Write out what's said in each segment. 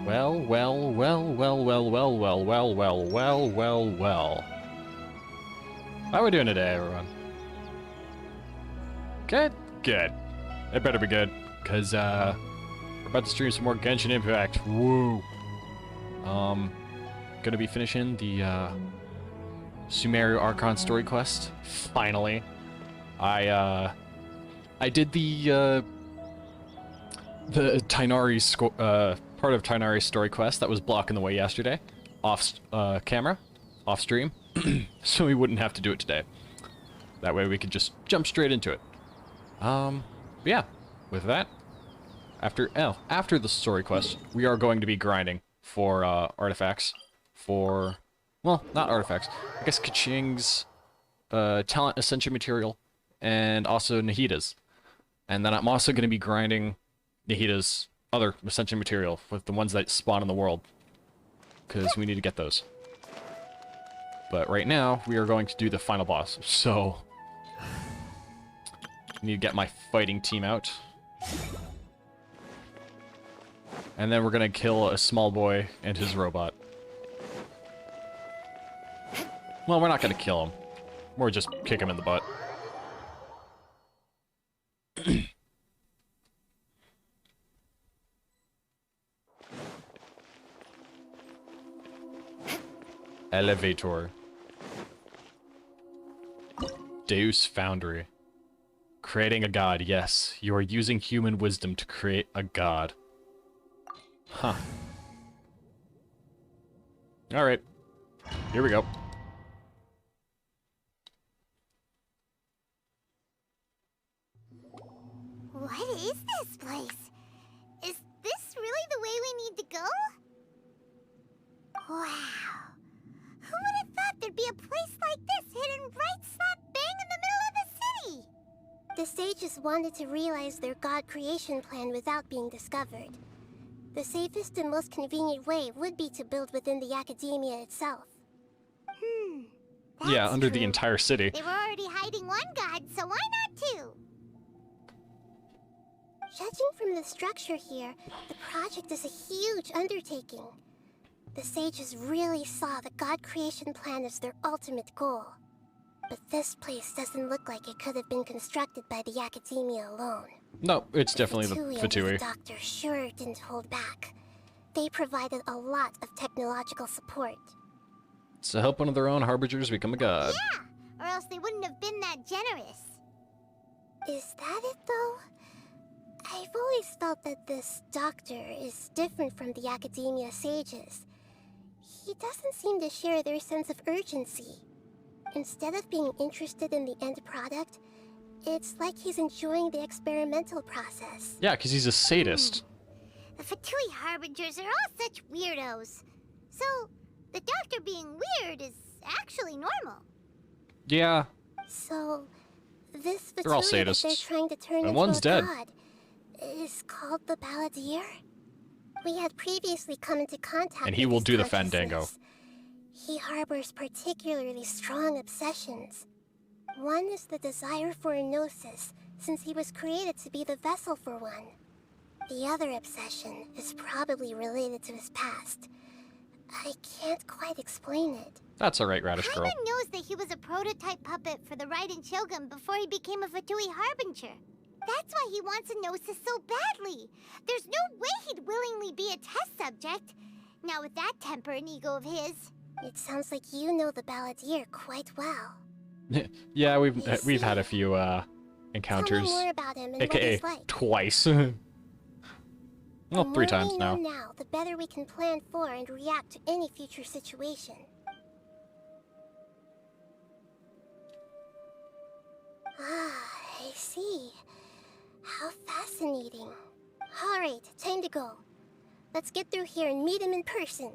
Well, well, well, well, well, well, well, well, well, well, well, well. How are we doing today, everyone? Good? Good. It better be good, because, we're about to stream some more Genshin Impact. Woo! Gonna be finishing the, Sumeru Archon story quest. Finally. I did the Tighnari's part of Tighnari's story quest that was blocking the way yesterday, off camera, off stream, so we wouldn't have to do it today. That way we could just jump straight into it. Yeah, with that, after the story quest, we are going to be grinding for artifacts, for, well, not artifacts, I guess Kaching's talent ascension material, and also Nahida's. And then I'm also going to be grinding Nahida's other ascension material with the ones that spawn in the world, because we need to get those. But right now, we are going to do the final boss, so I need to get my fighting team out. And then we're going to kill a small boy and his robot. Well, we're not going to kill him. We're just kick him in the butt. Elevator. Deus Foundry. Creating a god, yes. You are using human wisdom to create a god. Huh. Alright. Here we go. What is this place? Is this really the way we need to go? Wow. Who would have thought there'd be a place like this hidden right slap bang in the middle of the city? The sages wanted to realize their god creation plan without being discovered. The safest and most convenient way would be to build within the academia itself. Yeah, under true. the entire city. They were already hiding one god, so why not two? Judging from the structure here, the project is a huge undertaking. The sages really saw the god creation plan as their ultimate goal. But this place doesn't look like it could have been constructed by the academia alone. No, it's definitely the And Fatui. the doctor sure didn't hold back. They provided a lot of technological support. To help one of their own harbingers become a god. Yeah, or else they wouldn't have been that generous. Is that it, though? I've always felt that this doctor is different from the academia sages. He doesn't seem to share their sense of urgency. Instead of being interested in the end product, it's like he's enjoying the experimental process. Yeah, because he's a sadist. The Fatui Harbingers are all such weirdos. So, the doctor being weird is actually normal. Yeah. So, this They're all Fatui that sadists. they're trying to turn And into one's a dead. god is called the Balladeer? We had previously come into contact And he with will his do the fandango. consciousness. He harbors particularly strong obsessions. One is the desire for a gnosis, since he was created to be the vessel for one. The other obsession is probably related to his past. I can't quite explain it. That's alright, Radish Girl. Paimon knows that he was a prototype puppet for the Raiden Shogun before he became a Fatui Harbinger. That's why he wants a gnosis so badly. There's no way he'd willingly be a test subject. Now with that temper and ego of his. It sounds like you know the Balladeer quite well. Yeah, we've had a few encounters, Tell me more about him and what aka he's like. twice. The Well, more 3 times we now. know the better we can plan for and react to any future situation. Ah, I see. How fascinating. Alright, time to go. Let's get through here and meet him in person.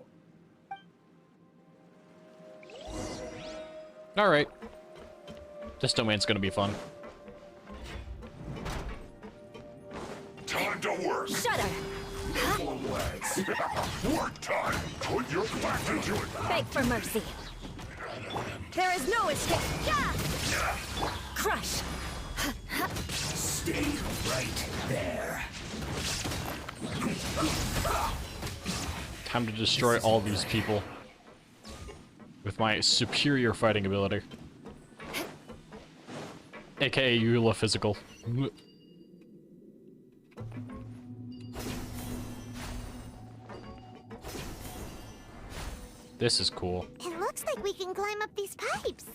Alright. This domain's gonna be fun. Time to work. Shudder! No more legs. Work time. Put your back into it. Beg for mercy. There is no escape. Yeah! Crush! Stay right there. Time to destroy all these people with my superior fighting ability. AKA Eula Physical. This is cool. It looks like we can climb up these pipes.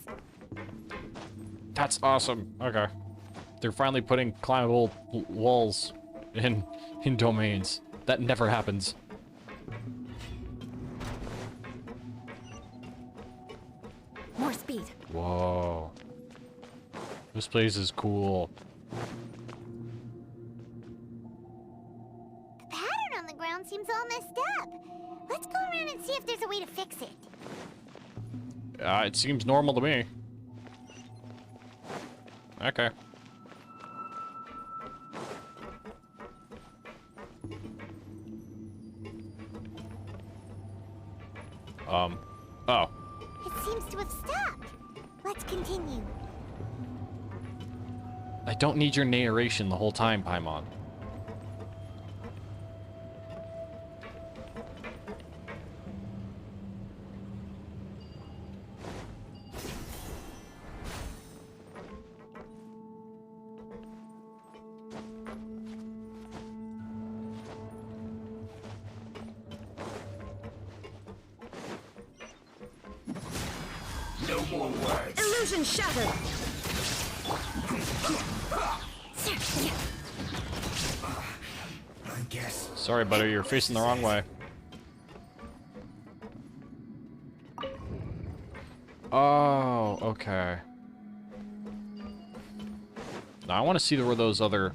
That's awesome. Okay. They're finally putting climbable walls in domains. That never happens. More speed. Whoa. This place is cool. The pattern on the ground seems all messed up. Let's go around and see if there's a way to fix it. It seems normal to me. Okay. Oh. It seems to have stopped. Let's continue. I don't need your narration the whole time, Paimon. No more words. Illusion shattered. I guess. Sorry, buddy, you're facing the wrong way. Oh, okay. Now I want to see where those other...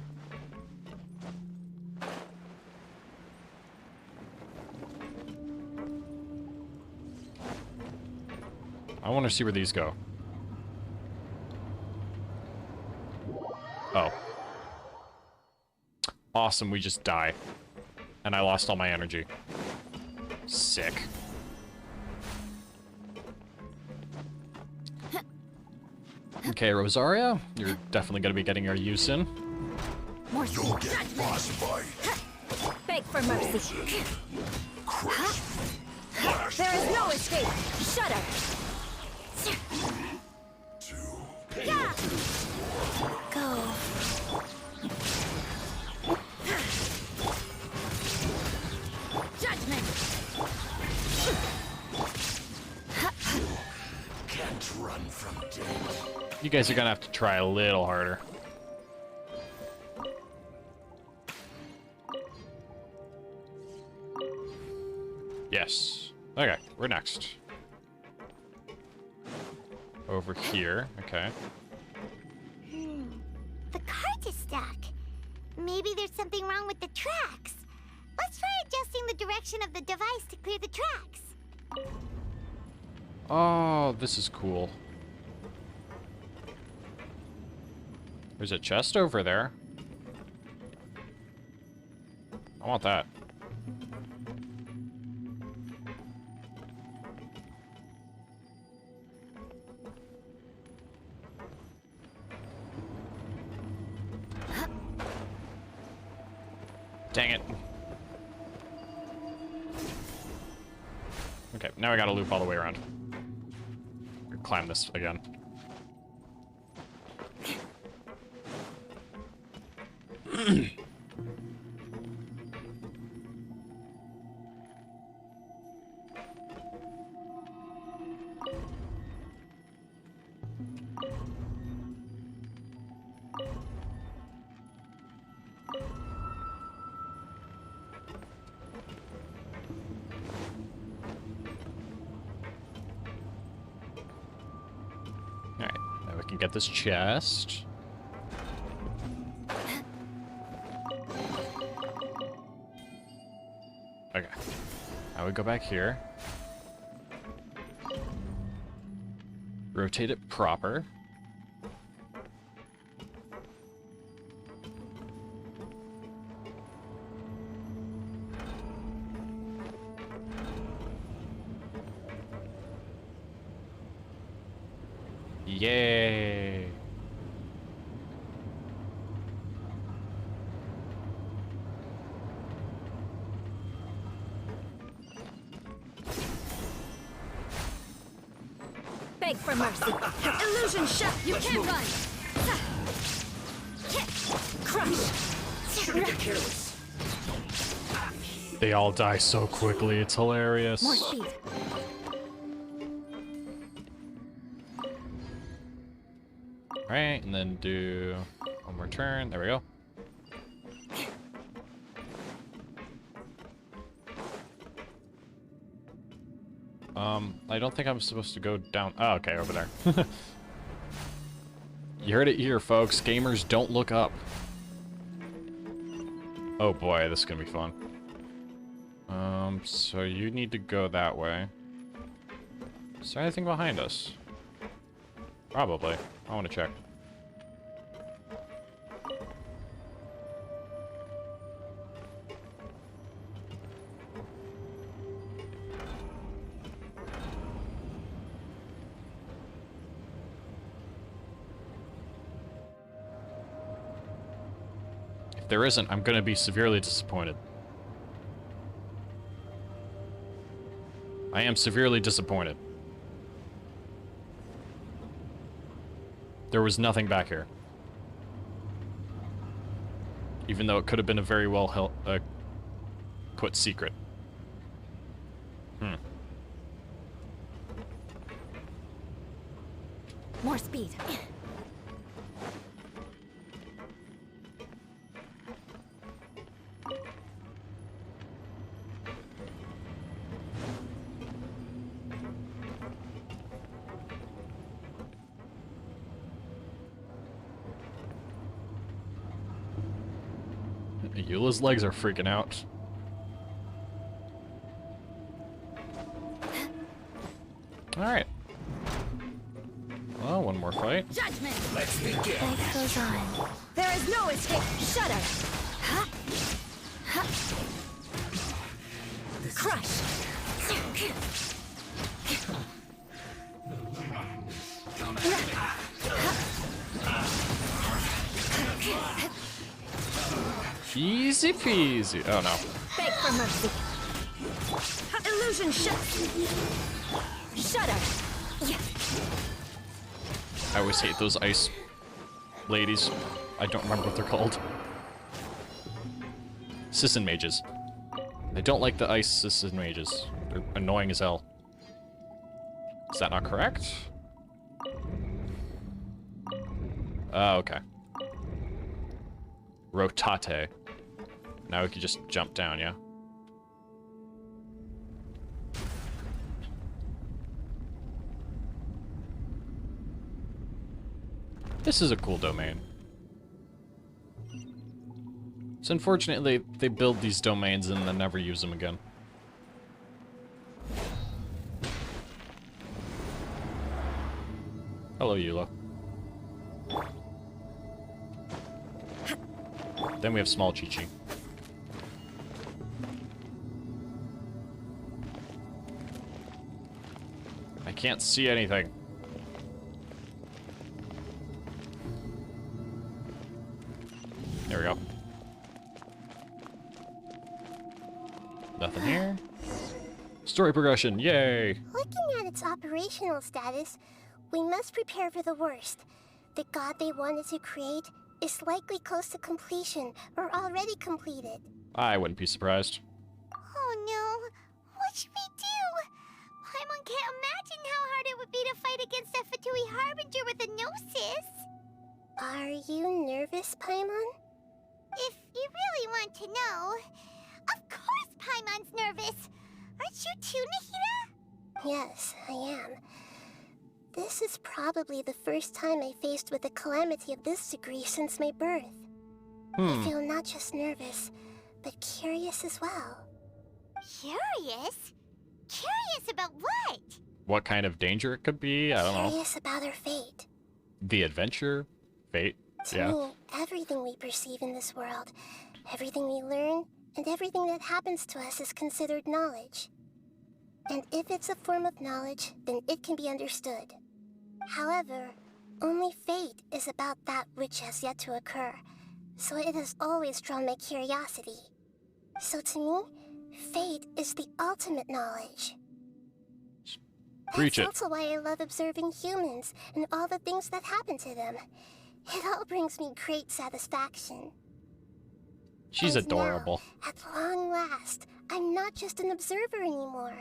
I want to see where these go. Oh. Awesome, we just die. And I lost all my energy. Sick. Okay, Rosaria, you're definitely gonna be getting your use in. More You'll speed. get boss fight. Beg for mercy. Crash. Flash. There is no escape. Shudder. Two. Yeah. Go. Judgment. Can't run from death. You guys are gonna have to try a little harder. Yes. Okay, we're next. Over here, okay. The cart is stuck. Maybe there's something wrong with the tracks. Let's try adjusting the direction of the device to clear the tracks. Oh, this is cool. There's a chest over there. I want that. Dang it. Okay, now I gotta loop all the way around. Climb this again. Alright, now we can get this chest. Okay. Now we go back here. Rotate it proper. Yay! Beg for mercy. Illusion shot. You can't run. Crush. Ridiculous. They all die so quickly, it's hilarious. More speed. Alright, and then do one more turn. There we go. I don't think I'm supposed to go down. Oh, okay, over there. You heard it here, folks. Gamers don't look up. Oh boy, this is gonna be fun. So you need to go that way. Is there anything behind us? Probably. I want to check. If there isn't, I'm gonna be severely disappointed. I am severely disappointed. There was nothing back here. Even though it could have been a very well put secret. More speed. Eula's legs are freaking out. Alright. Well, one more fight. Judgment. Let's begin. Life goes on. There is no escape. Shudder. Crush. Easy peasy. Oh no. Beg for mercy. Illusion shot. Shudder. I always hate those ice ladies. I don't remember what they're called. Sisson mages. I don't like the ice Sisson mages. They're annoying as hell. Is that not correct? Oh, okay. Rotate. Now we can just jump down, yeah? This is a cool domain. It's unfortunate they build these domains and then never use them again. Hello, Eula. Then we have small Chi-Chi. I can't see anything. There we go. Nothing here. Story progression, yay! Looking at its operational status, we must prepare for the worst. The god they wanted to create is likely close to completion or already completed. I wouldn't be surprised. Oh no, what should we do? Paimon can't imagine how hard it would be to fight against a Fatui Harbinger with a Gnosis. Are you nervous, Paimon? If you really want to know, of course Paimon's nervous. Aren't you too, Nahida? Yes, I am. This is probably the first time I faced with a calamity of this degree since my birth. I feel not just nervous, but curious as well. Curious? Curious about what? What kind of danger it could be? I don't know. Curious about our fate. The adventure? Fate? To Yeah. me, everything we perceive in this world, everything we learn, and everything that happens to us is considered knowledge. And if it's a form of knowledge, then it can be understood. However, only fate is about that which has yet to occur, so it has always drawn my curiosity. So to me, fate is the ultimate knowledge. Preach it. That's also why I love observing humans and all the things that happen to them. It all brings me great satisfaction. She's And adorable. Now, at long last, I'm not just an observer anymore.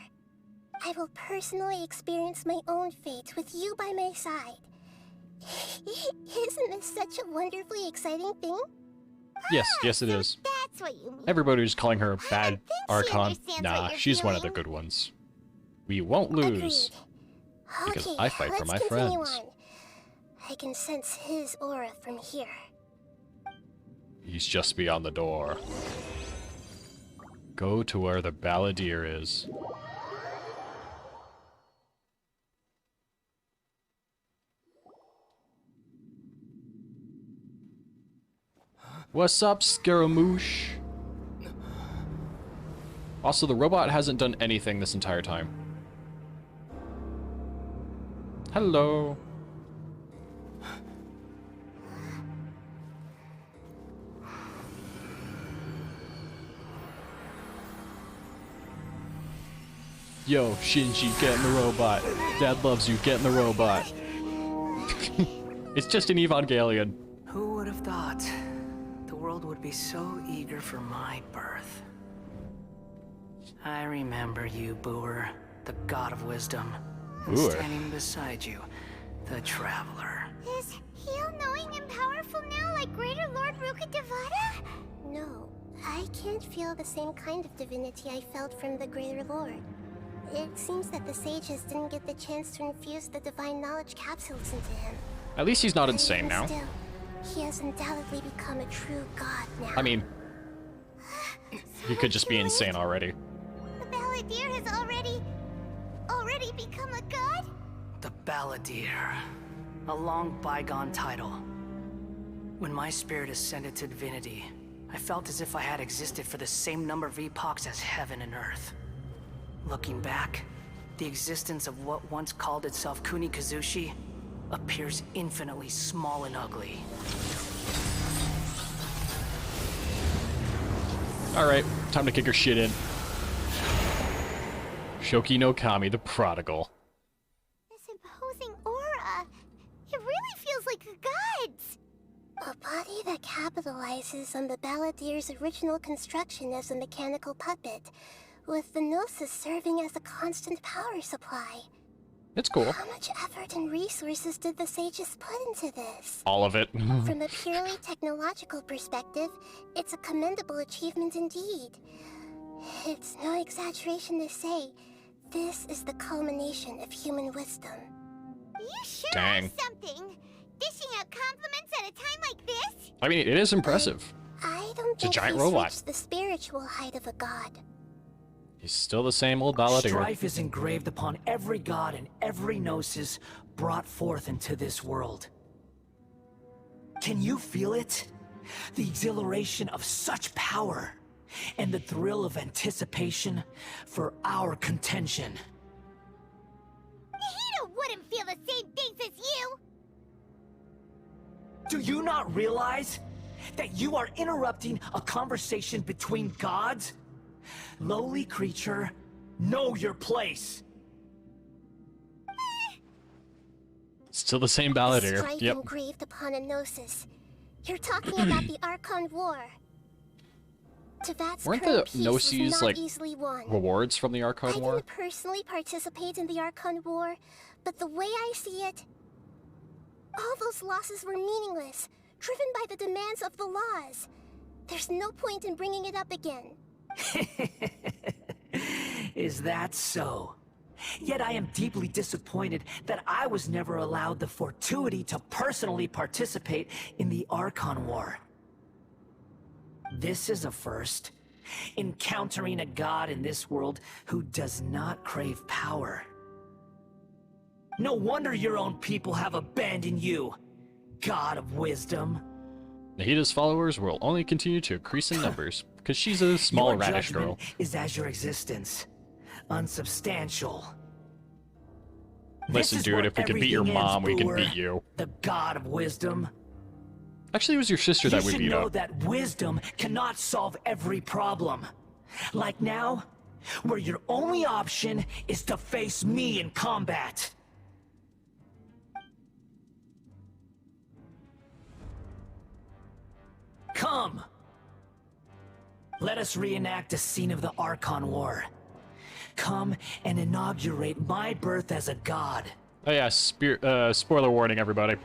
I will personally experience my own fate with you by my side. Isn't this such a wonderfully exciting thing? Yes, it is. That's what you mean. Everybody's calling her a bad think she archon. understands Nah, what you're she's one of the feeling. good ones. We won't lose. Agreed. Because Okay, I fight for let's my continue friends. on. I can sense his aura from here. He's just beyond the door. Go to where the balladeer is. What's up, Scaramouche? Also, the robot hasn't done anything this entire time. Hello. Yo, Shinji, get in the robot. Dad loves you, get in the robot. It's just an Evangelion. Who would have thought the world would be so eager for my birth? I remember you, Booer, the god of wisdom. And Booer? standing beside you, the traveler. Is he all-knowing and powerful now, like Greater Lord Rukkhadevata? No, I can't feel the same kind of divinity I felt from the Greater Lord. It seems that the sages didn't get the chance to infuse the divine knowledge capsules into him. At least he's not But insane even now. Still, he has undoubtedly become a true god now. I mean, he could just be insane already. The balladeer has already become a god? The balladeer. A long bygone title. When my spirit ascended to divinity, I felt as if I had existed for the same number of epochs as heaven and earth. Looking back, the existence of what once called itself Kunikazushi appears infinitely small and ugly. Alright, time to kick her shit in. Shoki no Kami, the prodigal. This imposing aura. It really feels like a god's. A body that capitalizes on the balladeer's original construction as a mechanical puppet, with the Gnosis serving as a constant power supply. It's cool. How much effort and resources did the sages put into this? All of it. From a purely technological perspective, it's a commendable achievement indeed. It's no exaggeration to say, this is the culmination of human wisdom. You sure Dang. are something. Dishing out compliments at a time like this? I mean, it is impressive. I don't It's a think giant he's robot. reached the spiritual height of a god. He's still the same old balladeer. Strife is engraved upon every god and every gnosis brought forth into this world. Can you feel it? The exhilaration of such power, and the thrill of anticipation for our contention. Hito wouldn't feel the same things as you. Do you not realize that you are interrupting a conversation between gods? Lowly creature, know your place. Still the same A balladeer. strife Yep. engraved upon a gnosis. You're talking about the Archon War. Tevat's Weren't current the peace Gnosis, was not like, easily won. Rewards from the I Archon War? didn't personally participate in the Archon War, but the way I see it, all those losses were meaningless, driven by the demands of the laws. There's no point in bringing it up again. Is that so? Yet I am deeply disappointed that I was never allowed the fortuity to personally participate in the Archon War. This is a first. Encountering a god in this world who does not crave power. No wonder your own people have abandoned you, god of wisdom. Nahida's followers will only continue to increase in numbers, because she's a small Your radish judgment girl. is as your existence, unsubstantial. Listen, This is dude, where if we can beat your everything mom, ends, we can Booer, beat you. The god of wisdom. Actually, it was your sister that You we should beat know up. that wisdom cannot solve every problem. Like now, where your only option is to face me in combat. Come! Let us reenact a scene of the Archon War. Come and inaugurate my birth as a god. Oh yeah, spoiler warning, everybody.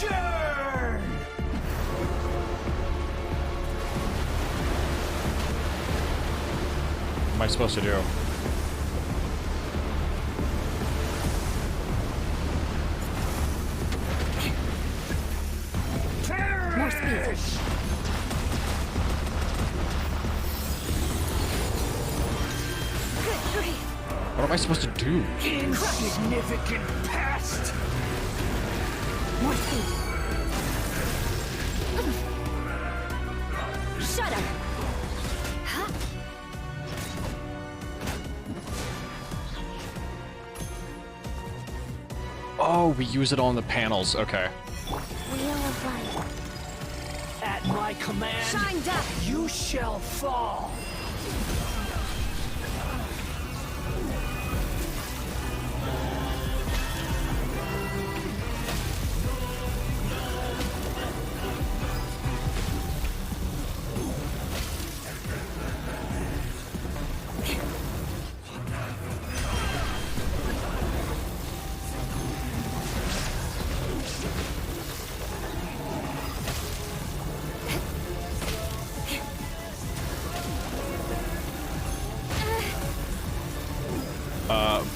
Churn! What am I supposed to do? More speed. Good grief. What am I supposed to do? Insignificant past! More speed. Shut up. Huh? Oh, we use it on the panels. Okay. Wheel of light. At my command, Shine down. you shall fall.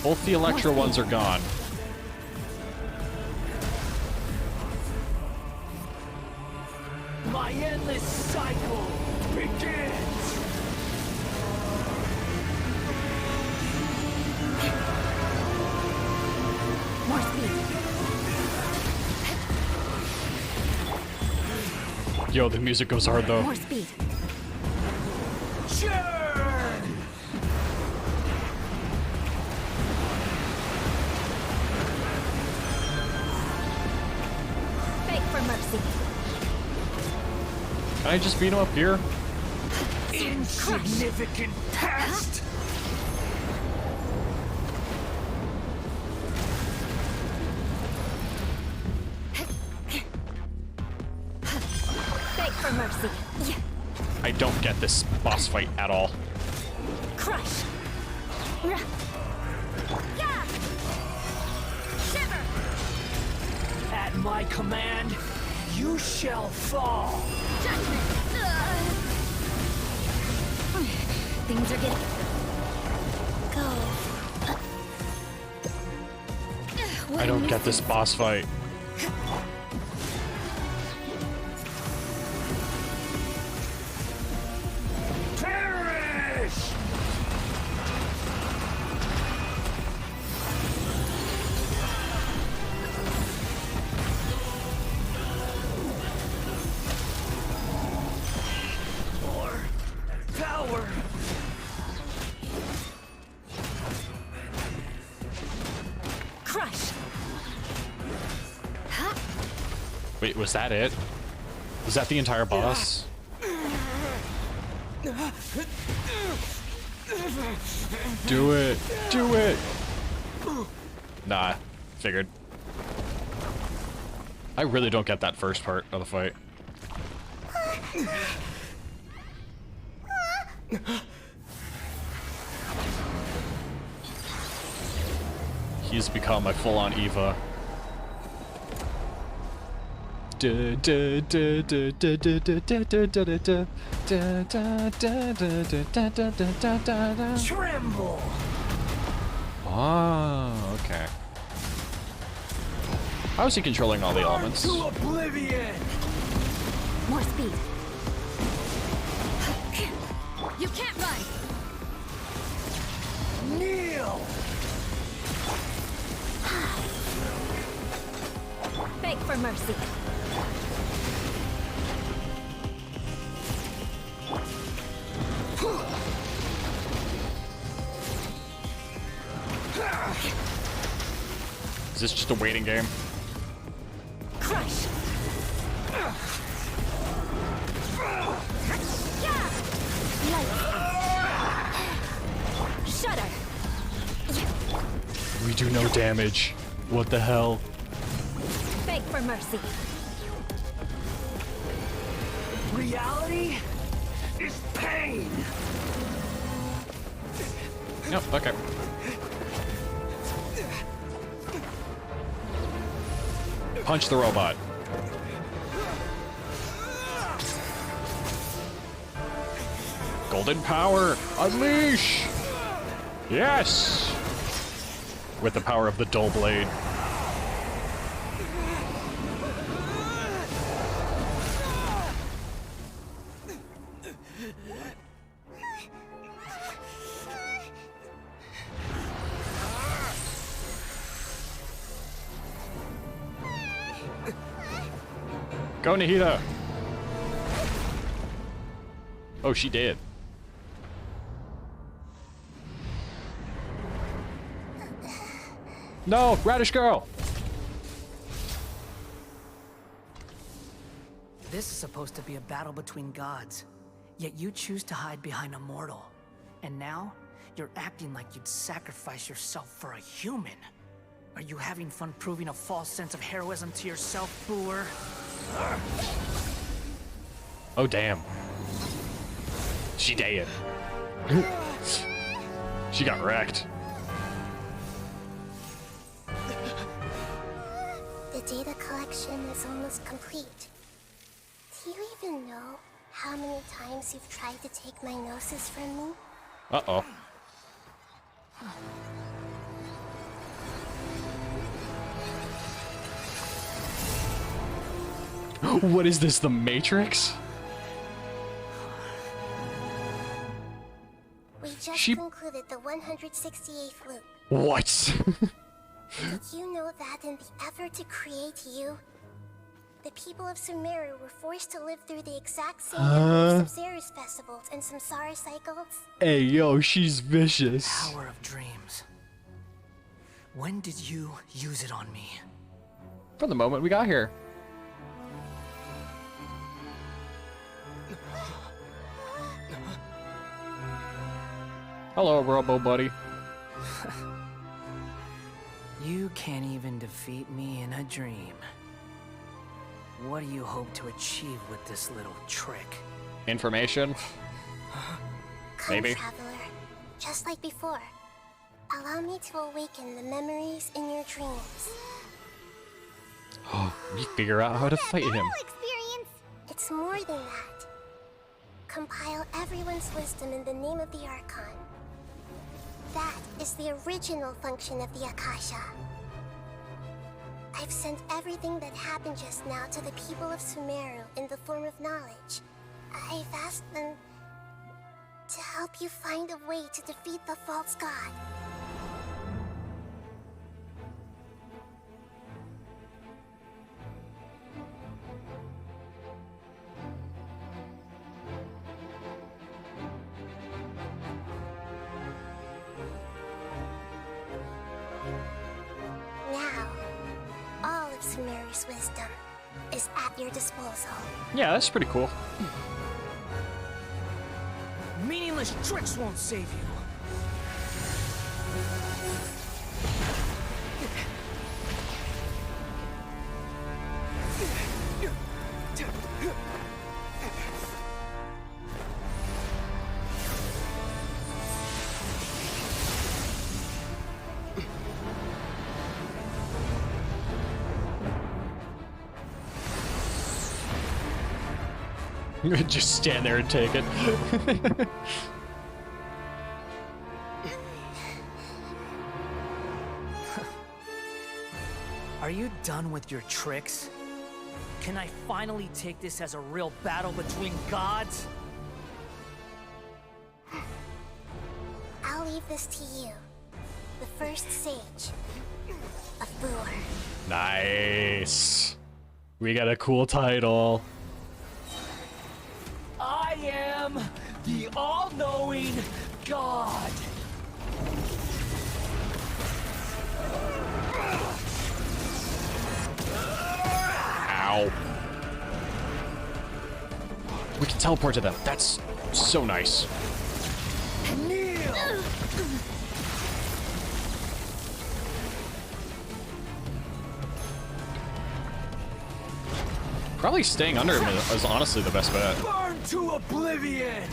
Both the Electro ones are gone. My endless cycle begins! More speed. Yo, the music goes hard though. More speed. Churn! Beg for mercy. Can I just beat him up here? Insignificant past! Beg for mercy. I don't get this boss fight at all. Crush. Yeah. Shiver. At my command, you shall fall. Judgment. Things are getting. Go. I don't get this boss fight. Perish! More power! Crush. Huh? Wait, was that it? Was that the entire boss? Do it! Do it! Nah, figured. I really don't get that first part of the fight. He's become a full-on Eva. Tremble! Oh, okay. How is he controlling all the elements? To oblivion! More speed. You can't run. Kneel! Beg for mercy. Is this just a waiting game? Crush. Light. do no damage. What the hell? Beg for mercy. Reality is pain. Nope, okay. Punch the robot. Golden power, unleash! Yes! With the power of the dull blade. Go, Nahida! Oh, she did. No, Radish Girl! This is supposed to be a battle between gods, yet you choose to hide behind a mortal. And now, you're acting like you'd sacrifice yourself for a human. Are you having fun proving a false sense of heroism to yourself, Booer? Oh, damn. She dead. She got wrecked. The data collection is almost complete. Do you even know how many times you've tried to take my gnosis from me? Uh-oh. What is this, the Matrix? We just concluded the 168th loop. What? Did you know that in the effort to create you, the people of Sumeru were forced to live through the exact same numbers of Zerus festivals and Samsara cycles? Hey, yo, she's vicious. Power of dreams. When did you use it on me? From the moment we got here. Hello, Robo Buddy. You can't even defeat me in a dream. What do you hope to achieve with this little trick? Information? Come, Maybe. traveler. Just like before. Allow me to awaken the memories in your dreams. Oh, we figure out how to fight him. Experience. It's more than that. Compile everyone's wisdom in the name of the Archon. That is the original function of the Akasha. I've sent everything that happened just now to the people of Sumeru in the form of knowledge. I've asked them to help you find a way to defeat the false god. Now, all of Sumeru's wisdom is at your disposal. Yeah, that's pretty cool. Meaningless tricks won't save you. Just stand there and take it. Are you done with your tricks? Can I finally take this as a real battle between gods? I'll leave this to you, the first sage of Booer. Nice. We got a cool title. I am the all-knowing God. Ow. We can teleport to them. That's so nice. Probably staying under him is honestly the best bet. Burn to oblivion!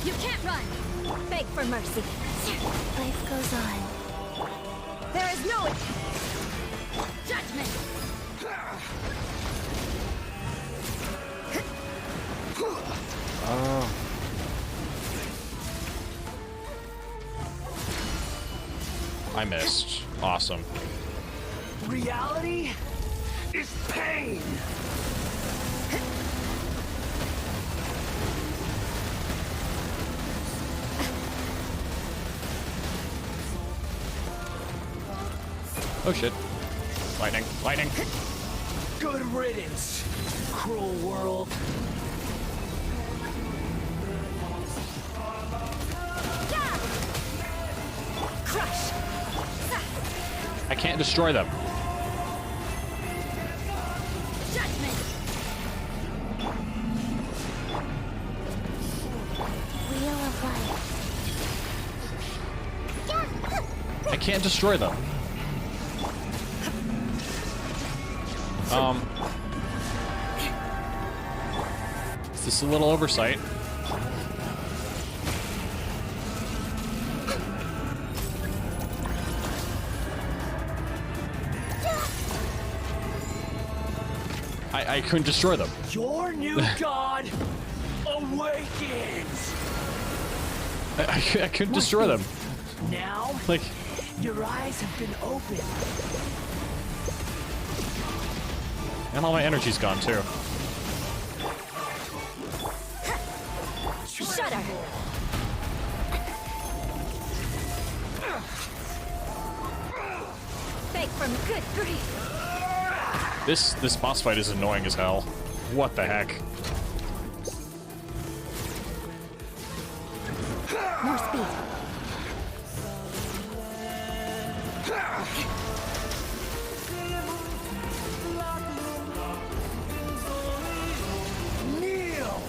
You can't run! Beg for mercy. Life goes on. There is no judgment! Oh. I missed. Awesome. Reality is pain! Oh shit. Lightning. Lightning. Good riddance, cruel world. Crush! I can't destroy them. Judgment! Wheel of life. I can't destroy them. Is this a little oversight? I couldn't destroy them. Your new god awakens! I couldn't destroy them. Now, Like, your eyes have been opened. and all my energy's gone too. Shudder! Beg from good grief! This boss fight is annoying as hell. What the heck? More speed. Kneel!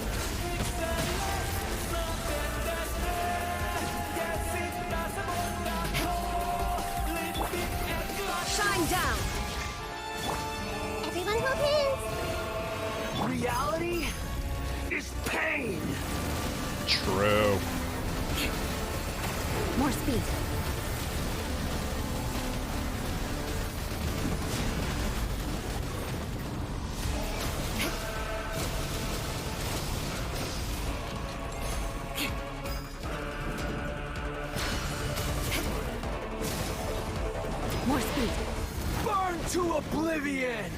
Shine down! Everyone hold hands. Reality is pain! True. More speed. More speed. Burn to oblivion!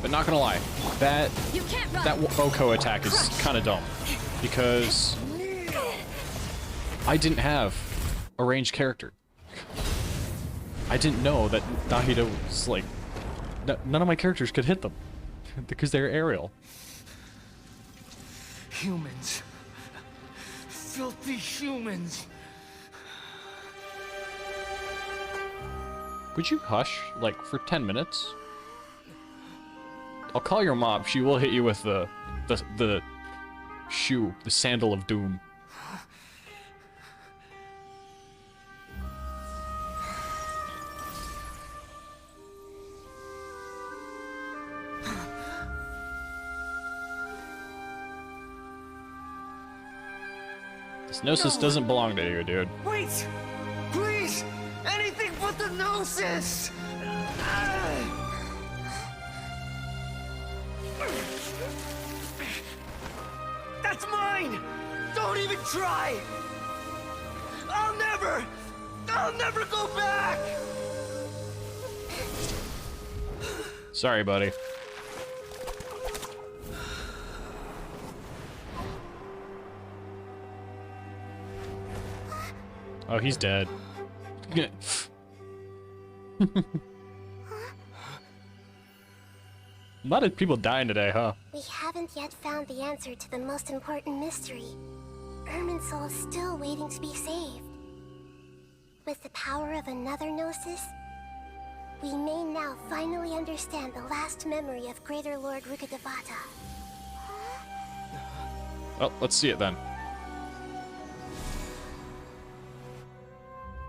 But not gonna lie, that You can't run! Oko attack is kind of dumb because I didn't have a ranged character. I didn't know that Nahida was like none of my characters could hit them because they're aerial. Humans. Filthy humans. Would you hush like for 10 minutes? I'll call your mom. She will hit you with the shoe, the sandal of doom. This Gnosis doesn't belong to you, dude. Wait! Please! Anything but the Gnosis! That's mine! Don't even try! I'll never go back! Sorry, buddy. Oh, he's dead. A lot of people dying today, huh? We haven't yet found the answer to the most important mystery. Irminsul is still waiting to be saved. With the power of another Gnosis, we may now finally understand the last memory of Greater Lord Rukkhadevata. Well, let's see it then.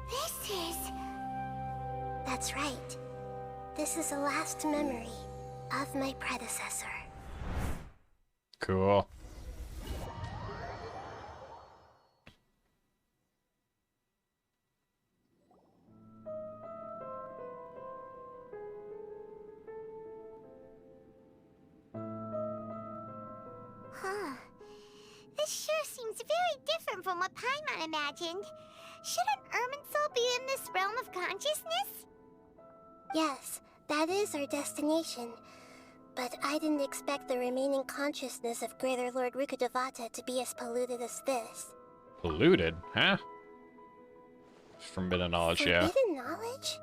This is... That's right. This is the last memory. of my predecessor. Cool. Huh. This sure seems very different from what Paimon imagined. Shouldn't Irminsul be in this realm of consciousness? Yes, that is our destination. But I didn't expect the remaining consciousness of Greater Lord Rukkhadevata to be as polluted as this. Polluted? Huh? Forbidden knowledge, yeah. Forbidden knowledge?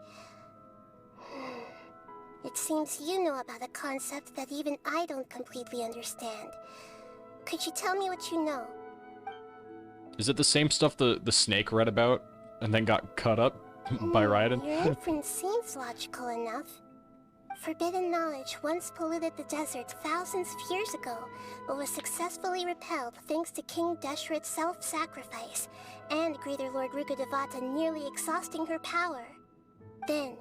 It seems you know about a concept that even I don't completely understand. Could you tell me what you know? Is it the same stuff the snake read about and then got cut up by Raiden? Your inference seems logical enough. Forbidden knowledge once polluted the desert thousands of years ago, but was successfully repelled thanks to King Deshret's self-sacrifice, and Greater Lord Rukkhadevata nearly exhausting her power. Then,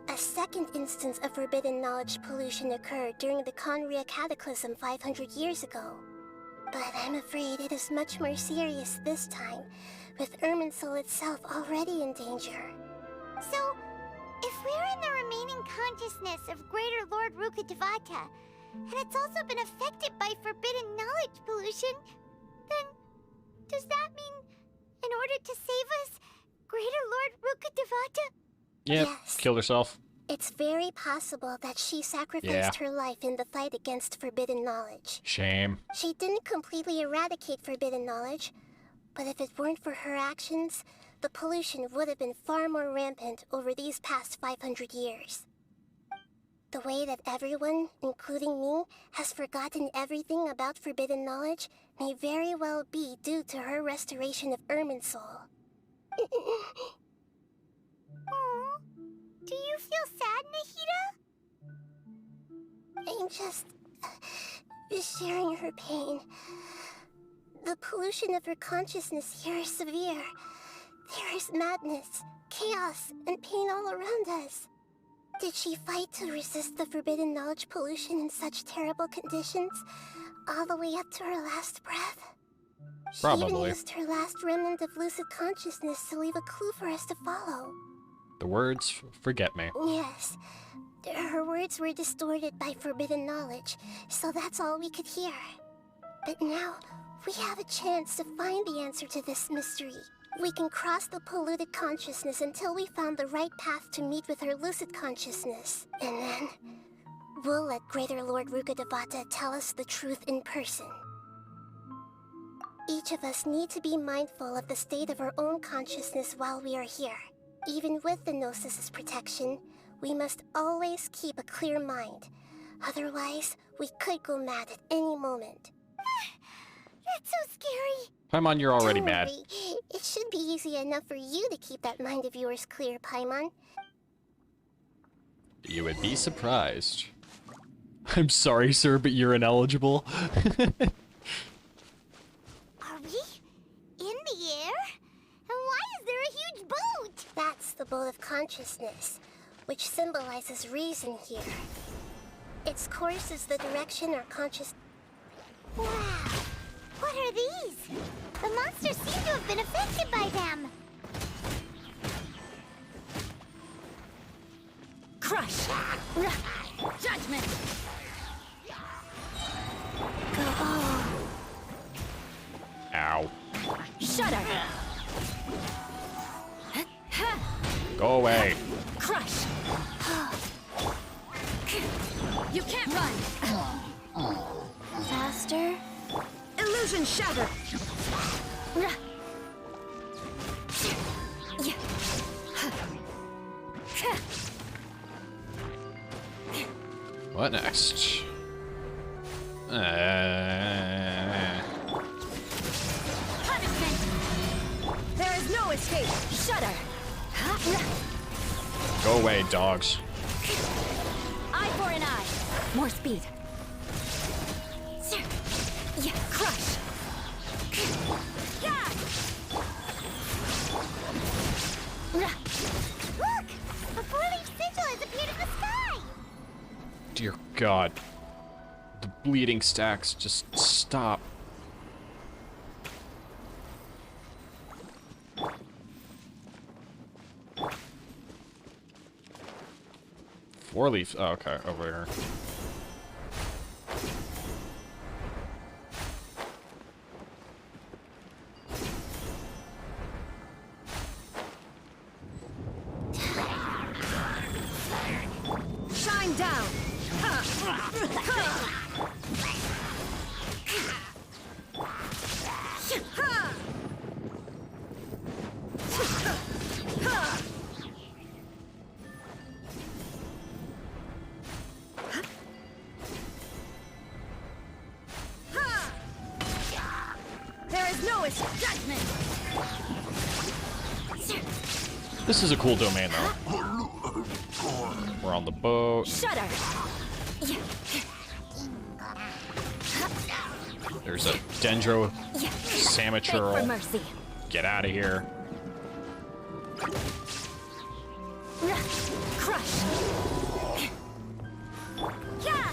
a second instance of forbidden knowledge pollution occurred during the Conria Cataclysm 500 years ago. But I'm afraid it is much more serious this time, with Irminsul itself already in danger. So, if we're in the remaining consciousness of Greater Lord Rukkhadevata, and it's also been affected by forbidden knowledge pollution, then does that mean, in order to save us, Greater Lord Rukkhadevata? Yep, Yes. killed herself. It's very possible that she sacrificed her life in the fight against forbidden knowledge. Shame. She didn't completely eradicate forbidden knowledge, but if it weren't for her actions, the pollution would have been far more rampant over these past 500 years. The way that everyone, including me, has forgotten everything about forbidden knowledge may very well be due to her restoration of Irminsul. Aw, do you feel sad, Nahida? I'm just sharing her pain. The pollution of her consciousness here is severe. There is madness, chaos, and pain all around us. Did she fight to resist the forbidden knowledge pollution in such terrible conditions, all the way up to her last breath? She even Probably. used her last remnant of lucid consciousness to leave a clue for us to follow. The words, forget me. Yes. Her words were distorted by forbidden knowledge, so that's all we could hear. But now, we have a chance to find the answer to this mystery. We can cross the polluted consciousness until we found the right path to meet with her lucid consciousness. And then, we'll let Greater Lord Rukkhadevata tell us the truth in person. Each of us need to be mindful of the state of our own consciousness while we are here. Even with the Gnosis' protection, we must always keep a clear mind. Otherwise, we could go mad at any moment. That's so scary. Paimon, you're already Don't mad. worry. It should be easy enough for you to keep that mind of yours clear, Paimon. You would be surprised. I'm sorry, sir, but you're ineligible. Are we in the air? And why is there a huge boat? That's the boat of consciousness, which symbolizes reason here. Its course is the direction our conscious... Wow. What are these? The monsters seem to have been affected by them. Crush! Judgment! Ow. Shudder! Go away. Crush! You can't run! Faster? Illusion shatter! What next? Punishment! There is no escape! Shudder! Go away, dogs. Eye for an eye! More speed! Crush! Look! A four-leaf sigil has appeared in the sky! Dear God. The bleeding stacks, just stop. Four leaves. Oh, okay, over here. Shine down. There is no judgment. This is a cool domain, though. We're on the boat. Shudder. There's a Dendro Beg Samaturl. for mercy. Get out of here. Crush. Yeah.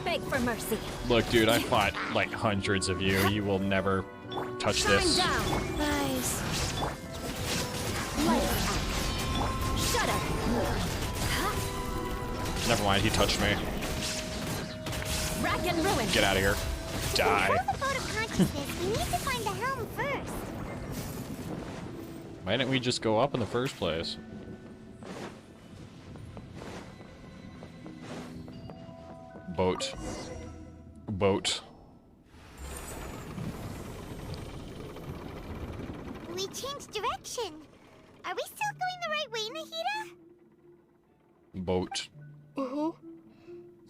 Beg for mercy. Look, dude, I fought like hundreds of you. You will never touch Shine this. down. Nice. Light attack. Shudder. Never mind, he touched me. Rack and ruin. Get out of here. Die. Before the boat of consciousness, we need to find the helm first. Why didn't we just go up in the first place? Boat. Boat. We changed direction. Are we still going the right way, Nahida? Boat.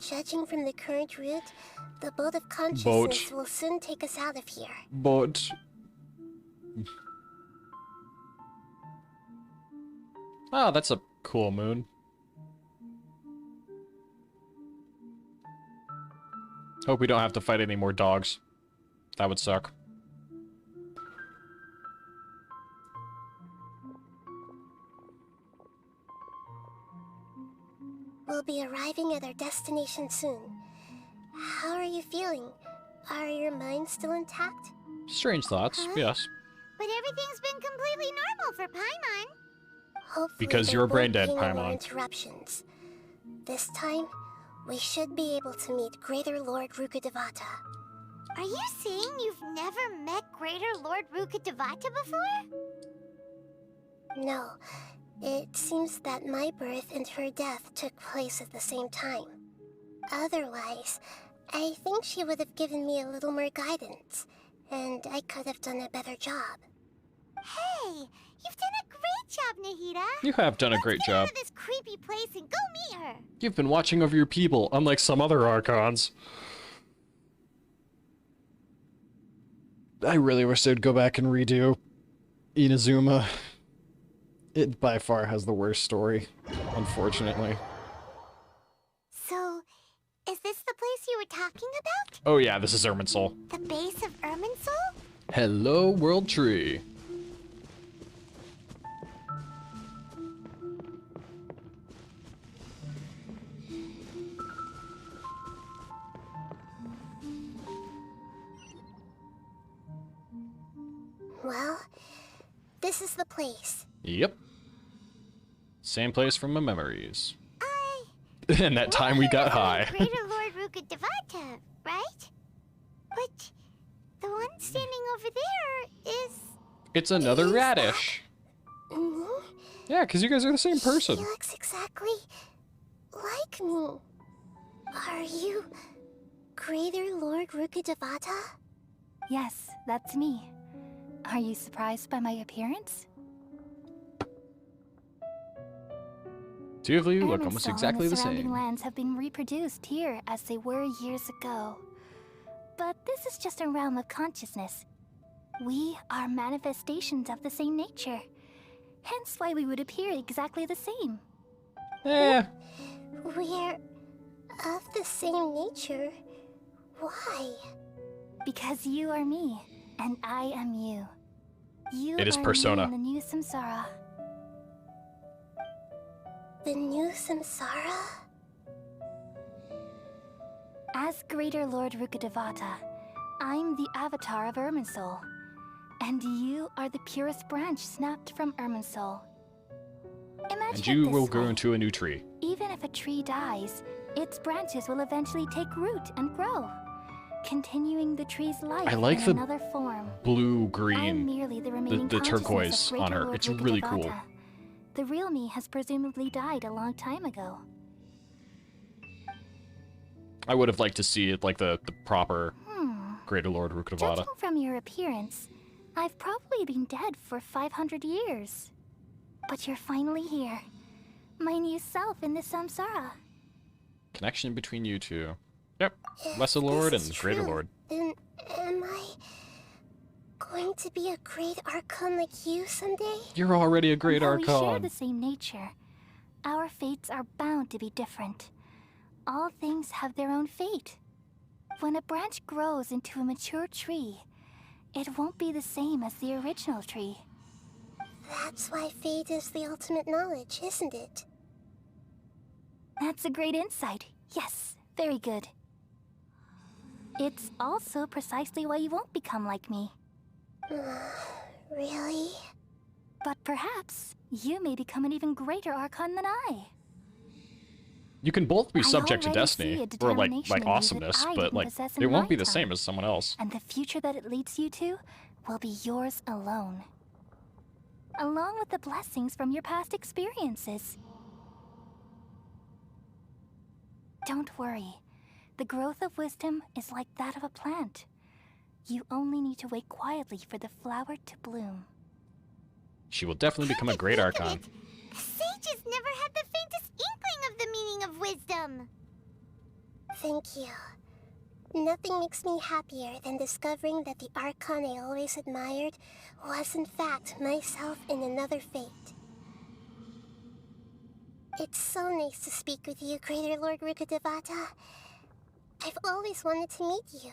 Judging from the current route, the boat of consciousness will soon take us out of here. Boat. Oh, that's a cool moon. Hope we don't have to fight any more dogs. That would suck. We'll be arriving at our destination soon. How are you feeling? Are your minds still intact? Strange thoughts, yes. But everything's been completely normal for Paimon. Hopefully Because there you're brain won't dead, be no more Paimon. interruptions. This time, we should be able to meet Greater Lord Rukkhadevata. Are you saying you've never met Greater Lord Rukkhadevata before? No, it seems that my birth and her death took place at the same time. Otherwise, I think she would have given me a little more guidance, and I could have done a better job. Hey, you've done a great job, Nahida. You have done a great Let's get job. out of this creepy place and go meet her. You've been watching over your people, unlike some other Archons. I really wish they'd go back and redo Inazuma. It by far has the worst story, unfortunately. So, is this the place you were talking about? Oh yeah, this is Irminsul. The base of Irminsul? Hello, World Tree. Well, this is the place. Yep. Same place from my memories. I... And that time we got high. Greater Lord Rukkhadevata, right? But the one standing over there is... It's another radish. Mm-hmm. Yeah, because you guys are the same person. He looks exactly like me. Are you Greater Lord Rukkhadevata? Yes, that's me. Are you surprised by my appearance? Two of you look almost Irminsul exactly and the the surrounding same. lands have been reproduced here as they were years ago. But this is just a realm of consciousness. We are manifestations of the same nature. Hence why we would appear exactly the same. Eh, We're of the same nature. Why? Because you are me, and I am you. You It is are Persona. me in the new samsara. The new samsara? As Greater Lord Rukkhadevata, I'm the avatar of Irminsul. And you are the purest branch snapped from Irminsul. Imagine And you it will this grow way. into a new tree. Even if a tree dies, its branches will eventually take root and grow, continuing the tree's life I like in the another form. I'm blue-green, merely the remaining the consciousness turquoise of Greater on her. Lord It's really cool. Rukkhadevata. The real me has presumably died a long time ago. I would have liked to see it like the proper Greater Lord Rukkhadevata. Judging from your appearance, I've probably been dead for 500 years. But you're finally here. My new self in the samsara. Connection between you two. Yep. Lesser If Lord this and is Greater true, Lord. Then am I going to be a great archon like you someday? You're already a great Although we share archon. the same nature, our fates are bound to be different. All things have their own fate. When a branch grows into a mature tree, it won't be the same as the original tree. That's why fate is the ultimate knowledge, isn't it? That's a great insight. Yes, very good. It's also precisely why you won't become like me. Really? But perhaps you may become an even greater archon than I. You can both be I subject to already destiny, see a or like determination in you that awesomeness, I but didn't like possess in it won't my be the time. same as someone else. And the future that it leads you to will be yours alone. Along with the blessings from your past experiences. Don't worry. The growth of wisdom is like that of a plant. You only need to wait quietly for the flower to bloom. She will definitely become a great Think of archon. it. Sages never had the faintest inkling of the meaning of wisdom. Thank you. Nothing makes me happier than discovering that the archon I always admired was in fact myself in another fate. It's so nice to speak with you, Greater Lord Rukkhadevata. I've always wanted to meet you.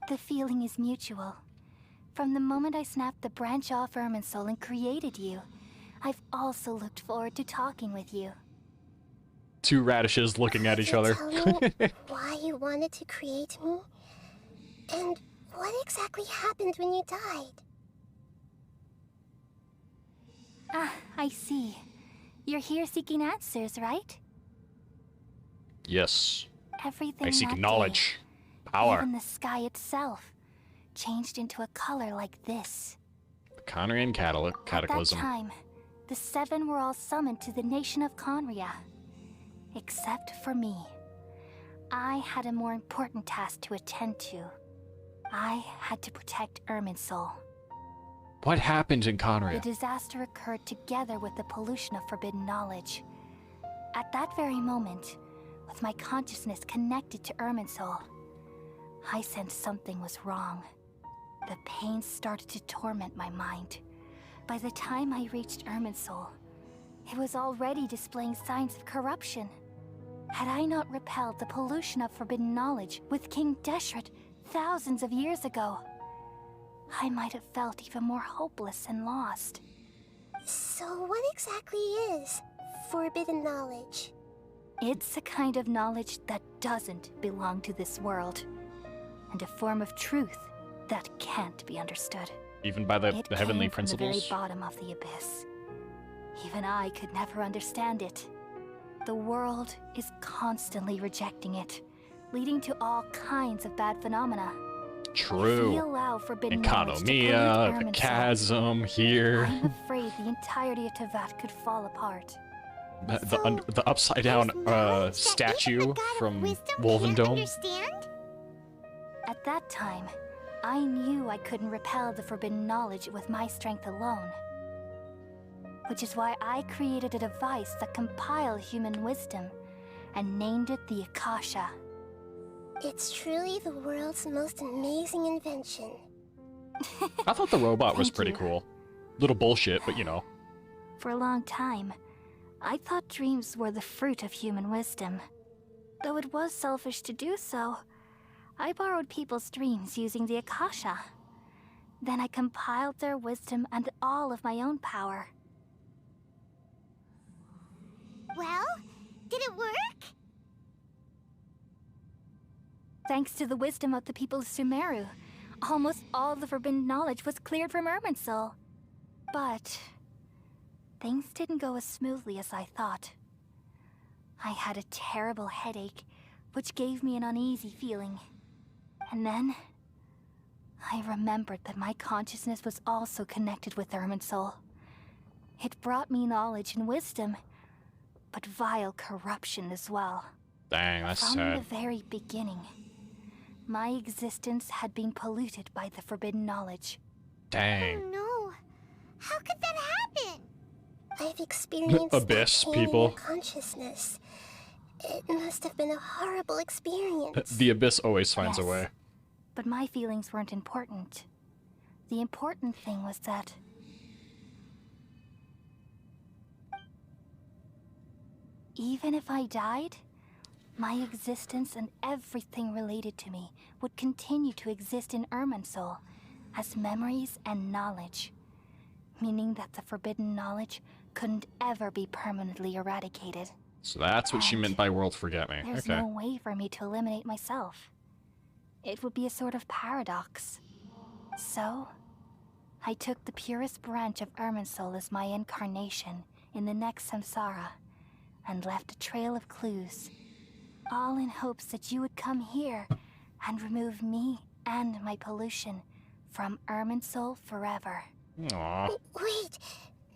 The feeling is mutual. From the moment I snapped the branch off Irminsul and created you, I've also looked forward to talking with you. Two radishes looking at each Could you other. tell me why you wanted to create me? And what exactly happened when you died? Ah, I see. You're here seeking answers, right? Yes. Everything I seek that knowledge. day, Power. even the sky itself, changed into a color like this. The Conrian At that Cataclysm. time, the seven were all summoned to the nation of Conria. Except for me. I had a more important task to attend to. I had to protect Irminsul. What happened in The Conria? disaster occurred together with the pollution of forbidden knowledge. At that very moment, with my consciousness connected to Irminsul, I sensed something was wrong. The pain started to torment my mind. By the time I reached Irminsul, it was already displaying signs of corruption. Had I not repelled the pollution of forbidden knowledge with King Deshret thousands of years ago, I might have felt even more hopeless and lost. So what exactly is forbidden knowledge? It's a kind of knowledge that doesn't belong to this world, and a form of truth that can't be understood. Even by the It heavenly came from the very principles? bottom of the abyss. Even I could never understand it. The world is constantly rejecting it, leading to all kinds of bad phenomena. If we True. allow forbidden knowledge to Economia, pollute the Irminsul, chasm here. I'm afraid the entirety of Tevat could fall apart. The upside down There's knowledge that statue even the god of from wisdom can't Wolvendome. understand? At that time, I knew I couldn't repel the forbidden knowledge with my strength alone. Which is why I created a device that compiled human wisdom and named it the Akasha. It's truly the world's most amazing invention. I thought the robot was Thank pretty you. cool. Little bullshit, but you know. For a long time, I thought dreams were the fruit of human wisdom. Though it was selfish to do so, I borrowed people's dreams using the Akasha. Then I compiled their wisdom and all of my own power. Thanks to the wisdom of the people of Sumeru, almost all the forbidden knowledge was cleared from Irminsul. But things didn't go as smoothly as I thought. I had a terrible headache, which gave me an uneasy feeling. And then I remembered that my consciousness was also connected with Irminsul. It brought me knowledge and wisdom, but vile corruption as well. Dang, that's From sad. the very beginning, my existence had been polluted by the forbidden knowledge. Dang. Oh no. How could that happen? I've experienced Abyss, that pain in people. your consciousness. It must have been a horrible experience. The Abyss always finds a Yes. way. But my feelings weren't important. The important thing was that even if I died, my existence and everything related to me would continue to exist in Irminsul as memories and knowledge, meaning that the forbidden knowledge couldn't ever be permanently eradicated. So that's what she meant by world forget me. There's Okay. no way for me to eliminate myself. It would be a sort of paradox. So, I took the purest branch of Irminsul as my incarnation in the next samsara, and left a trail of clues, all in hopes that you would come here and remove me and my pollution from Irminsul forever. Aw. Wait,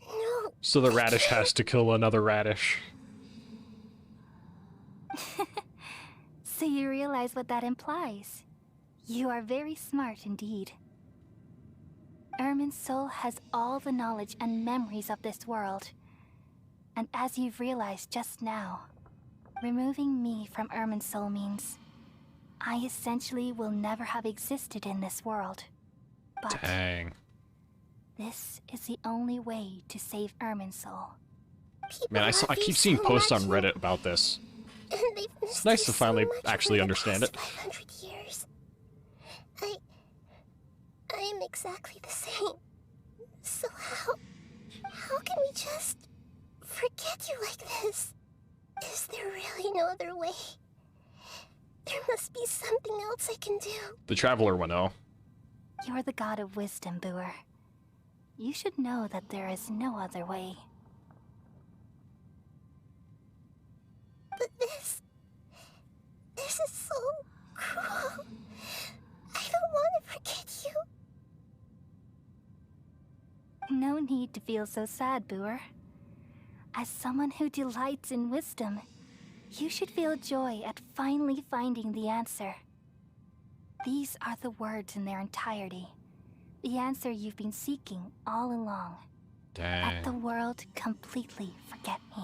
no. So the radish has to kill another radish. So you realize what that implies. You are very smart indeed. Irminsul has all the knowledge and memories of this world. And as you've realized just now, removing me from Irminsul means I essentially will never have existed in this world. But Dang. this is the only way to save Irminsul. Man, I keep seeing posts on Reddit about this. It's nice to finally actually understand it. 500 years. I am exactly the same. So how can we just forget you like this? Is there really no other way? There must be something else I can do. The Traveler will know. You're the god of wisdom, Boer. You should know that there is no other way. But this is so cruel. I don't want to forget you. No need to feel so sad, Boer. As someone who delights in wisdom, you should feel joy at finally finding the answer. These are the words in their entirety. The answer you've been seeking all along. Let the Dang. world completely forget me.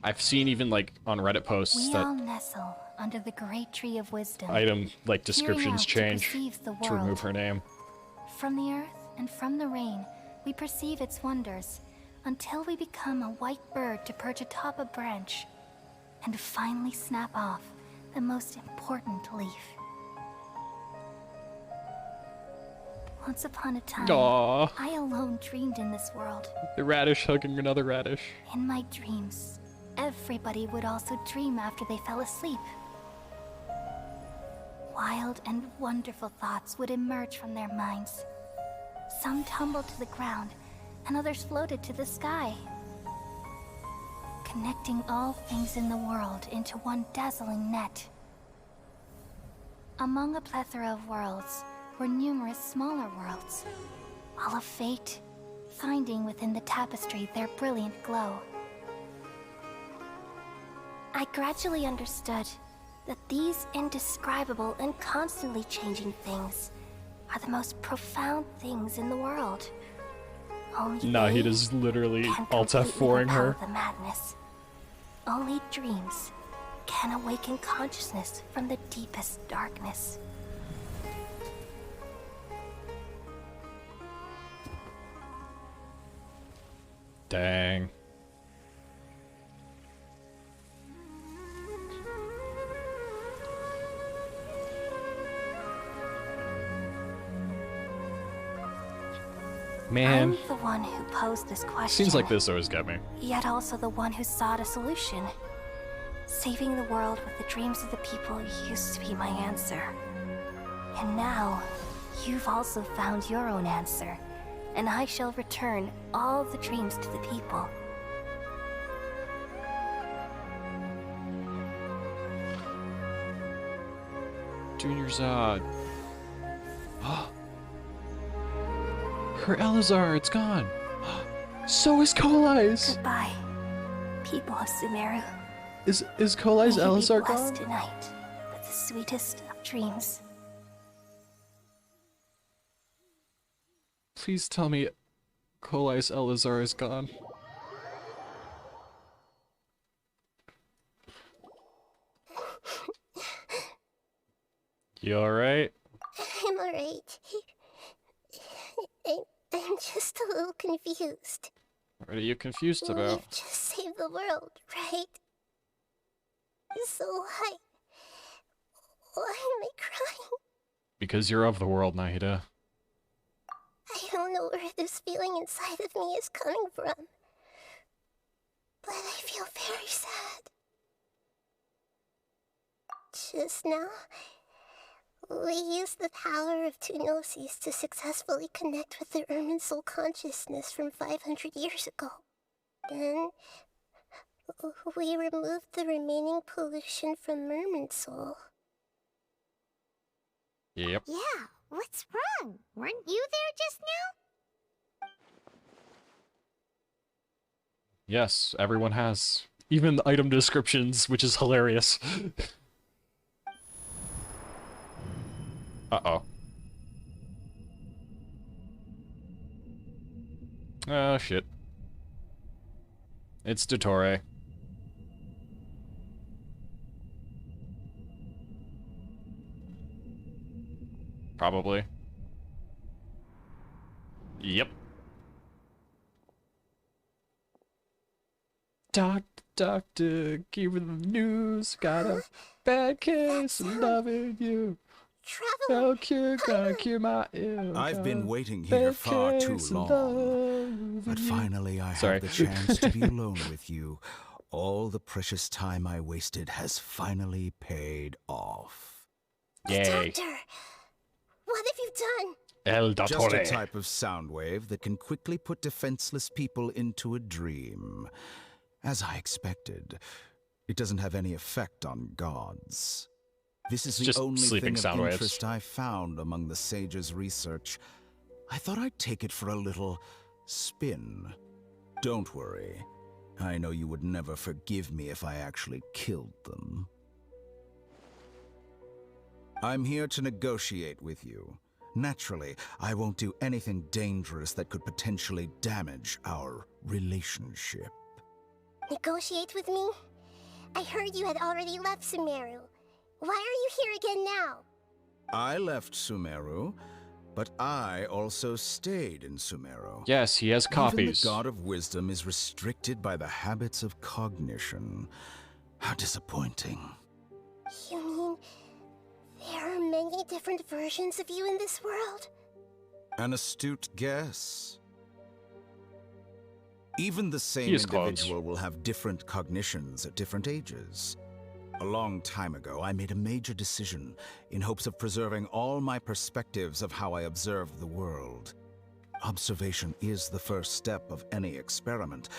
I've seen even like on Reddit posts We that all nestle under the great tree of wisdom. item like peering descriptions out to change perceive the to remove world. her name. From the earth and from the rain, we perceive its wonders, until we become a white bird to perch atop a branch, and finally snap off the most important leaf. Once upon a time, Aww. I alone dreamed in this world. The radish hugging another radish. In my dreams, everybody would also dream after they fell asleep. Wild and wonderful thoughts would emerge from their minds. Some tumbled to the ground, and others floated to the sky, connecting all things in the world into one dazzling net. Among a plethora of worlds were numerous smaller worlds, all of fate, finding within the tapestry their brilliant glow. I gradually understood that these indescribable and constantly changing things are the most profound things in the world. Only Nah, he they is literally can Alt completely F4ing repel her. the madness. Only dreams can awaken consciousness from the deepest darkness. Dang. Man, I'm the one who posed this question. scenes like this always get me. Yet also the one who sought a solution. Saving the world with the dreams of the people used to be my answer. And now, you've also found your own answer, and I shall return all the dreams to the people. Junior Zod. Her Elazar, it's gone. So is Kolai's. Goodbye, people of Sumeru. Is Kolai's May you be Elazar blessed gone? tonight with the sweetest of dreams. Please tell me Kolai's Elazar is gone. You alright? I'm alright. I'm just a little confused. What are you confused about? We've just saved the world, right? So why am I crying? Because you're of the world, Nahida. I don't know where this feeling inside of me is coming from, but I feel very sad. Just now, we used the power of two gnosis to successfully connect with the Ermin soul consciousness from 500 years ago. Then, we removed the remaining pollution from Ermin soul. Yep. Yeah, what's wrong? Weren't you there just now? Yes, everyone has. Even the item descriptions, which is hilarious. Uh-oh. Oh, shit. It's Dottore. Probably. Yep. Doctor, give me the news. Got a bad case of loving you. Travel. No cure, gonna cure my ill. I've been waiting here far too long, but finally I have the chance to be alone with you. All the precious time I wasted has finally paid off. Yay. Doctor, what have you done? El Just a Dottore. type of sound wave that can quickly put defenseless people into a dream. As I expected, it doesn't have any effect on gods. This is the just only sleeping thing sound of waves. interest I found among the sage's research. I thought I'd take it for a little spin. Don't worry. I know you would never forgive me if I actually killed them. I'm here to negotiate with you. Naturally, I won't do anything dangerous that could potentially damage our relationship. Negotiate with me? I heard you had already left Sumeru. Why are you here again now? I left Sumeru, but I also stayed in Sumeru. Yes, he has copies. Even the God of Wisdom is restricted by the habits of cognition. How disappointing. You mean there are many different versions of you in this world? An astute guess. Even the same He is close. individual will have different cognitions at different ages. A long time ago, I made a major decision in hopes of preserving all my perspectives of how I observed the world. Observation is the first step of any experiment,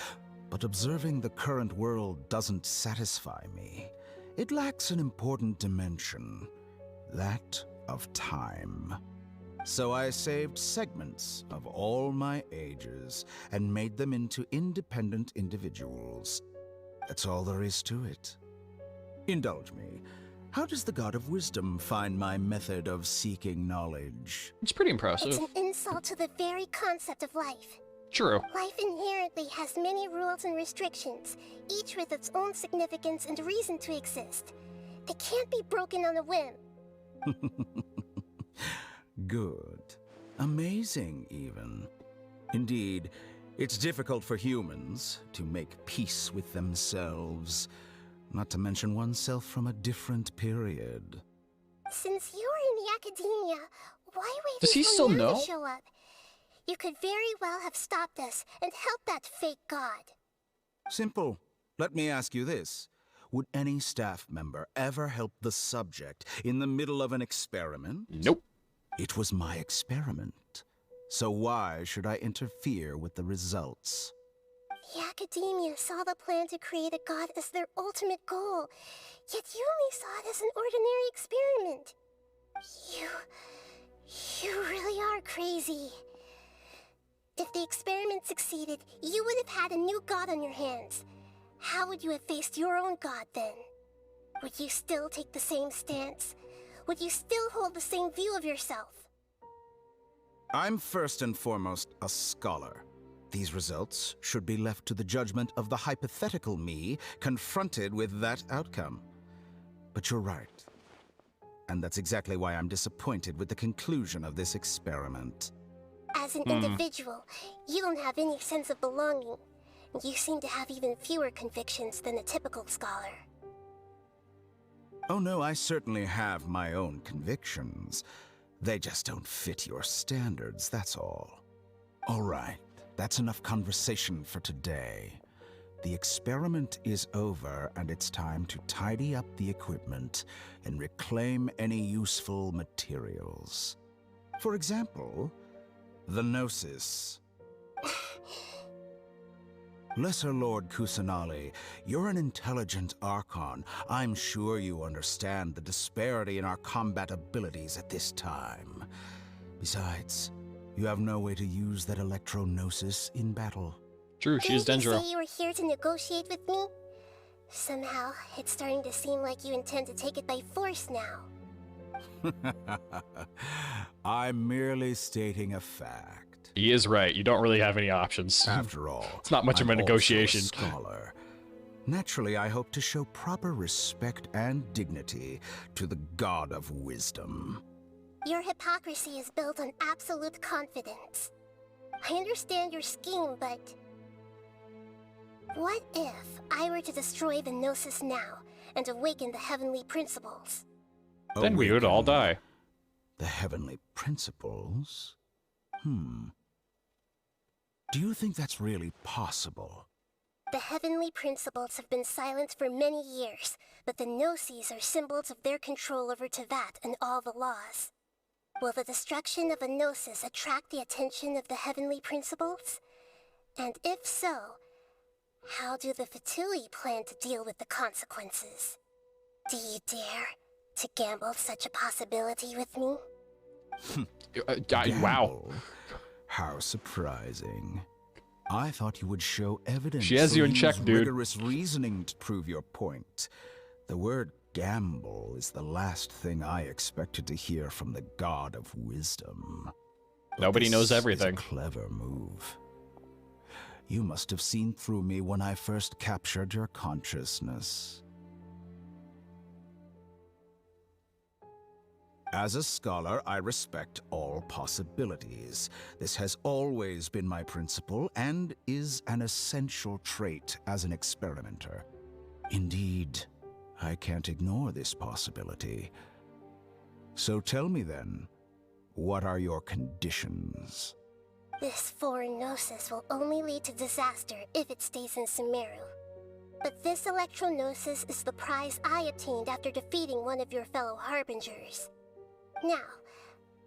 but observing the current world doesn't satisfy me. It lacks an important dimension, that of time. So I saved segments of all my ages and made them into independent individuals. That's all there is to it. Indulge me. How does the God of Wisdom find my method of seeking knowledge? It's pretty impressive. It's an insult to the very concept of life. True. Life inherently has many rules and restrictions, each with its own significance and reason to exist. They can't be broken on a whim. Good. Amazing, even. Indeed, it's difficult for humans to make peace with themselves, not to mention oneself from a different period. Since you were in the academia, why wait Does he until still now know? to show up? You could very well have stopped us and helped that fake god. Simple. Let me ask you this. Would any staff member ever help the subject in the middle of an experiment? Nope. It was my experiment. So why should I interfere with the results? The Academia saw the plan to create a god as their ultimate goal, yet you only saw it as an ordinary experiment. You really are crazy. If the experiment succeeded, you would have had a new god on your hands. How would you have faced your own god then? Would you still take the same stance? Would you still hold the same view of yourself? I'm first and foremost a scholar. These results should be left to the judgment of the hypothetical me confronted with that outcome. But you're right. And that's exactly why I'm disappointed with the conclusion of this experiment. As an individual, you don't have any sense of belonging. You seem to have even fewer convictions than a typical scholar. Oh no, I certainly have my own convictions. They just don't fit your standards, that's all. All right, that's enough conversation for today. The experiment is over, and it's time to tidy up the equipment and reclaim any useful materials. For example, the Gnosis. Lesser Lord Kusanali, you're an intelligent archon. I'm sure you understand the disparity in our combat abilities at this time. Besides, you have no way to use that electro-gnosis in battle. True, she is Didn't you Dendro. say you were here to negotiate with me? Somehow, it's starting to seem like you intend to take it by force now. I'm merely stating a fact. He is right. You don't really have any options. After all, It's not much of a I'm also negotiation. Scholar. Naturally, I hope to show proper respect and dignity to the God of Wisdom. Your hypocrisy is built on absolute confidence. I understand your scheme, but... what if I were to destroy the Gnosis now and awaken the heavenly principles? Then we would all Awaken die. The heavenly principles? Do you think that's really possible? The heavenly principles have been silent for many years, but the Gnosis are symbols of their control over Tevat and all the laws. Will the destruction of a Gnosis attract the attention of the heavenly principles? And if so, how do the Fatui plan to deal with the consequences? Do you dare to gamble such a possibility with me? Wow. Gamble? How surprising. I thought you would show evidence. She has you or in check, use dude. rigorous reasoning to prove your point. The word gamble is the last thing I expected to hear from the God of Wisdom. But Nobody knows this everything. Is a clever move. You must have seen through me when I first captured your consciousness. As a scholar, I respect all possibilities. This has always been my principle and is an essential trait as an experimenter. Indeed, I can't ignore this possibility. So tell me then, what are your conditions? This foreign Gnosis will only lead to disaster if it stays in Sumeru. But this electro-gnosis is the prize I obtained after defeating one of your fellow Harbingers. Now,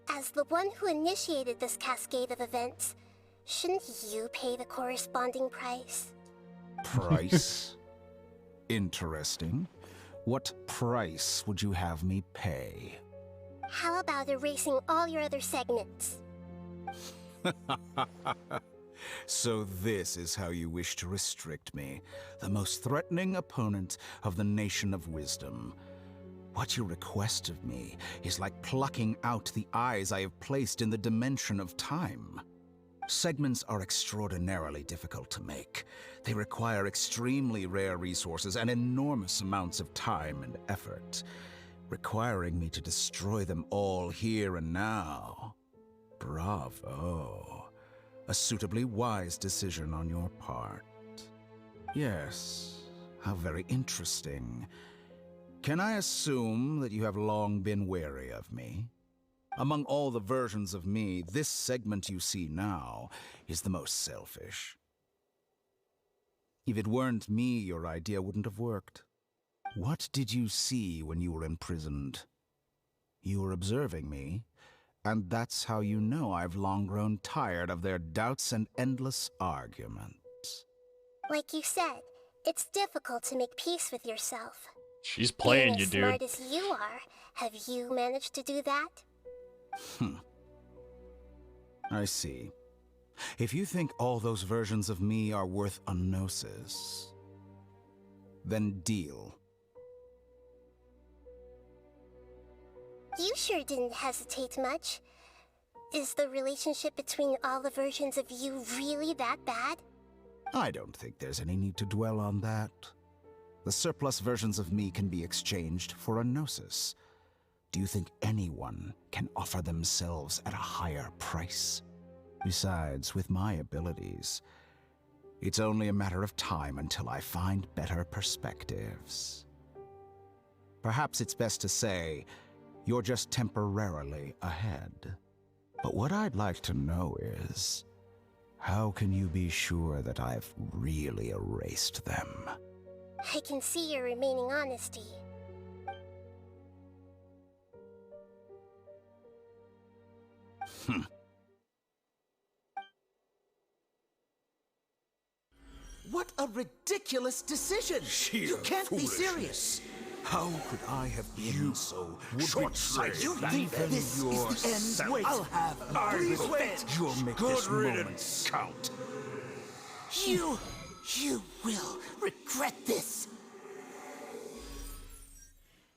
as the one who initiated this cascade of events, shouldn't you pay the corresponding price? Price? Interesting. What price would you have me pay? How about erasing all your other segments? So this is how you wish to restrict me, the most threatening opponent of the Nation of Wisdom. What you request of me is like plucking out the eyes I have placed in the dimension of time. Segments are extraordinarily difficult to make. They require extremely rare resources and enormous amounts of time and effort, requiring me to destroy them all here and now. Bravo. A suitably wise decision on your part. Yes, how very interesting. Can I assume that you have long been wary of me? Among all the versions of me, this segment you see now is the most selfish. If it weren't me, your idea wouldn't have worked. What did you see when you were imprisoned? You were observing me, and that's how you know I've long grown tired of their doubts and endless arguments. Like you said, it's difficult to make peace with yourself. She's playing Being you, as dude. smart as you are, have you managed to do that? I see. If you think all those versions of me are worth a gnosis, then deal. You sure didn't hesitate much. Is the relationship between all the versions of you really that bad? I don't think there's any need to dwell on that. The surplus versions of me can be exchanged for a gnosis. Do you think anyone can offer themselves at a higher price? Besides, with my abilities, it's only a matter of time until I find better perspectives. Perhaps it's best to say, you're just temporarily ahead. But what I'd like to know is, how can you be sure that I've really erased them? I can see your remaining honesty. What a ridiculous decision! You can't be serious! How could I have been so short-sighted? You think this is the end? Wait, I'll have please wait! You'll make this moment count. You will regret this!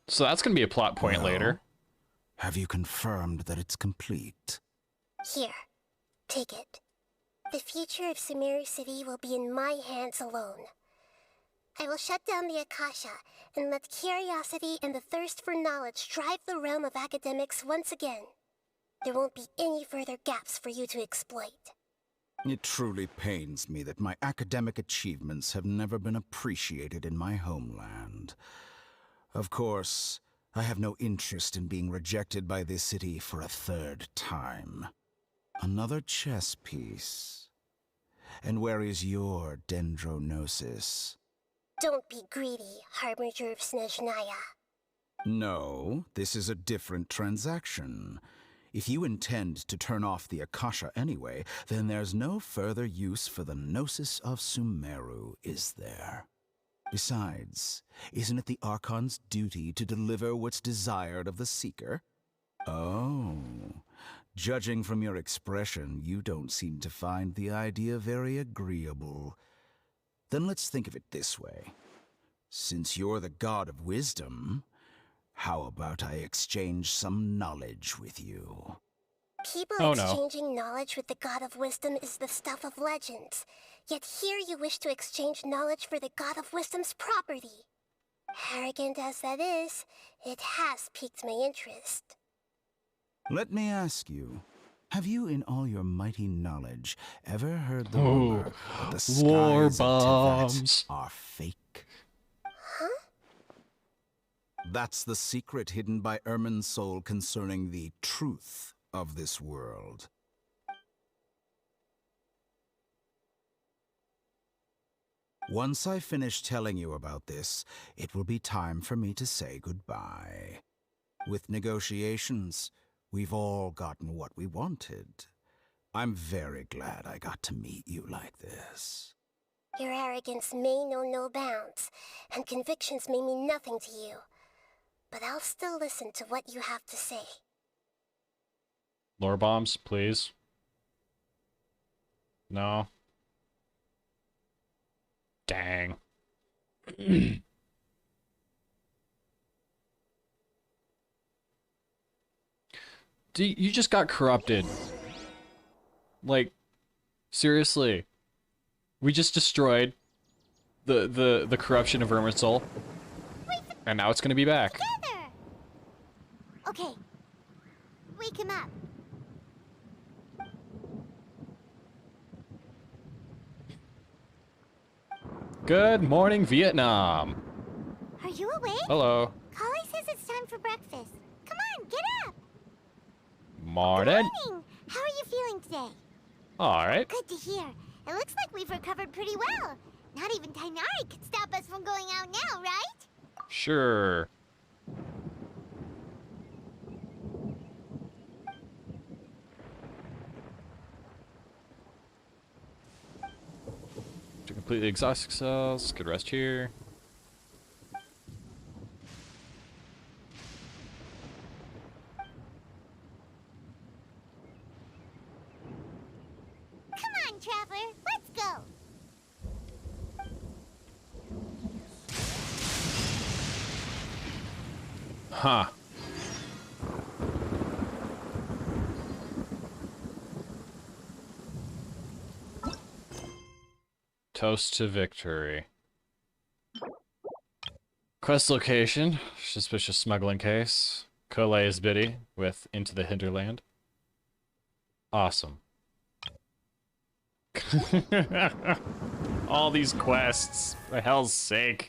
So that's gonna be a plot point Well, later. Have you confirmed that it's complete? Here, take it. The future of Sumeru City will be in my hands alone. I will shut down the Akasha and let curiosity and the thirst for knowledge drive the realm of academics once again. There won't be any further gaps for you to exploit. It truly pains me that my academic achievements have never been appreciated in my homeland. Of course, I have no interest in being rejected by this city for a third time. Another chess piece. And where is your dendronosis? Don't be greedy, Harbinger of Snezhnaya. No, this is a different transaction. If you intend to turn off the Akasha anyway, then there's no further use for the Gnosis of Sumeru, is there? Besides, isn't it the Archon's duty to deliver what's desired of the Seeker? Oh, judging from your expression, you don't seem to find the idea very agreeable. Then let's think of it this way. Since you're the god of wisdom, how about I exchange some knowledge with you? People Oh, no. exchanging knowledge with the god of wisdom is the stuff of legends. Yet here you wish to exchange knowledge for the god of wisdom's property. Arrogant as that is, it has piqued my interest. Let me ask you, have you in all your mighty knowledge ever heard the Ooh, rumor that the war skies of Teyvat bombs. are fake? Huh? That's the secret hidden by Ermin's soul concerning the truth of this world. Once I finish telling you about this, it will be time for me to say goodbye. With negotiations, we've all gotten what we wanted. I'm very glad I got to meet you like this. Your arrogance may know no bounds, and convictions may mean nothing to you. But I'll still listen to what you have to say. Lore bombs, please. No. Dang. You just got corrupted. Like, seriously. We just destroyed the corruption of Ermin's soul. And now it's gonna be back. Together! Okay. Wake him up. Good morning, Vietnam. Are you awake? Hello. Kali says it's time for breakfast. Come on, get up! Morning. Morning! How are you feeling today? Alright. Good to hear. It looks like we've recovered pretty well. Not even Tainari could stop us from going out now, right? Sure. To complete the exhaustic cells, good rest here. Come on, Traveler, let's go. Huh. Toast to victory. Quest location, suspicious smuggling case. Kole is Biddy with Into the Hinterland. Awesome. All these quests, for hell's sake.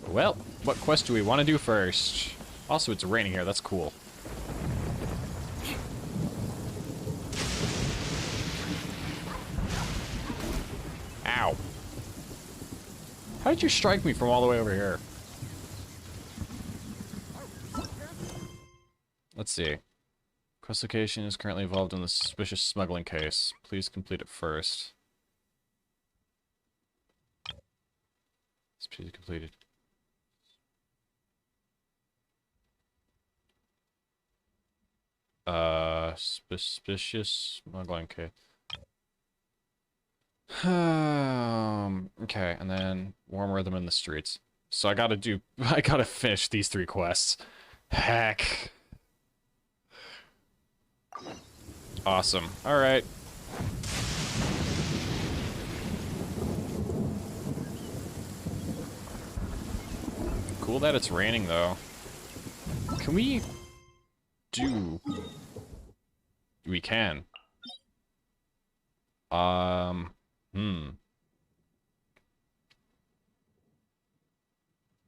Well, what quest do we want to do first? Also, it's raining here, that's cool. Ow. How did you strike me from all the way over here? Let's see. Quest location is currently involved in the suspicious smuggling case. Please complete it first. Please completed. Suspicious smuggling case. Okay, and then warm rhythm in the streets. So I gotta finish these 3 quests. Heck. Awesome. Alright. Cool that it's raining, though. Can we do... We can. I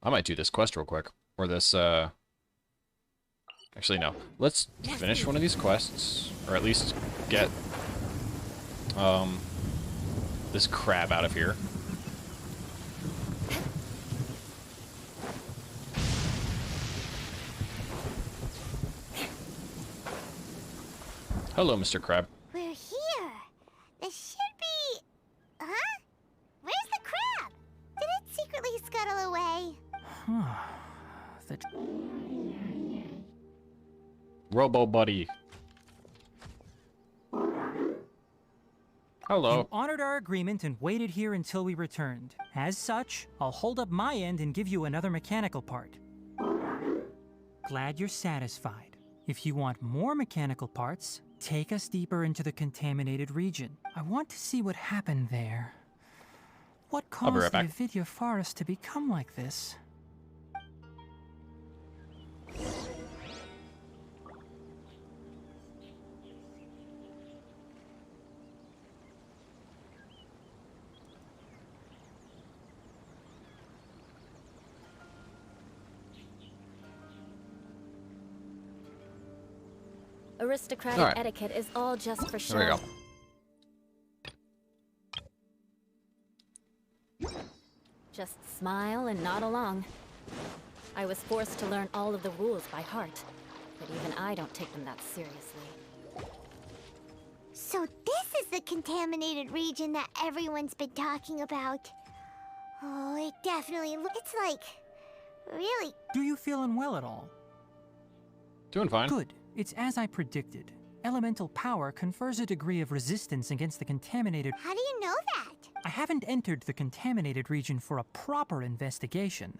might do this quest real quick. Or this, Actually, no. Let's finish one of these quests. Or at least get, this crab out of here. Hello, Mr. Crab. We're here. This should be... Huh? Where's the crab? Did it secretly scuttle away? Robo Buddy. Hello. You honored our agreement and waited here until we returned. As such, I'll hold up my end and give you another mechanical part. Glad you're satisfied. If you want more mechanical parts, take us deeper into the contaminated region. I want to see what happened there. What caused the Avidya forest to become like this? Aristocratic etiquette is all just for show. There we go. Just smile and nod along. I was forced to learn all of the rules by heart, but even I don't take them that seriously. So this is the contaminated region that everyone's been talking about. Oh, it definitely it's like... really... Do you feel unwell at all? Doing fine. Good. It's as I predicted. Elemental power confers a degree of resistance against the contaminated... How do you know that? I haven't entered the contaminated region for a proper investigation,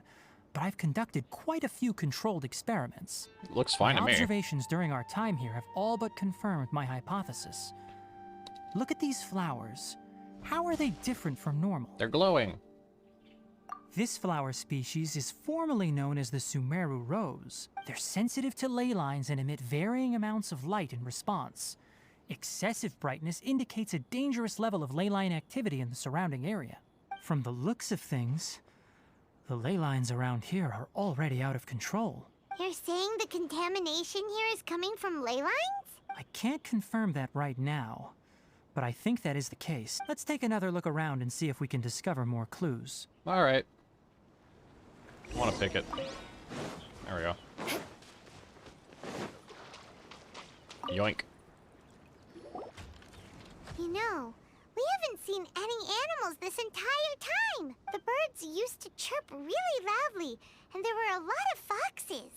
but I've conducted quite a few controlled experiments. Looks fine to me. Observations during our time here have all but confirmed my hypothesis. Look at these flowers. How are they different from normal? They're glowing. This flower species is formally known as the Sumeru rose. They're sensitive to ley lines and emit varying amounts of light in response. Excessive brightness indicates a dangerous level of ley line activity in the surrounding area. From the looks of things, the ley lines around here are already out of control. You're saying the contamination here is coming from ley lines? I can't confirm that right now, but I think that is the case. Let's take another look around and see if we can discover more clues. Alright. I want to pick it. There we go. Yoink. You know, we haven't seen any animals this entire time. The birds used to chirp really loudly, and there were a lot of foxes.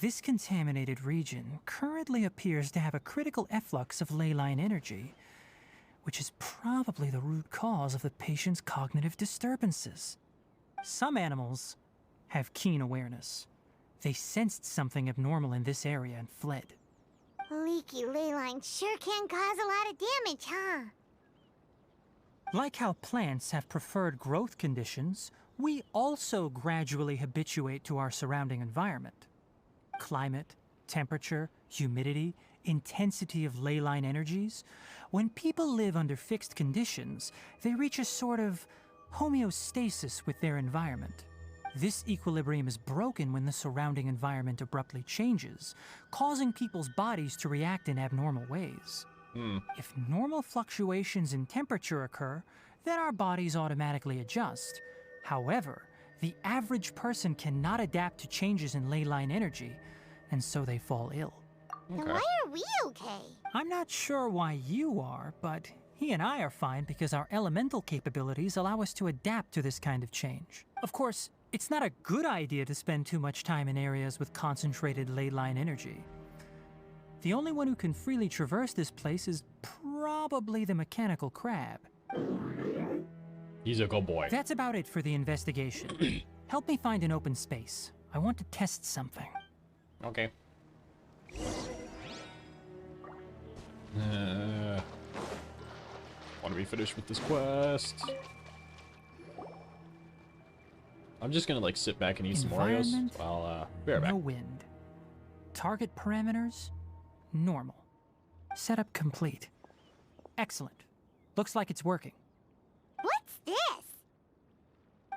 This contaminated region currently appears to have a critical efflux of ley line energy, which is probably the root cause of the patient's cognitive disturbances. Some animals have keen awareness. They sensed something abnormal in this area and fled. Leaky ley lines sure can cause a lot of damage, huh? Like how plants have preferred growth conditions, we also gradually habituate to our surrounding environment. Climate, temperature, humidity, intensity of ley line energies. When people live under fixed conditions, they reach a sort of homeostasis with their environment. This equilibrium is broken when the surrounding environment abruptly changes, causing people's bodies to react in abnormal ways. If normal fluctuations in temperature occur, then our bodies automatically adjust. However, the average person cannot adapt to changes in ley line energy, and so they fall ill. Then why are we okay? I'm not sure why you are, but he and I are fine because our elemental capabilities allow us to adapt to this kind of change. Of course, it's not a good idea to spend too much time in areas with concentrated ley line energy. The only one who can freely traverse this place is probably the mechanical crab. He's a good boy. That's about it for the investigation. Help me find an open space. I want to test something. Okay. Want to be finished with this quest. I'm just gonna like sit back and eat some Oreos while be right back. No wind. Target parameters, normal. Setup complete. Excellent. Looks like it's working. What's this?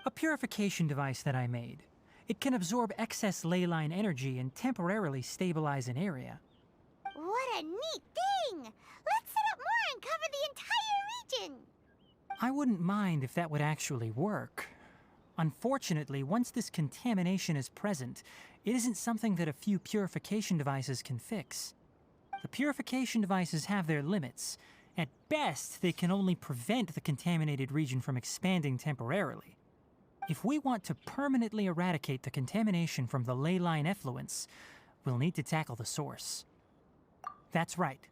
A purification device that I made. It can absorb excess ley line energy and temporarily stabilize an area. What a neat thing! Let's set up more and cover the entire region! I wouldn't mind if that would actually work. Unfortunately, once this contamination is present, it isn't something that a few purification devices can fix. The purification devices have their limits. At best, they can only prevent the contaminated region from expanding temporarily. If we want to permanently eradicate the contamination from the ley line effluents, we'll need to tackle the source. That's right.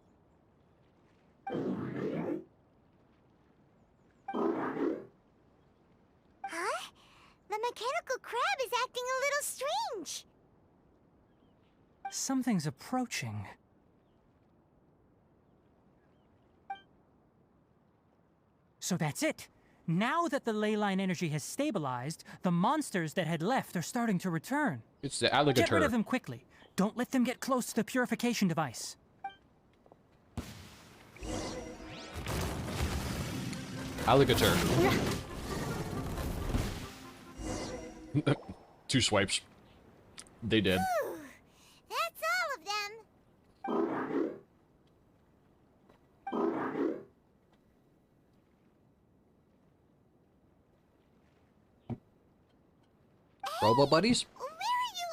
Huh? The mechanical crab is acting a little strange. Something's approaching. So that's it. Now that the ley line energy has stabilized, the monsters that had left are starting to return. It's the alligator. Get rid of them quickly. Don't let them get close to the purification device. Alligator. 2 swipes. They did. Ooh, that's all of them. Robo buddies? Where are you?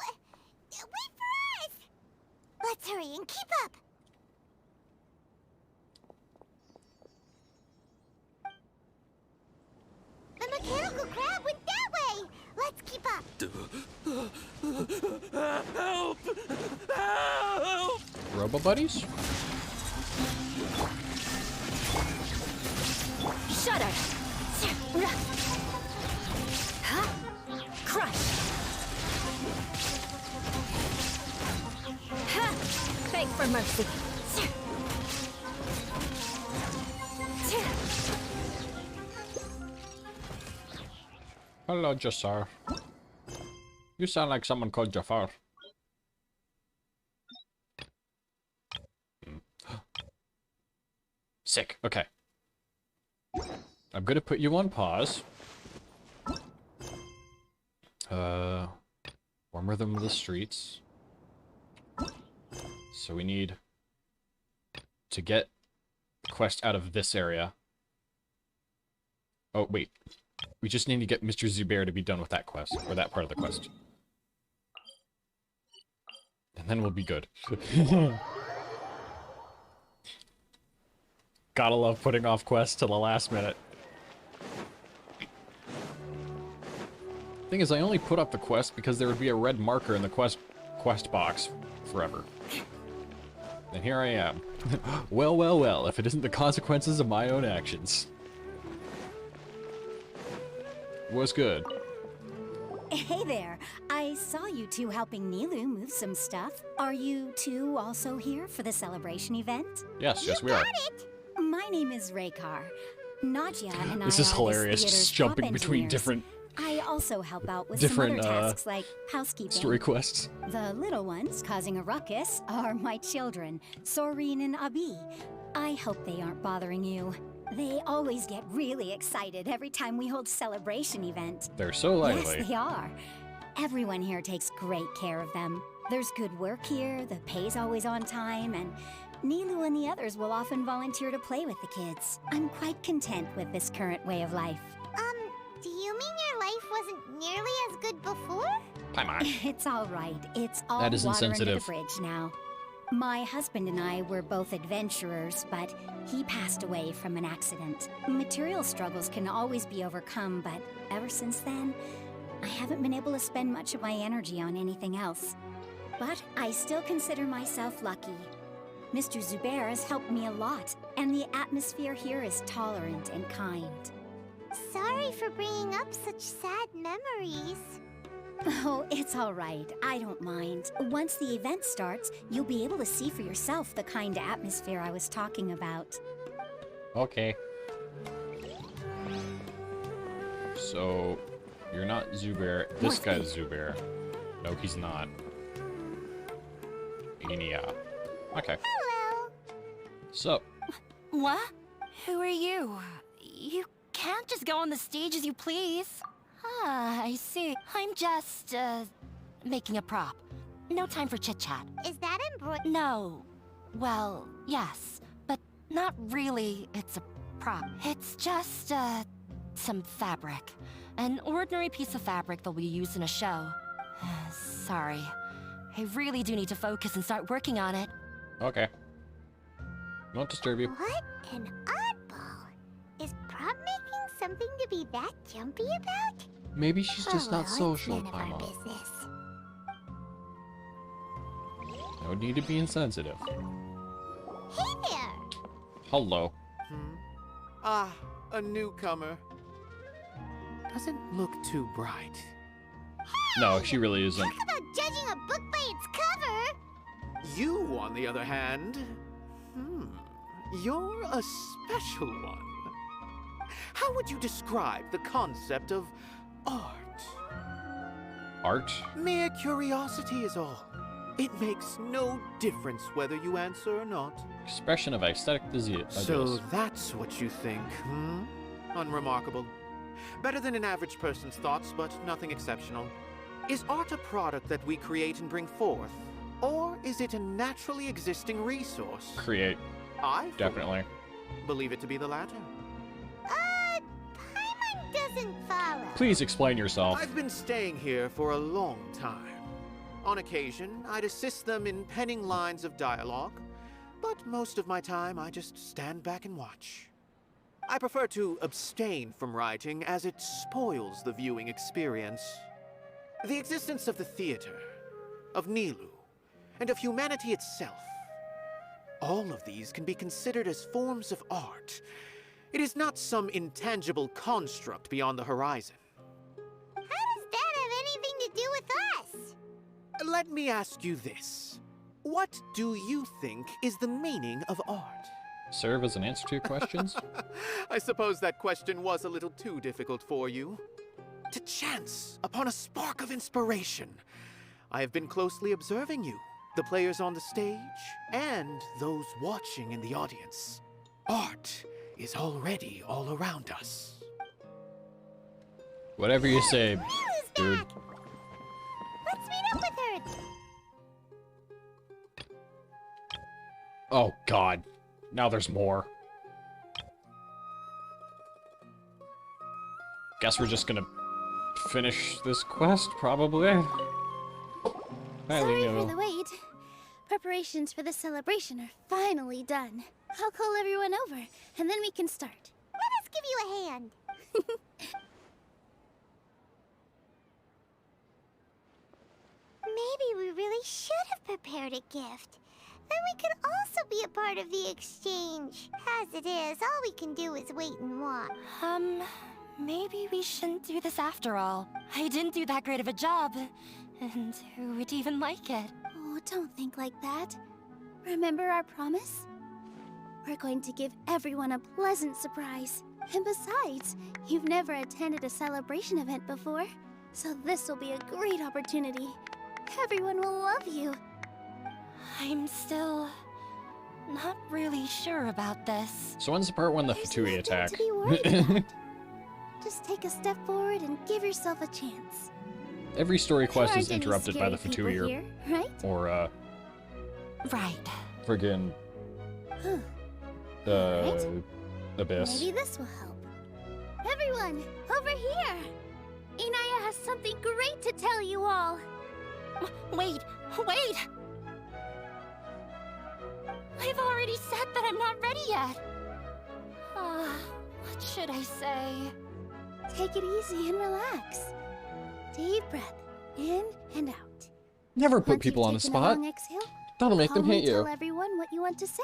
Wait for us! Let's hurry and keep up. The mechanical crab went that way. Let's keep up. Help! Help! Robo buddies? Shudder! Huh? Crush! Ha! Beg for mercy. Hello, Jassar. You sound like someone called Jafar. Sick. Okay. I'm gonna put you on pause. Warm rhythm of the streets. So we need to get the quest out of this area. Oh, wait. We just need to get Mr. Zubair to be done with that quest, or that part of the quest. And then we'll be good. Gotta love putting off quests till the last minute. Thing is, I only put up the quest because there would be a red marker in the quest box forever. And here I am. Well, well, well, if it isn't the consequences of my own actions. What's good? Hey there. I saw you two helping Nilu move some stuff. Are you two also here for the celebration event? Yes, we are. My name is Raykar. Nadia and this is hilarious, just jumping between different... I also help out with some other tasks like housekeeping. Story quests. The little ones causing a ruckus are my children, Soreen and Abi. I hope they aren't bothering you. They always get really excited every time we hold a celebration event. They're so lively. Yes, they are. Everyone here takes great care of them. There's good work here, the pay's always on time, and Nilu and the others will often volunteer to play with the kids. I'm quite content with this current way of life. Do you mean your life wasn't nearly as good before? Come on. It's all right. It's all that is water insensitive. under the bridge now. My husband and I were both adventurers, but he passed away from an accident. Material struggles can always be overcome, but ever since then, I haven't been able to spend much of my energy on anything else. But I still consider myself lucky. Mr. Zubair has helped me a lot, and the atmosphere here is tolerant and kind. Sorry for bringing up such sad memories. Oh, it's all right. I don't mind. Once the event starts, you'll be able to see for yourself the kind of atmosphere I was talking about. Okay. So, you're not Zubair. This guy's Zubair. No, he's not. Yeah. Okay. Hello. So. What? Who are you? You can't just go on the stage as you please. Ah, I see. I'm just, making a prop. No time for chit-chat. Is that embroidered? No. Well, yes. But not really. It's a prop. It's just, some fabric. An ordinary piece of fabric that we use in a show. Sorry. I really do need to focus and start working on it. Okay. Won't disturb you. What an oddball. Is prop making something to be that jumpy about? Maybe she's just not social, none of our Paimon. business. No need to be insensitive. Hey there! Hello. Ah, a newcomer. Doesn't look too bright. No, she really isn't. Talk about judging a book by its cover! You, on the other hand, you're a special one. How would you describe the concept of art? Art? Mere curiosity is all. It makes no difference whether you answer or not. Expression of aesthetic ideals. So that's what you think, Unremarkable. Better than an average person's thoughts, but nothing exceptional. Is art a product that we create and bring forth? Or is it a naturally existing resource? Create. I definitely believe it to be the latter. Paimon doesn't follow. Please explain yourself. I've been staying here for a long time. On occasion, I'd assist them in penning lines of dialogue, but most of my time I just stand back and watch. I prefer to abstain from writing as it spoils the viewing experience. The existence of the theater, of Nilu, and of humanity itself. All of these can be considered as forms of art. It is not some intangible construct beyond the horizon. How does that have anything to do with us? Let me ask you this. What do you think is the meaning of art? Serve as an answer to your questions? I suppose that question was a little too difficult for you. To chance upon a spark of inspiration. I have been closely observing you, the players on the stage, and those watching in the audience. Art is already all around us. Whatever you say, dude. Oh, God. Now there's more. Guess we're just gonna finish this quest, probably. Sorry for the wait. Preparations for the celebration are finally done. I'll call everyone over, and then we can start. Let us give you a hand. Maybe we really should have prepared a gift. Then we could also be a part of the exchange. As it is, all we can do is wait and watch. Maybe we shouldn't do this after all. I didn't do that great of a job. And who would even like it? Oh, don't think like that. Remember our promise? We're going to give everyone a pleasant surprise. And besides, you've never attended a celebration event before, so this will be a great opportunity. Everyone will love you. I'm still not really sure about this. So when's the part when the Fatui attack? To be worried about. Just take a step forward and give yourself a chance. Every story quest There is aren't any interrupted by the scary Fatui people here, right? or Right. friggin' Abyss. Maybe this will help. Everyone, over here! Inaya has something great to tell you all. Wait! I've already said that I'm not ready yet. What should I say? Take it easy and relax. Deep breath in and out. Never put Once people you've on the taken a spot. long exhale, That'll make them calmly hate you. Tell everyone what you want to say.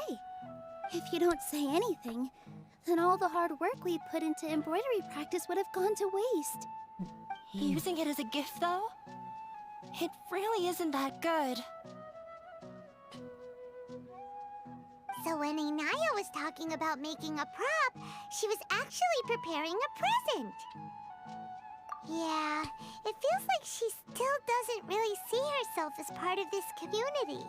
If you don't say anything, then all the hard work we put into embroidery practice would have gone to waste. Using it as a gift, though? It really isn't that good. So when Inaya was talking about making a prop, she was actually preparing a present. Yeah, it feels like she still doesn't really see herself as part of this community.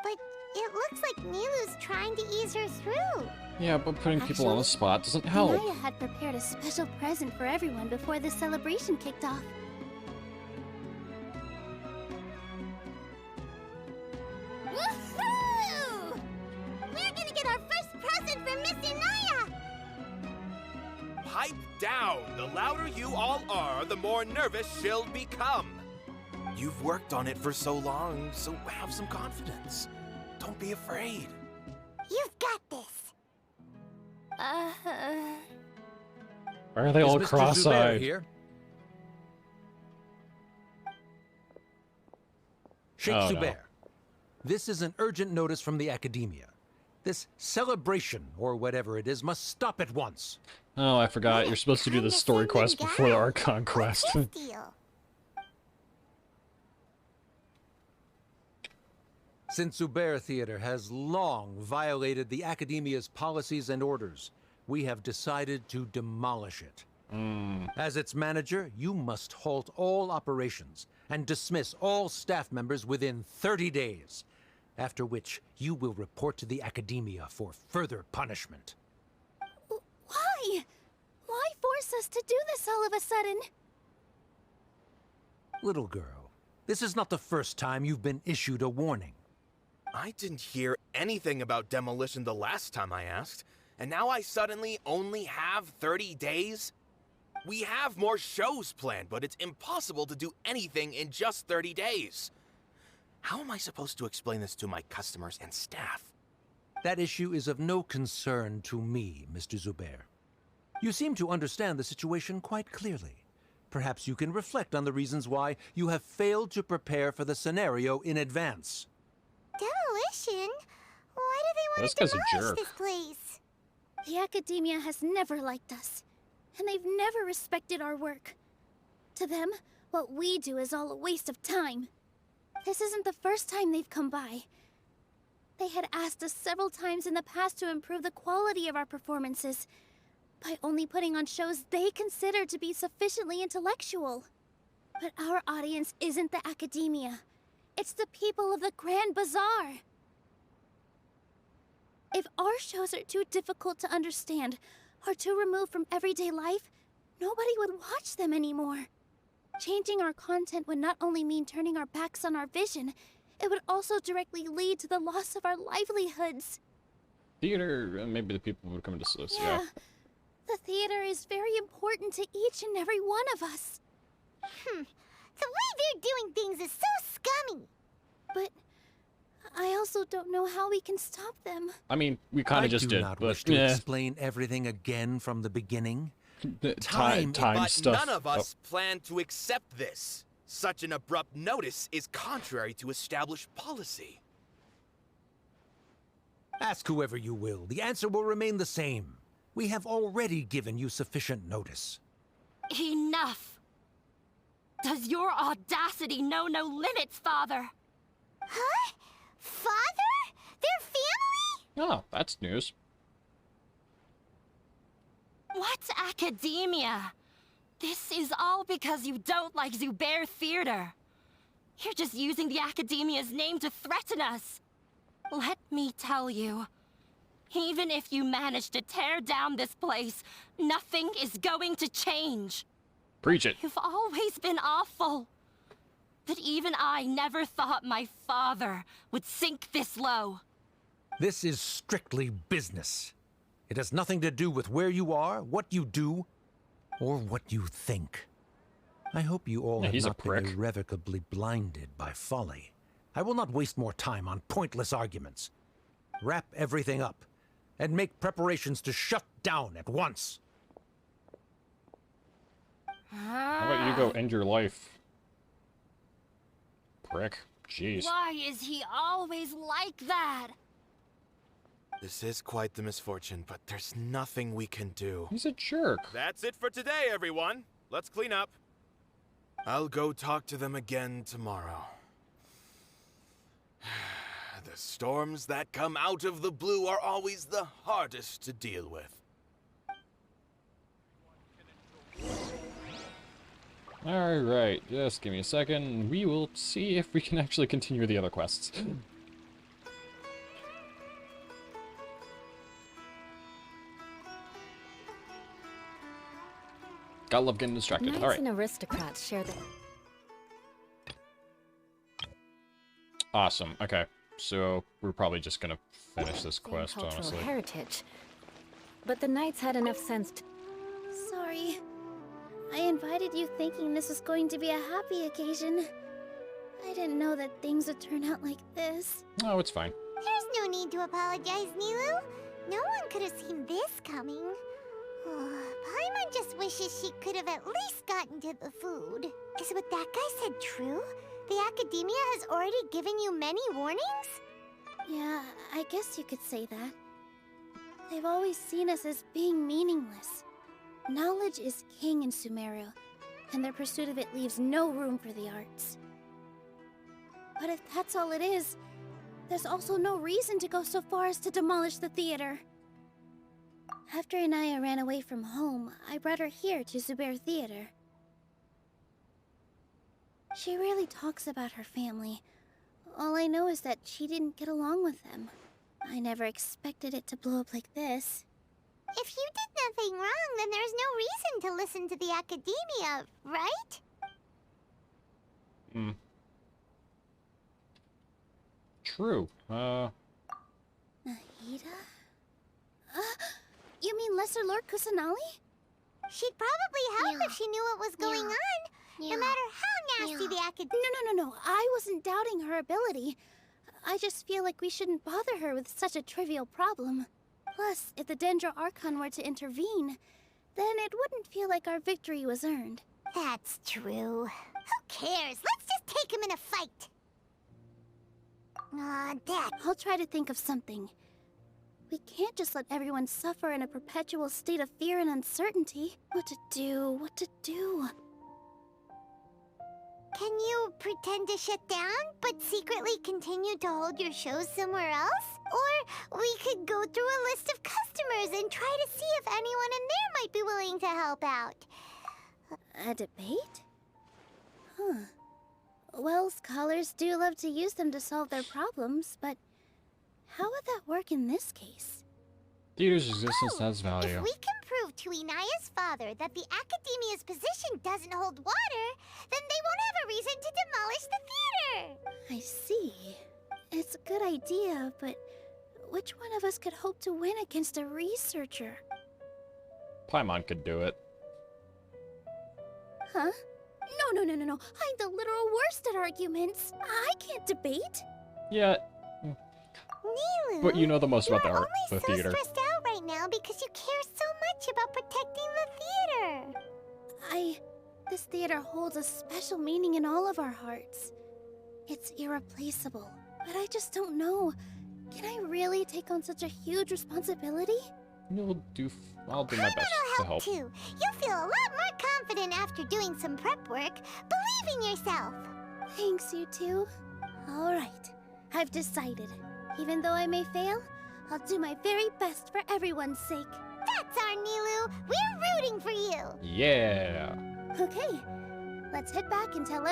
But it looks like Milu's trying to ease her through. Yeah, but putting people on the spot doesn't help. Inaya had prepared a special present for everyone before the celebration kicked off. Woohoo! We're gonna get our first present from Miss Inaya! Pipe down! The louder you all are, the more nervous she'll become. You've worked on it for so long, so have some confidence. Don't be afraid. You've got this. Why are they all Is Mr. Zubair cross-eyed? here? Sheikh Oh, no. Zubair, this is an urgent notice from the Academia. This celebration, or whatever it is, must stop at once. Oh, I forgot. You're supposed to do the story quest before the Archon quest. Deal. Since Zubair Theater has long violated the Academia's policies and orders, we have decided to demolish it. As its manager, you must halt all operations and dismiss all staff members within 30 days, after which you will report to the Academia for further punishment. Why? Why force us to do this all of a sudden? Little girl, this is not the first time you've been issued a warning. I didn't hear anything about demolition the last time I asked, and now I suddenly only have 30 days? We have more shows planned, but it's impossible to do anything in just 30 days. How am I supposed to explain this to my customers and staff? That issue is of no concern to me, Mr. Zubair. You seem to understand the situation quite clearly. Perhaps you can reflect on the reasons why you have failed to prepare for the scenario in advance. Demolition? Why do they want This to guy's a demolish jerk. this place? The Academia has never liked us, and they've never respected our work. To them, what we do is all a waste of time. This isn't the first time they've come by. They had asked us several times in the past to improve the quality of our performances by only putting on shows they consider to be sufficiently intellectual. But our audience isn't the Academia. It's the people of the Grand Bazaar. If our shows are too difficult to understand or too removed from everyday life, nobody would watch them anymore. Changing our content would not only mean turning our backs on our vision, it would also directly lead to the loss of our livelihoods. Theater, maybe the people would come to this, yeah. The theater is very important to each and every one of us. The way they're doing things is so scummy. But I also don't know how we can stop them. I mean, we kind of just did, I do not but wish to explain everything again from the beginning. Time but stuff. none of us plan to accept this. Such an abrupt notice is contrary to established policy. Ask whoever you will. The answer will remain the same. We have already given you sufficient notice. Enough! Does your audacity know no limits, Father? Huh? Father? Their family? Oh, that's news. What academia? This is all because you don't like Zubair Theater. You're just using the academia's name to threaten us. Let me tell you, even if you manage to tear down this place, nothing is going to change. Preach it. You've always been awful. But even I never thought my father would sink this low. This is strictly business. It has nothing to do with where you are, what you do, or what you think. I hope you all have not been irrevocably blinded by folly. I will not waste more time on pointless arguments. Wrap everything up, and make preparations to shut down at once. How about you go end your life? Prick. Jeez. Why is he always like that? This is quite the misfortune, but there's nothing we can do. He's a jerk. That's it for today, everyone. Let's clean up. I'll go talk to them again tomorrow. The storms that come out of the blue are always the hardest to deal with. Alright, just give me a second. We will see if we can actually continue the other quests. Gotta love getting distracted. Knights Alright. and aristocrats share the... Awesome. Okay. So, we're probably just gonna finish this quest, cultural honestly. heritage. But the knights had enough sense to... Sorry. I invited you thinking this was going to be a happy occasion. I didn't know that things would turn out like this. Oh, it's fine. There's no need to apologize, Nilu. No one could have seen this coming. Paimon just wishes she could have at least gotten to the food. Is what that guy said true? The academia has already given you many warnings? Yeah, I guess you could say that. They've always seen us as being meaningless. Knowledge is king in Sumeria, and their pursuit of it leaves no room for the arts. But if that's all it is, there's also no reason to go so far as to demolish the theater. After Inaya ran away from home, I brought her here to Zubair Theater. She rarely talks about her family. All I know is that she didn't get along with them. I never expected it to blow up like this. If you did nothing wrong, then there's no reason to listen to the academia, right? True. Nahida? You mean Lesser Lord Kusanali? She'd probably help if she knew what was going on, no matter how nasty the academia... No. I wasn't doubting her ability. I just feel like we shouldn't bother her with such a trivial problem. Plus, if the Dendro Archon were to intervene, then it wouldn't feel like our victory was earned. That's true. Who cares? Let's just take him in a fight. Dad. I'll try to think of something. We can't just let everyone suffer in a perpetual state of fear and uncertainty. What to do? Can you pretend to shut down, but secretly continue to hold your shows somewhere else? Or we could go through a list of customers and try to see if anyone in there might be willing to help out. A debate? Huh. Well, scholars do love to use them to solve their problems, but how would that work in this case? Theater's existence has value. If we can prove to Inaya's father that the Academia's position doesn't hold water, then they won't have a reason to demolish the theater! I see. It's a good idea, but which one of us could hope to win against a researcher? Paimon could do it. Huh? No. I'm the literal worst at arguments. I can't debate. Yeah. Nilou, But you know the most about the art, the you're only theater. so stressed out right now because you care so much about protecting the theater. This theater holds a special meaning in all of our hearts. It's irreplaceable, but I just don't know. Can I really take on such a huge responsibility? I'll do my best to help. Too. You'll feel a lot more confident after doing some prep work. Believe in yourself. Thanks, you two. All right, I've decided. Even though I may fail, I'll do my very best for everyone's sake. That's our Nilou. We're rooting for you. Yeah. Okay, let's head back and tell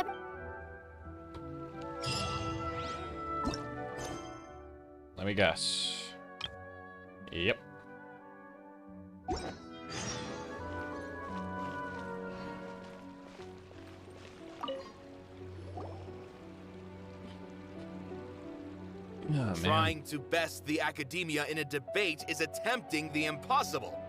Let me guess. Yep. Oh, man. Trying to best the Academia in a debate is attempting the impossible.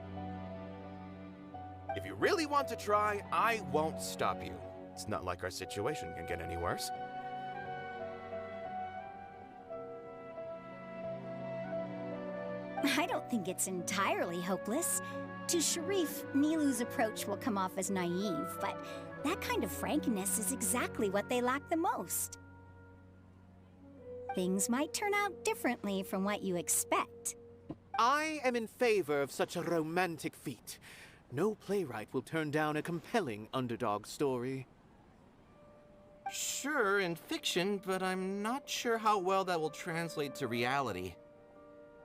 If you really want to try, I won't stop you. It's not like our situation can get any worse. I don't think it's entirely hopeless. To Sharif, Nilou's approach will come off as naive, but that kind of frankness is exactly what they lack the most. Things might turn out differently from what you expect. I am in favor of such a romantic feat. No playwright will turn down a compelling underdog story. Sure, in fiction, but I'm not sure how well that will translate to reality.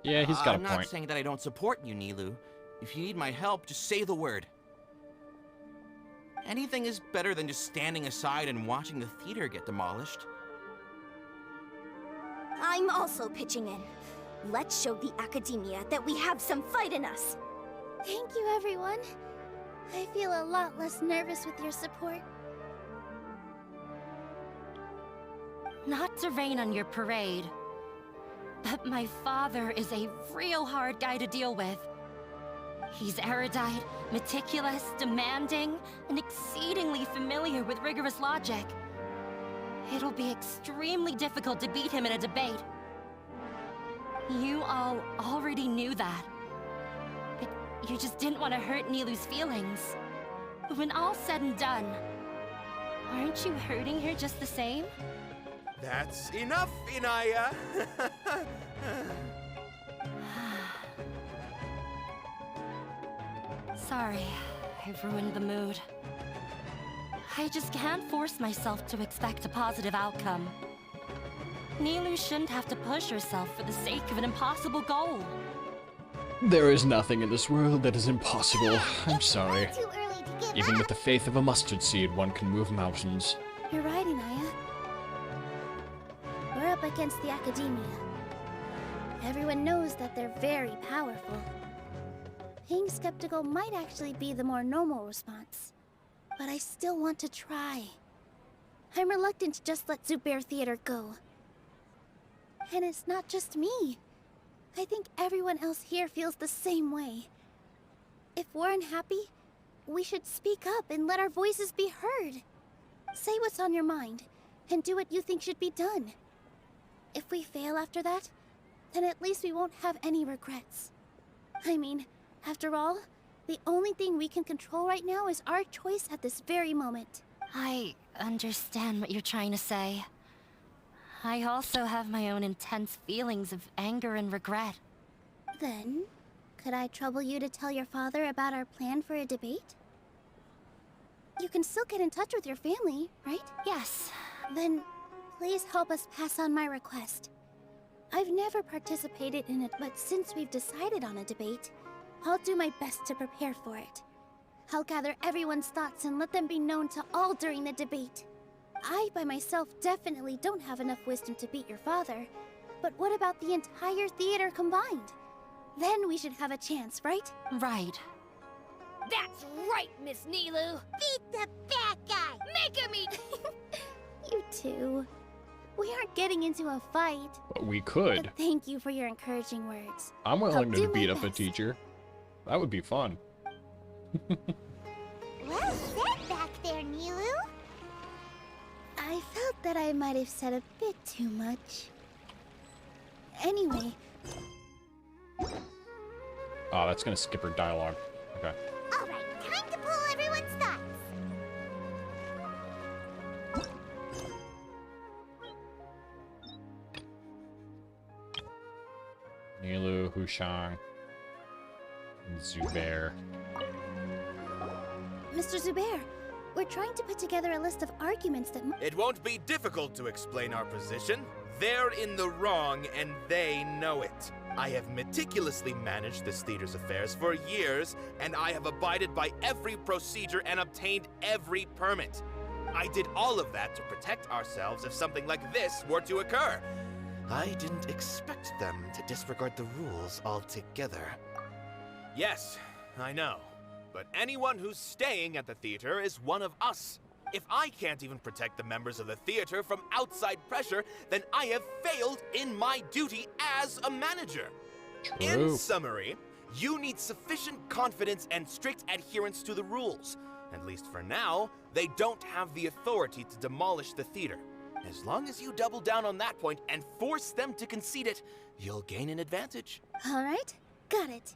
Yeah, he's got a I'm not point. saying that I don't support you, Nilou. If you need my help, just say the word. Anything is better than just standing aside and watching the theater get demolished. I'm also pitching in. Let's show the Academia that we have some fight in us. Thank you, everyone. I feel a lot less nervous with your support. Not to rain on your parade, but my father is a real hard guy to deal with. He's erudite, meticulous, demanding, and exceedingly familiar with rigorous logic. It'll be extremely difficult to beat him in a debate. You all already knew that. But you just didn't want to hurt Nilou's feelings. But when all's said and done, aren't you hurting her just the same? That's enough, Inaya! Sorry, I've ruined the mood. I just can't force myself to expect a positive outcome. Nilou shouldn't have to push herself for the sake of an impossible goal. There is nothing in this world that is impossible. I'm sorry. Too early to give Even up. with the faith of a mustard seed, one can move mountains. You're right, Inaya. We're up against the Academia. Everyone knows that they're very powerful. Being skeptical might actually be the more normal response. But I still want to try. I'm reluctant to just let Zubair Theater go. And it's not just me. I think everyone else here feels the same way. If we're unhappy, we should speak up and let our voices be heard. Say what's on your mind, and do what you think should be done. If we fail after that, then at least we won't have any regrets. I mean, after all, the only thing we can control right now is our choice at this very moment. I understand what you're trying to say. I also have my own intense feelings of anger and regret. Then, could I trouble you to tell your father about our plan for a debate? You can still get in touch with your family, right? Yes. Then, please help us pass on my request. I've never participated in it, but since we've decided on a debate, I'll do my best to prepare for it. I'll gather everyone's thoughts and let them be known to all during the debate. I, by myself, definitely don't have enough wisdom to beat your father. But what about the entire theater combined? Then we should have a chance, right? Right. That's right, Miss Nilu! Beat the bad guy! Make him eat! You two. We aren't getting into a fight. But we could. But thank you for your encouraging words. I'm willing I'll to do beat my up a best. teacher. That would be fun. Well said back there, Nilu. I felt that I might have said a bit too much. Anyway. Oh, that's gonna skip her dialogue. Okay. Alright, time to pull everyone's thoughts. Nilu, Hushang, and Zubair. Mr. Zubair, we're trying to put together a list of arguments that... It won't be difficult to explain our position. They're in the wrong, and they know it. I have meticulously managed this theater's affairs for years, and I have abided by every procedure and obtained every permit. I did all of that to protect ourselves if something like this were to occur. I didn't expect them to disregard the rules altogether. Yes, I know. But anyone who's staying at the theater is one of us. If I can't even protect the members of the theater from outside pressure, then I have failed in my duty as a manager. True. In summary, you need sufficient confidence and strict adherence to the rules. At least for now, they don't have the authority to demolish the theater. As long as you double down on that point and force them to concede it, you'll gain an advantage. Alright, got it.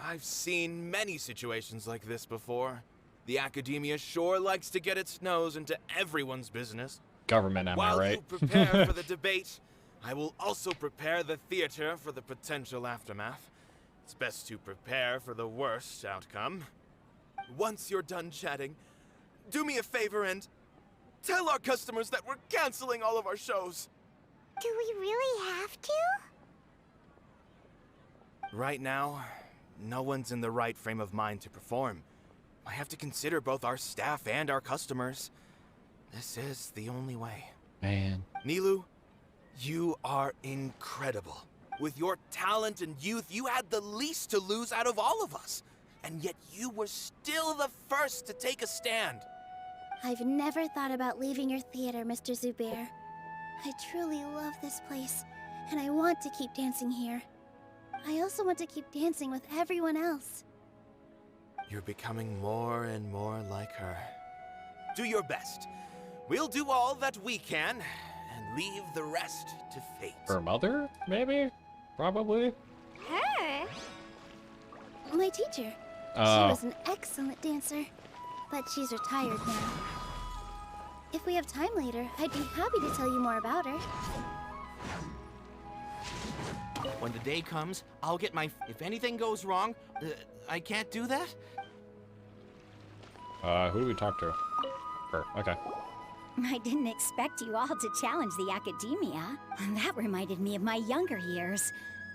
I've seen many situations like this before. The academia sure likes to get its nose into everyone's business. Government, am While I right? you prepare for the debate, I will also prepare the theater for the potential aftermath. It's best to prepare for the worst outcome. Once you're done chatting, do me a favor and tell our customers that we're canceling all of our shows. Do we really have to? Right now, no one's in the right frame of mind to perform. I have to consider both our staff and our customers. This is the only way. Man. Nilu, you are incredible. With your talent and youth, you had the least to lose out of all of us. And yet you were still the first to take a stand. I've never thought about leaving your theater, Mr. Zubair. I truly love this place, and I want to keep dancing here. I also want to keep dancing with everyone else. You're becoming more and more like her. Do your best. We'll do all that we can, and leave the rest to fate. Her mother, maybe? Probably? Her? My teacher. She Oh. was an excellent dancer, but she's retired now. If we have time later, I'd be happy to tell you more about her. When the day comes, I'll get my... If anything goes wrong, I can't do that? Who do we talk to? Her. Okay. I didn't expect you all to challenge the academia. That reminded me of my younger years.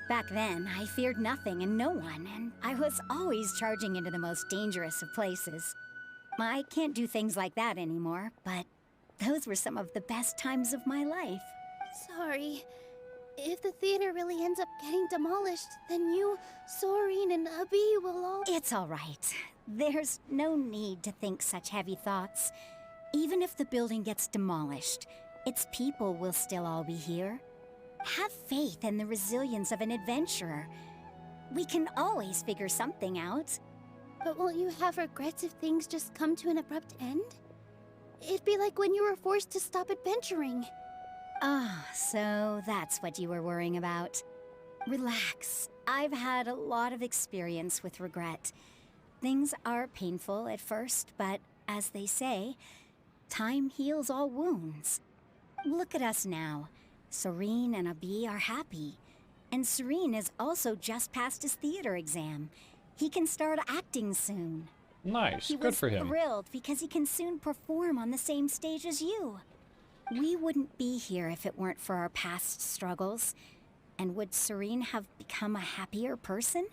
Back then, I feared nothing and no one, and I was always charging into the most dangerous of places. I can't do things like that anymore, but those were some of the best times of my life. Sorry. If the theater really ends up getting demolished, then you, Soren, and Abi will all... It's all right. There's no need to think such heavy thoughts. Even if the building gets demolished, its people will still all be here. Have faith in the resilience of an adventurer. We can always figure something out. But won't you have regrets if things just come to an abrupt end? It'd be like when you were forced to stop adventuring. Ah, so that's what you were worrying about. Relax. I've had a lot of experience with regret. Things are painful at first, but as they say, time heals all wounds. Look at us now. Serene and Abi are happy. And Serene has also just passed his theater exam. He can start acting soon. Nice. He Good was for him. thrilled because he can soon perform on the same stage as you. We wouldn't be here if it weren't for our past struggles. And would Serene have become a happier person?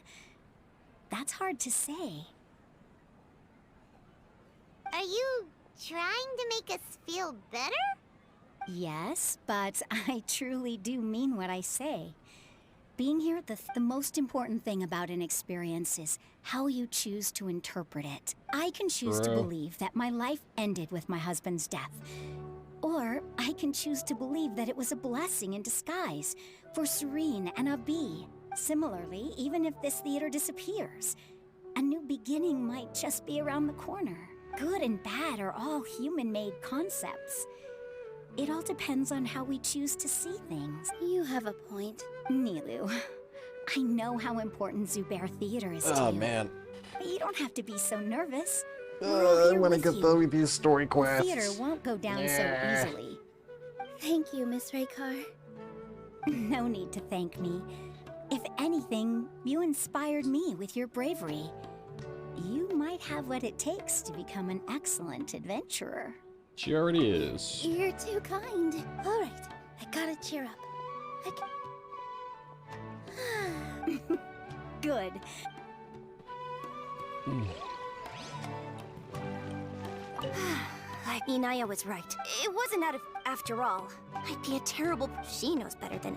That's hard to say. Are you trying to make us feel better? Yes, but I truly do mean what I say. Being here, the most important thing about an experience is how you choose to interpret it. I can choose to believe that my life ended with my husband's death. Or I can choose to believe that it was a blessing in disguise for Serene and Abi. Similarly, even if this theater disappears, a new beginning might just be around the corner. Good and bad are all human-made concepts. It all depends on how we choose to see things. You have a point. Nilou, I know how important Zubair Theater is to you. Oh, man. But you don't have to be so nervous. I want to get through these story The quests. theater won't go down so easily. Thank you, Miss Raykar. No need to thank me. If anything, you inspired me with your bravery. You might have what it takes to become an excellent adventurer. She already is. You're too kind. All right, I gotta cheer up. Good. Inaya was right. It wasn't after all. I'd be a terrible... She knows better than...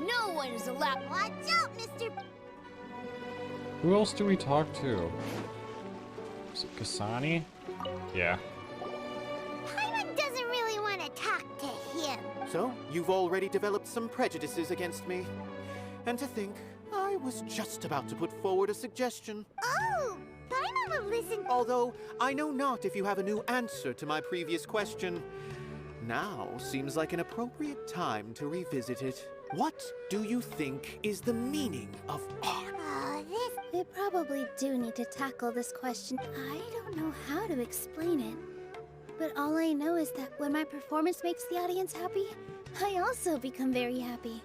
No one is allowed... Watch out, Mr. Who else do we talk to? Is it Kasani? Yeah. Paimon doesn't really want to talk to him. So, you've already developed some prejudices against me. And to think, I was just about to put forward a suggestion. Oh, Paimon will listen. Although, I know not if you have a new answer to my previous question. Now seems like an appropriate time to revisit it. What do you think is the meaning of art? We probably do need to tackle this question. I don't know how to explain it. But all I know is that when my performance makes the audience happy, I also become very happy.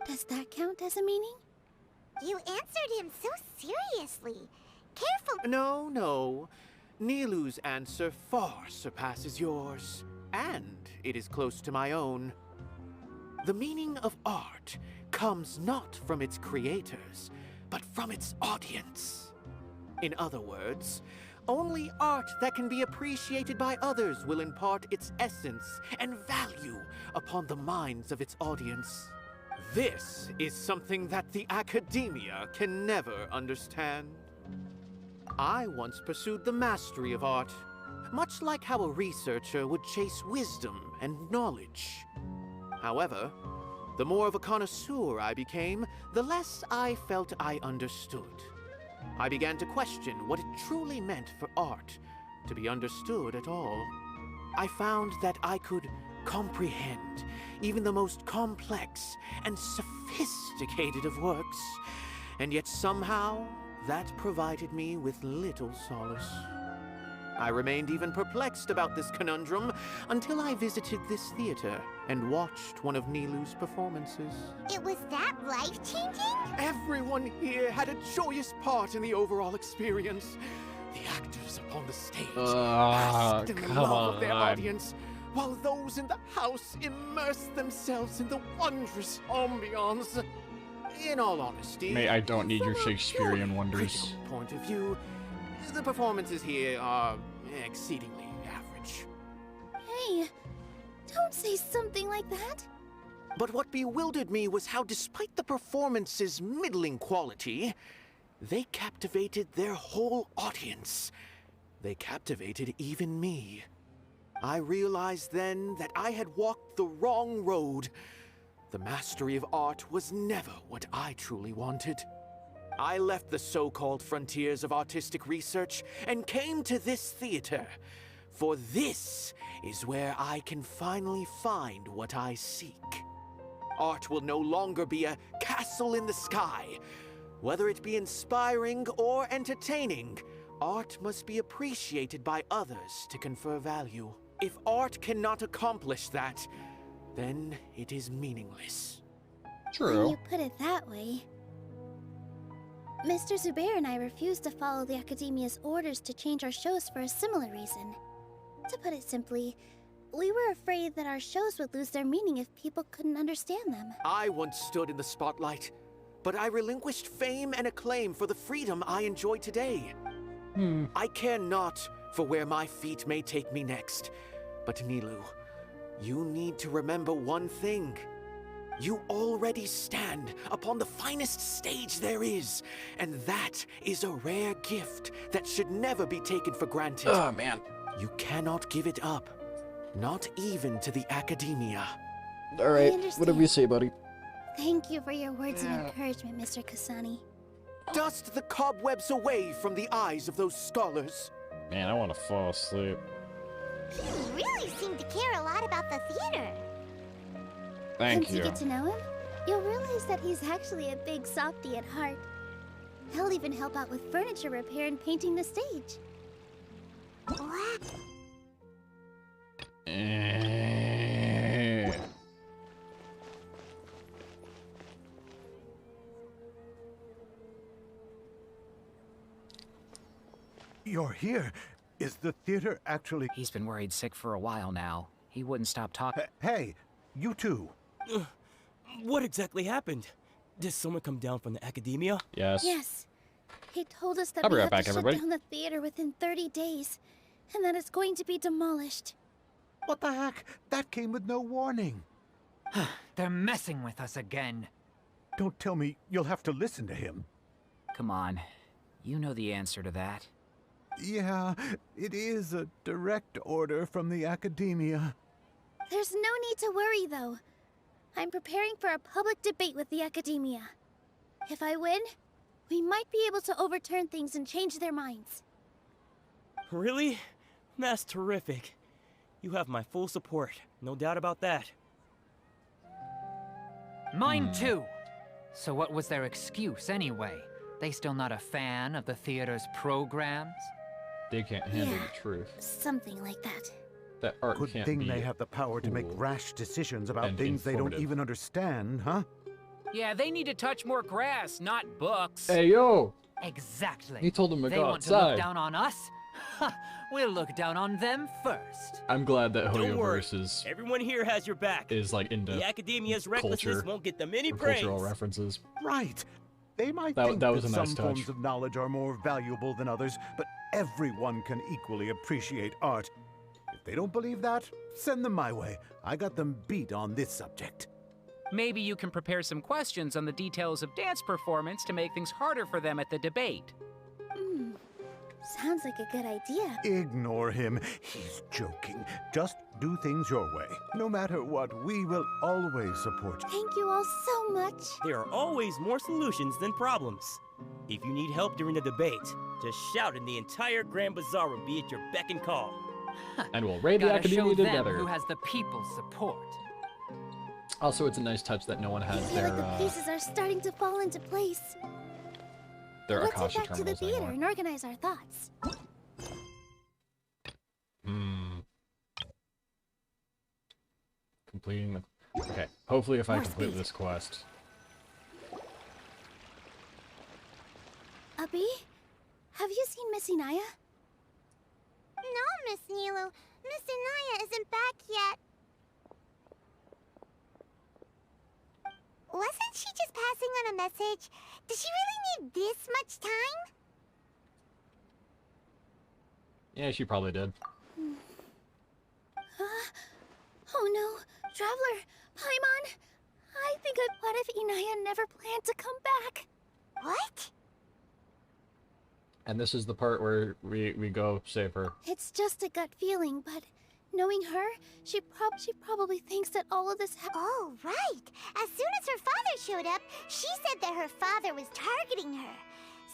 Does that count as a meaning? You answered him so seriously. Careful. No. Nilou's answer far surpasses yours. And it is close to my own. The meaning of art comes not from its creators, but from its audience. In other words, only art that can be appreciated by others will impart its essence and value upon the minds of its audience. This is something that the academia can never understand. I once pursued the mastery of art, much like how a researcher would chase wisdom and knowledge. However, the more of a connoisseur I became, the less I felt I understood. I began to question what it truly meant for art to be understood at all. I found that I could comprehend even the most complex and sophisticated of works, and yet somehow that provided me with little solace. I remained even perplexed about this conundrum until I visited this theater and watched one of Nilou's performances. It was that life-changing? Everyone here had a joyous part in the overall experience. The actors upon the stage basked in the love of their audience, while those in the house immersed themselves in the wondrous ambiance. In all honesty, May I don't need your from a Shakespearean purely wonders. critical point of view, the performances here are exceedingly average. Hey, don't say something like that. But what bewildered me was how, despite the performance's middling quality, they captivated their whole audience. They captivated even me. I realized then that I had walked the wrong road. The mastery of art was never what I truly wanted. I left the so-called frontiers of artistic research and came to this theater, for this is where I can finally find what I seek. Art will no longer be a castle in the sky. Whether it be inspiring or entertaining, art must be appreciated by others to confer value. If art cannot accomplish that, then it is meaningless. When you put it that way... Mr. Zubair and I refused to follow the Academia's orders to change our shows for a similar reason. To put it simply, we were afraid that our shows would lose their meaning if people couldn't understand them. I once stood in the spotlight, but I relinquished fame and acclaim for the freedom I enjoy today. I care not for where my feet may take me next. But Nilu, you need to remember one thing. You already stand upon the finest stage there is, and that is a rare gift that should never be taken for granted. Oh, man. You cannot give it up, not even to the academia. All right, understand. whatever you say, buddy. Thank you for your words of encouragement, Mr. Kasani. Dust the cobwebs away from the eyes of those scholars. Man, I want to fall asleep. He really seemed to care a lot about the theater. Thank Once you. you get to know him, you'll realize that he's actually a big softy at heart. He'll even help out with furniture repair and painting the stage. What? You're here. Is the theater actually... He's been worried sick for a while now. He wouldn't stop talking. Hey, you two. What exactly happened? Did someone come down from the academia? Yes. Yes. He told us that I'll be we right have back, to everybody. shut down the theater within 30 days, and that it's going to be demolished. What the heck? That came with no warning. They're messing with us again. Don't tell me you'll have to listen to him. Come on. You know the answer to that. Yeah, it is a direct order from the academia. There's no need to worry, though. I'm preparing for a public debate with the academia. If I win, we might be able to overturn things and change their minds. Really? That's terrific. You have my full support, no doubt about that. Mine too. So what was their excuse anyway? They still not a fan of the theater's programs? They can't handle the truth. Something like that. That art Good can't thing be they have the power to make cool rash decisions about and things they don't informative. even understand, huh? Yeah, they need to touch more grass, not books. Hey, yo! Exactly. He told them to they go want to outside. look down on us? Ha! We'll look down on them first. I'm glad that Don't worry. Hoyoverse Everyone here has your back. is like into The academia's recklessness culture, won't get them any or praise. cultural references. Right. They might That- think that was a some nice touch. forms of knowledge are more valuable than others, but everyone can equally appreciate art. If they don't believe that, send them my way. I got them beat on this subject. Maybe you can prepare some questions on the details of dance performance to make things harder for them at the debate. Sounds like a good idea. Ignore him. He's joking. Just do things your way. No matter what, we will always support you. Thank you all so much. There are always more solutions than problems. If you need help during the debate, just shout and the entire Grand Bazaar will be at your beck and call. And we'll raid the Gotta show academia them together. who has the people's support. Also, it's a nice touch that no one I has feel like the pieces are starting to fall into place. their Let's head Akasha back to the terminals theater anymore. and organize our thoughts. Completing the... Okay, hopefully if I More complete speed. this quest. Abby, have you seen Miss Inaya? No, Miss Nilu. Miss Inaya isn't back yet. Wasn't she just passing on a message? Does she really need this much time? Yeah, she probably did. Oh no, Traveler, Paimon, I think what if Inaya never planned to come back? What? And this is the part where we go save her. It's just a gut feeling, but knowing her, she probably thinks that all of this happened. Oh, right. As soon as her father showed up, she said that her father was targeting her.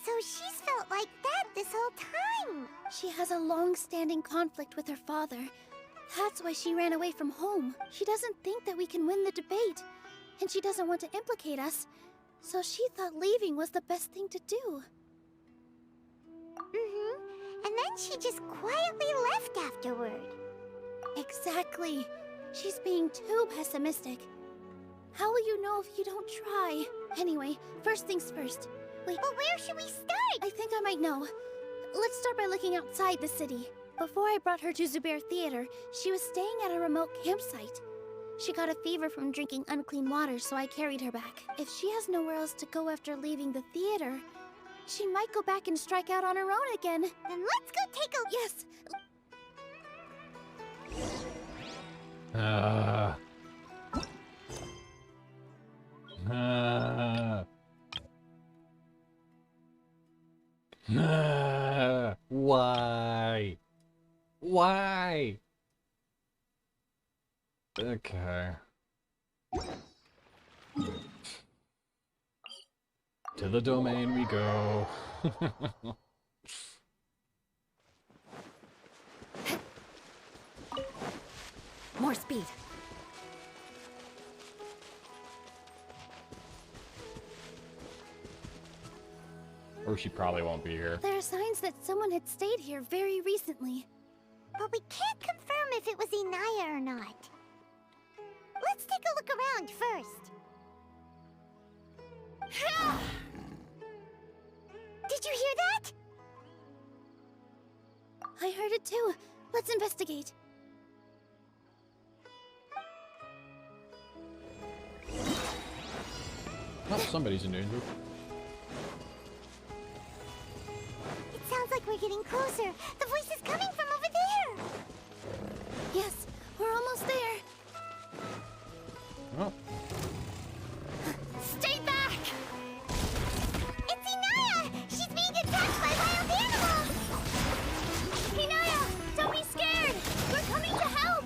So she's felt like that this whole time. She has a long-standing conflict with her father. That's why she ran away from home. She doesn't think that we can win the debate, and she doesn't want to implicate us. So she thought leaving was the best thing to do. And then she just quietly left afterward. Exactly. She's being too pessimistic. How will you know if you don't try? Anyway, first things first. Wait. But where should we start? I think I might know. Let's start by looking outside the city. Before I brought her to Zubair Theater, she was staying at a remote campsite. She got a fever from drinking unclean water, so I carried her back. If she has nowhere else to go after leaving the theater, She might go back and strike out on her own again. Then let's go take a... Yes! Why? Why? Okay. To the domain we go. More speed. Or she probably won't be here. There are signs that someone had stayed here very recently. But we can't confirm if it was Inaya or not. Let's take a look around first. Did you hear that? I heard it too. Let's investigate. Oh, somebody's in danger. It sounds like we're getting closer. The voice is coming from over there. Yes, we're almost there. Oh. Stay back! It's Inaya! She's being attacked by wild animals! Inaya, don't be scared! We're coming to help!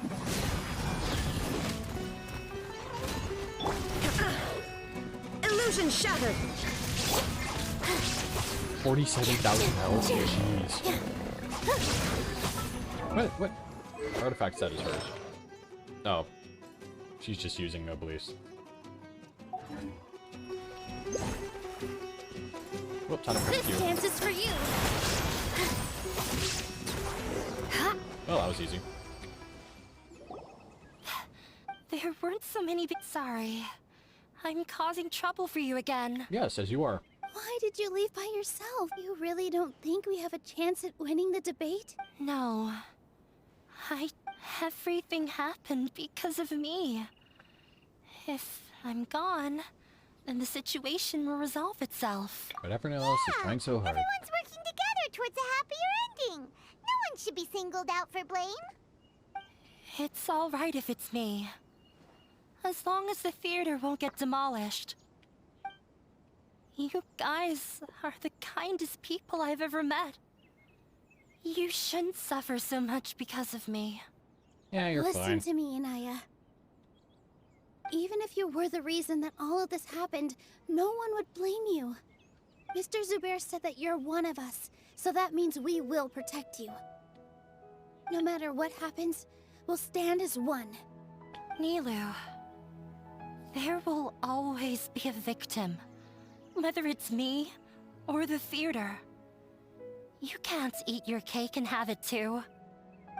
Illusion shattered! 47,000 health? Jeez. What artifact set is hers? Oh. She's just using Noblesse. Whoop, time to This dance is for you! Well, that was easy. There weren't so many sorry. I'm causing trouble for you again. Yes, as you are. Why did you leave by yourself? You really don't think we have a chance at winning the debate? No. Everything happened because of me. If I'm gone, then the situation will resolve itself. But everyone else is trying so hard. Everyone's working together towards a happier ending. No one should be singled out for blame. It's all right if it's me. As long as the theater won't get demolished. You guys are the kindest people I've ever met. You shouldn't suffer so much because of me. Yeah, you're Listen fine. to me, Inaya. Even if you were the reason that all of this happened, no one would blame you. Mr. Zubair said that you're one of us, so that means we will protect you. No matter what happens, we'll stand as one. Nilu, there will always be a victim. Whether it's me or the theater. You can't eat your cake and have it too.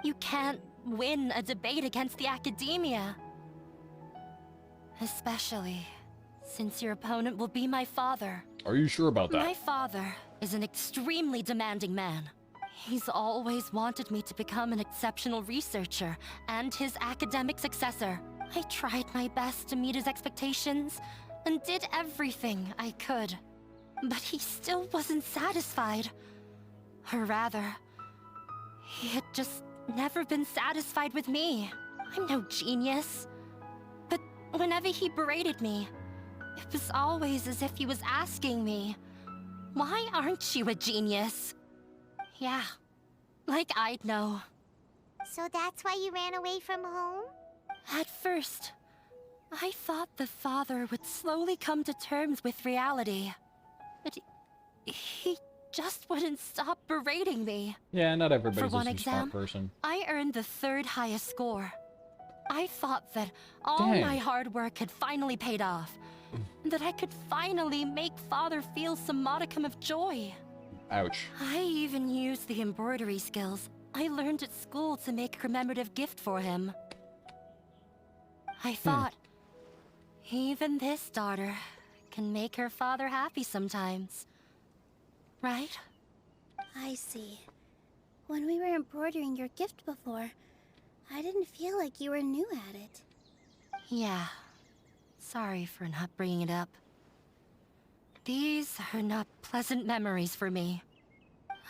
You can't win a debate against the academia. Especially since your opponent will be my father. Are you sure about that? My father is an extremely demanding man. He's always wanted me to become an exceptional researcher and his academic successor. I tried my best to meet his expectations and did everything I could. But he still wasn't satisfied. Or rather, he had just never been satisfied with me. I'm no genius. But whenever he berated me, it was always as if he was asking me, "Why aren't you a genius?" Yeah, like I'd know. So that's why you ran away from home? At first, I thought the father would slowly come to terms with reality. But he just wouldn't stop berating me. Yeah, not everybody's For one a smart exam, person. I earned the 3rd highest score. I thought that all Dang. my hard work had finally paid off. That I could finally make father feel some modicum of joy. Ouch. I even used the embroidery skills I learned at school to make a commemorative gift for him. I thought, even this daughter can make her father happy sometimes. Right? I see. When we were embroidering your gift before, I didn't feel like you were new at it. Yeah. Sorry for not bringing it up. These are not pleasant memories for me.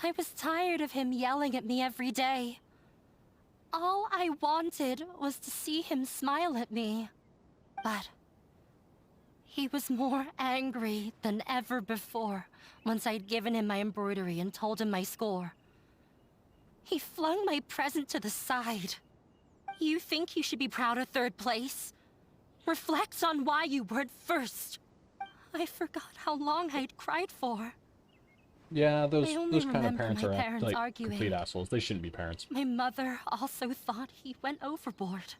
I was tired of him yelling at me every day. All I wanted was to see him smile at me. But he was more angry than ever before once I'd given him my embroidery and told him my score. He flung my present to the side. You think you should be proud of 3rd place? Reflect on why you weren't first. I forgot how long I'd cried for. Yeah, those kind of remember parents my are parents like arguing. complete assholes. They shouldn't be parents. My mother also thought he went overboard.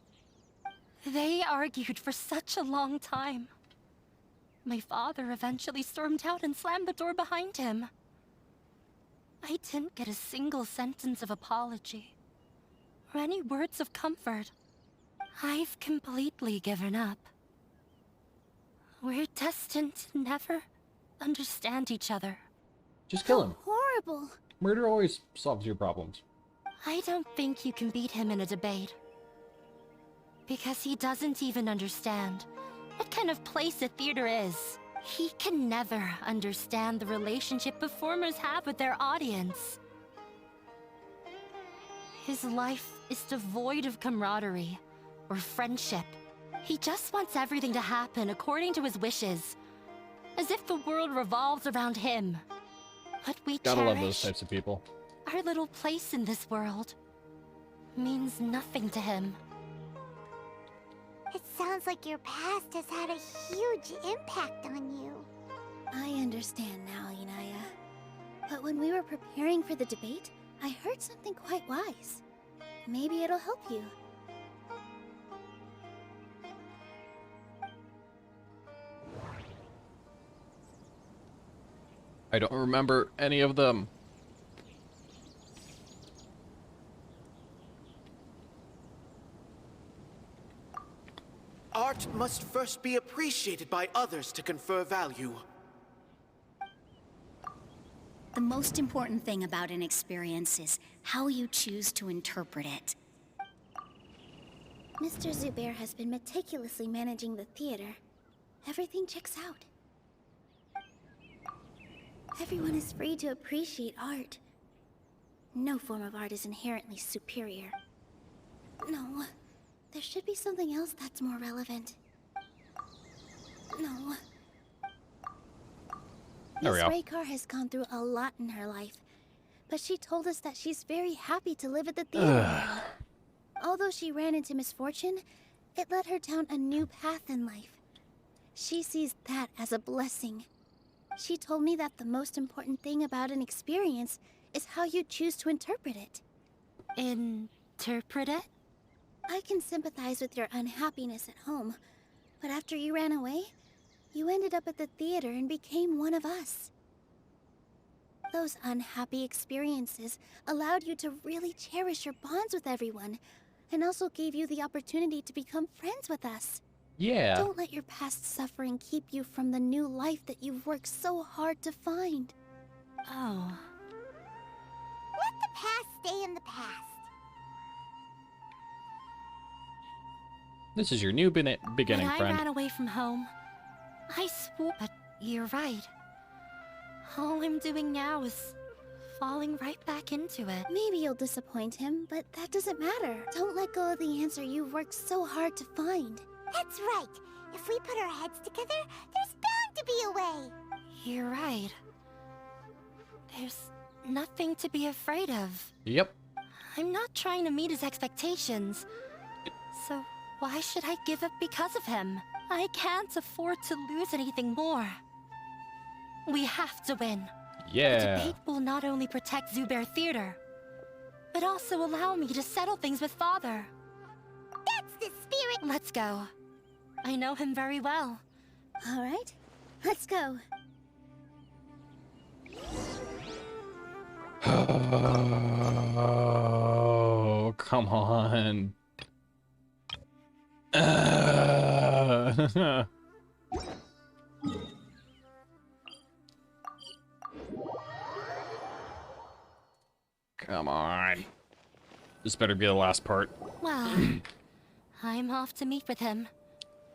They argued for such a long time. My father eventually stormed out and slammed the door behind him. I didn't get a single sentence of apology or any words of comfort. I've completely given up. We're destined to never understand each other. Just kill him. Horrible. Murder always solves your problems. I don't think you can beat him in a debate. Because he doesn't even understand what kind of place a theater is. He can never understand the relationship performers have with their audience. His life is devoid of camaraderie or friendship. He just wants everything to happen according to his wishes, as if the world revolves around him. What we Gotta cherish, love those types of people. our little place in this world, means nothing to him. It sounds like your past has had a huge impact on you. I understand now, Inaya. But when we were preparing for the debate, I heard something quite wise. Maybe it'll help you. I don't remember any of them. Art must first be appreciated by others to confer value. The most important thing about an experience is how you choose to interpret it. Mr. Zubair has been meticulously managing the theater. Everything checks out. Everyone is free to appreciate art. No form of art is inherently superior. No, there should be something else that's more relevant. No. There we Miss go. Raykar has gone through a lot in her life, but she told us that she's very happy to live at the theater now. Although she ran into misfortune, it led her down a new path in life. She sees that as a blessing. She told me that the most important thing about an experience is how you choose to interpret it. Interpret it? I can sympathize with your unhappiness at home, but after you ran away, you ended up at the theater and became one of us. Those unhappy experiences allowed you to really cherish your bonds with everyone, and also gave you the opportunity to become friends with us. Yeah. Don't let your past suffering keep you from the new life that you've worked so hard to find. Oh. Let the past stay in the past. This is your new beginning, When I friend. ran away from home, I swore. But you're right. All I'm doing now is falling right back into it. Maybe you'll disappoint him, but that doesn't matter. Don't let go of the answer you've worked so hard to find. That's right. If we put our heads together, there's bound to be a way. You're right. There's nothing to be afraid of. Yep. I'm not trying to meet his expectations. So why should I give up because of him? I can't afford to lose anything more. We have to win. Yeah. The debate will not only protect Zubair Theater, but also allow me to settle things with Father. That's the spirit. Let's go. I know him very well. All right, let's go. Oh, come on. Come on. This better be the last part. Well, I'm off to meet with him.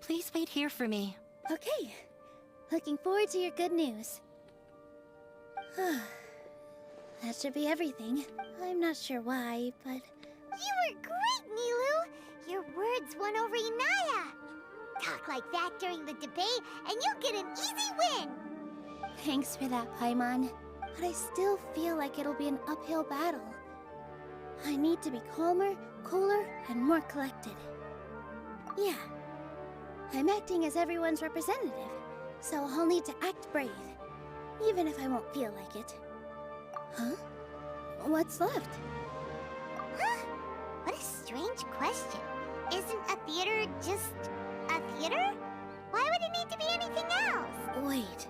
Please wait here for me. Okay, Looking forward to your good news. That should be everything. I'm not sure why, but... You were great, Nilu! Your words won over Inaya! Talk like that during the debate, and you'll get an easy win! Thanks for that, Paimon. But I still feel like it'll be an uphill battle. I need to be calmer, cooler, and more collected. Yeah. I'm acting as everyone's representative, so I'll need to act brave. Even if I won't feel like it. Huh? What's left? Huh? What a strange question. Isn't a theater just a theater? Why would it need to be anything else? Wait.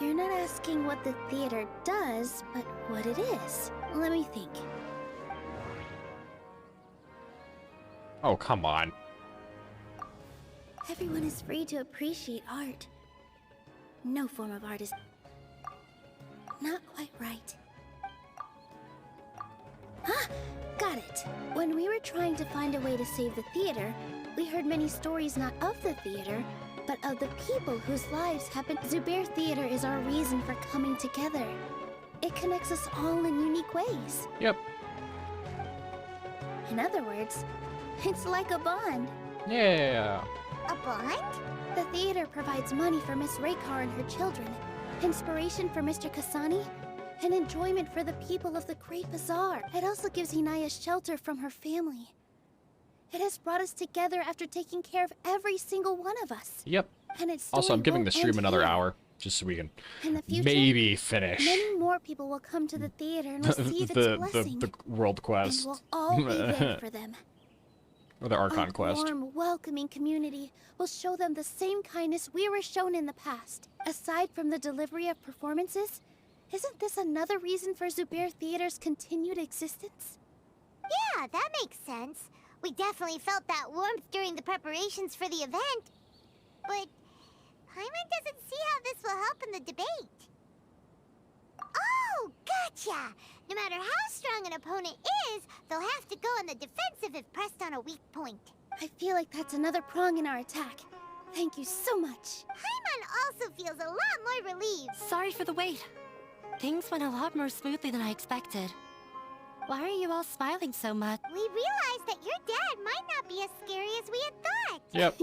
You're not asking what the theater does, but what it is. Let me think. Oh, come on. Everyone is free to appreciate art. No form of art is not quite right. Ah! Got it! When we were trying to find a way to save the theater, we heard many stories not of the theater, but of the people whose lives happened. Zubair Theater is our reason for coming together. It connects us all in unique ways. Yep. In other words, it's like a bond. Yeah. A bond? The theater provides money for Miss Raykar and her children, inspiration for Mr. Kasani, and enjoyment for the people of the Great Bazaar. It also gives Inaya shelter from her family. It has brought us together after taking care of every single one of us. Yep. And it's Also, I'm giving the stream end another here. hour, just so we can In the future, maybe finish many more people will come to the theater and receive its blessing. the world quest. And we'll all be there for them. Or the Archon A quest. warm, welcoming community will show them the same kindness we were shown in the past. Aside from the delivery of performances, isn't this another reason for Zubair Theater's continued existence? Yeah, that makes sense. We definitely felt that warmth during the preparations for the event. But Paimon doesn't see how this will help in the debate. Oh, gotcha! No matter how strong an opponent is, they'll have to go on the defensive if pressed on a weak point. I feel like that's another prong in our attack. Thank you so much. Paimon also feels a lot more relieved. Sorry for the wait. Things went a lot more smoothly than I expected. Why are you all smiling so much? We realized that your dad might not be as scary as we had thought. Yep.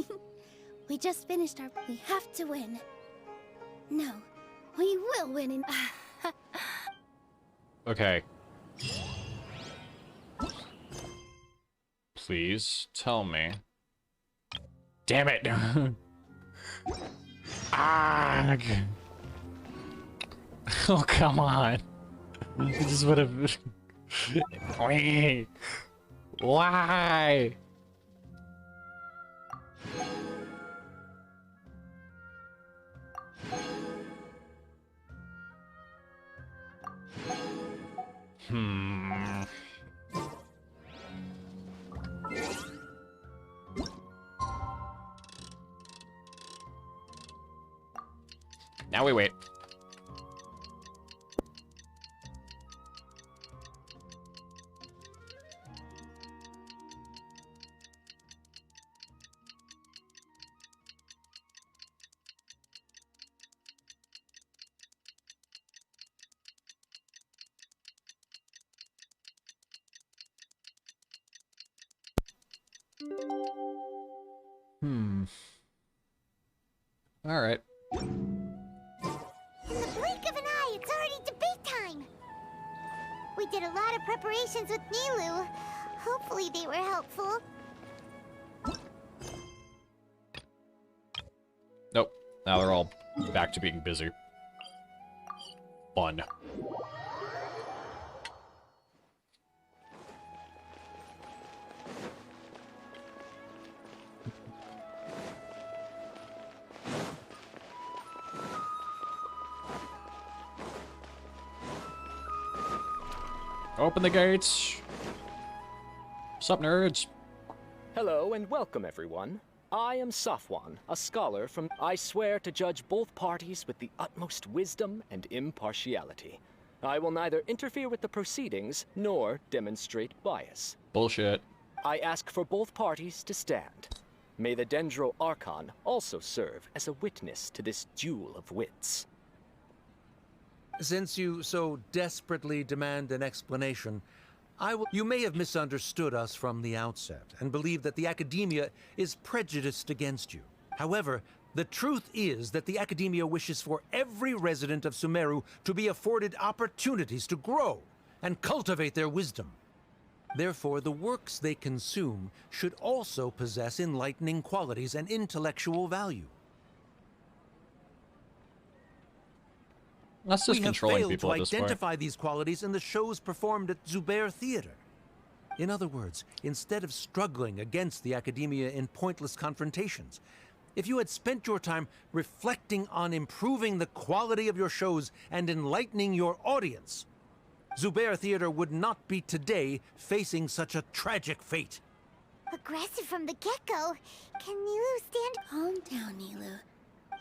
We just finished our... We have to win. No, we will win in... Okay. Please tell me. Damn it! Ah! Oh, come on. This is what I've... Why? Now we wait. All right. In the blink of an eye, it's already debate time. We did a lot of preparations with Nilu. Hopefully they were helpful. Nope. Now they're all back to being busy. Fun. Open the gates. Sup, nerds? Hello and welcome, everyone. I am Safwan, a scholar from... I swear to judge both parties with the utmost wisdom and impartiality. I will neither interfere with the proceedings nor demonstrate bias. Bullshit. I ask for both parties to stand. May the Dendro Archon also serve as a witness to this duel of wits. Since you so desperately demand an explanation, You may have misunderstood us from the outset and believe that the Academia is prejudiced against you. However, the truth is that the Academia wishes for every resident of Sumeru to be afforded opportunities to grow and cultivate their wisdom. Therefore, the works they consume should also possess enlightening qualities and intellectual value. That's just controlling people people at this point. We have failed to identify these qualities in the shows performed at Zubair Theater. In other words, instead of struggling against the Academia in pointless confrontations, if you had spent your time reflecting on improving the quality of your shows and enlightening your audience, Zubair Theater would not be today facing such a tragic fate. Aggressive from the get-go. Can Nilu stand? Calm down, Nilu.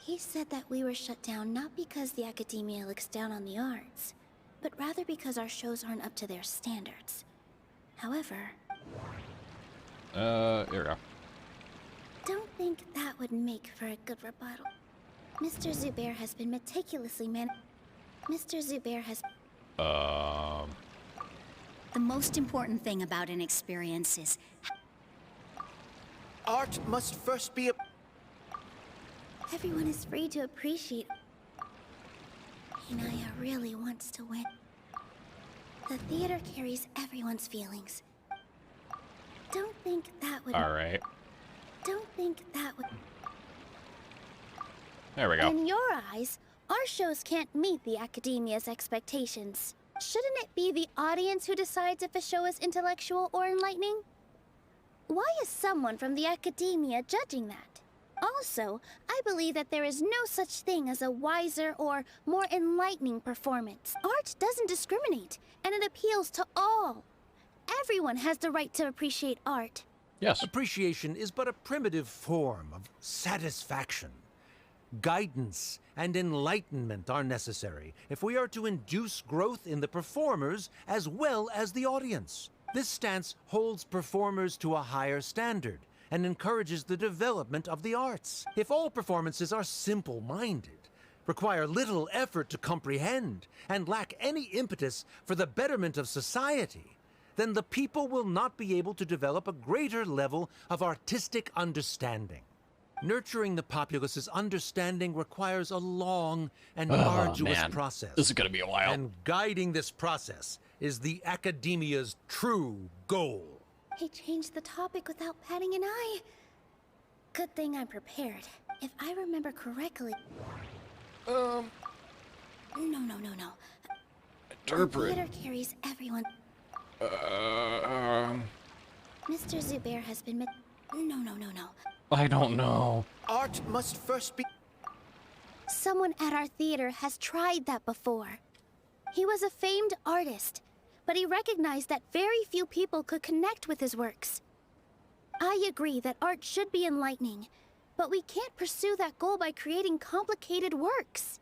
He said that we were shut down not because the Academia looks down on the arts, but rather because our shows aren't up to their standards. However... Here we go. Don't think that would make for a good rebuttal. Mr. Zubair has been meticulously Mr. Zubair has... The most important thing about an experience is... Art must first be a... Everyone is free to appreciate... Inaya really wants to win. The theater carries everyone's feelings. Don't think that would... Alright. Don't think that would... There we go. In your eyes, our shows can't meet the Academia's expectations. Shouldn't it be the audience who decides if a show is intellectual or enlightening? Why is someone from the Academia judging that? Also, I believe that there is no such thing as a wiser or more enlightening performance. Art doesn't discriminate, and it appeals to all. Everyone has the right to appreciate art. Yes. Appreciation is but a primitive form of satisfaction. Guidance and enlightenment are necessary if we are to induce growth in the performers as well as the audience. This stance holds performers to a higher standard and encourages the development of the arts. If all performances are simple-minded, require little effort to comprehend, and lack any impetus for the betterment of society, then the people will not be able to develop a greater level of artistic understanding. Nurturing the populace's understanding requires a long and arduous process. This is gonna be a while. And guiding this process is the Academia's true goal. He changed the topic without batting an eye. Good thing I'm prepared. If I remember correctly... No. Interpret. The theater carries everyone... Mr. Zubair has been... No. I don't know. Art must first be... Someone at our theater has tried that before. He was a famed artist, but he recognized that very few people could connect with his works. I agree that art should be enlightening, but we can't pursue that goal by creating complicated works.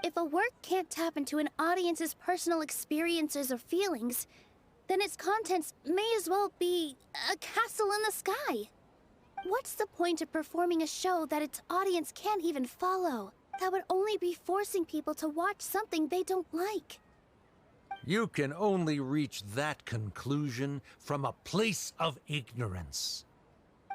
If a work can't tap into an audience's personal experiences or feelings, then its contents may as well be a castle in the sky. What's the point of performing a show that its audience can't even follow? That would only be forcing people to watch something they don't like. You can only reach that conclusion from a place of ignorance.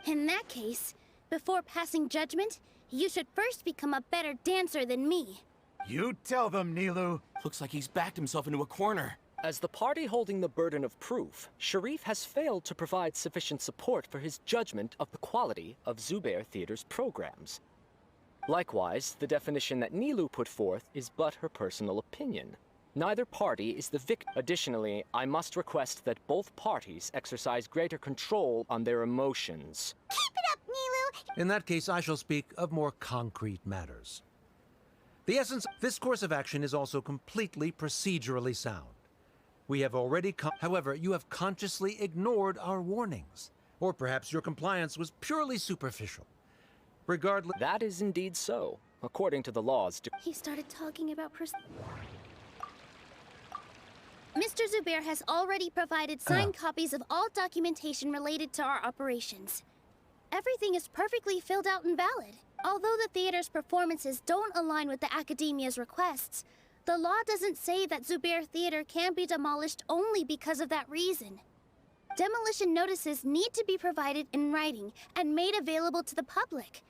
In that case, before passing judgment, you should first become a better dancer than me. You tell them, Nilu. Looks like he's backed himself into a corner. As the party holding the burden of proof, Sharif has failed to provide sufficient support for his judgment of the quality of Zubair Theater's programs. Likewise, the definition that Nilu put forth is but her personal opinion. Neither party is the victim. Additionally, I must request that both parties exercise greater control on their emotions. Keep it up, Nilu! In that case, I shall speak of more concrete matters. The essence of this course of action is also completely procedurally sound. We have already however, you have consciously ignored our warnings. Or perhaps your compliance was purely superficial. Regardless... That is indeed so, according to the laws. He started talking about Mr. Zubair has already provided signed copies of all documentation related to our operations. Everything is perfectly filled out and valid. Although the theater's performances don't align with the Academia's requests, the law doesn't say that Zubair Theater can be demolished only because of that reason. Demolition notices need to be provided in writing and made available to the public.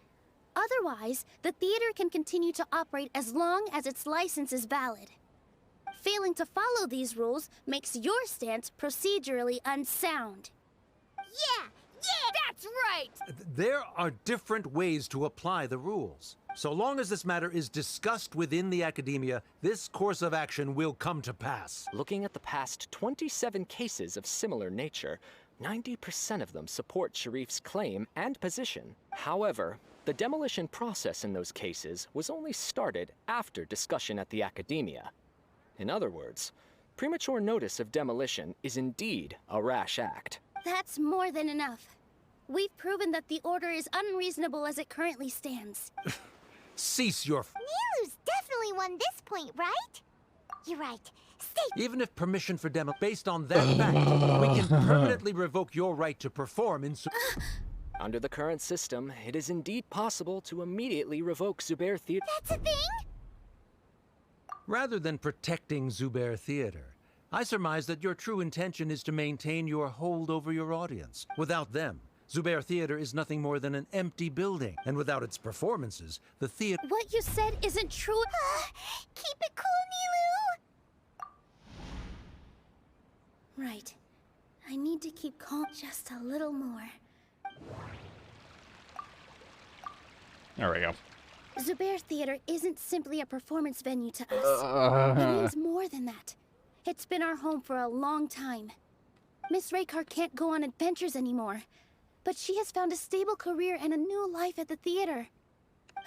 Otherwise, the theater can continue to operate as long as its license is valid. Failing to follow these rules makes your stance procedurally unsound. Yeah, that's right! There are different ways to apply the rules. So long as this matter is discussed within the Academia, this course of action will come to pass. Looking at the past 27 cases of similar nature, 90% of them support Sharif's claim and position. However, the demolition process in those cases was only started after discussion at the Academia. In other words, premature notice of demolition is indeed a rash act. That's more than enough. We've proven that the order is unreasonable as it currently stands. Cease your... Nilu's definitely won this point, right? You're right. Stay... Even if permission for demo... Based on that fact, we can permanently revoke your right to perform in... Under the current system, it is indeed possible to immediately revoke Zubair Theater. That's a thing? Rather than protecting Zubair Theater, I surmise that your true intention is to maintain your hold over your audience. Without them, Zubair Theater is nothing more than an empty building, and without its performances, the theater... What you said isn't true. Keep it cool, Nilu! Right. I need to keep calm just a little more. There we go. Zubair Theater isn't simply a performance venue to us. It means more than that. It's been our home for a long time. Miss Raykar can't go on adventures anymore, but she has found a stable career and a new life at the theater.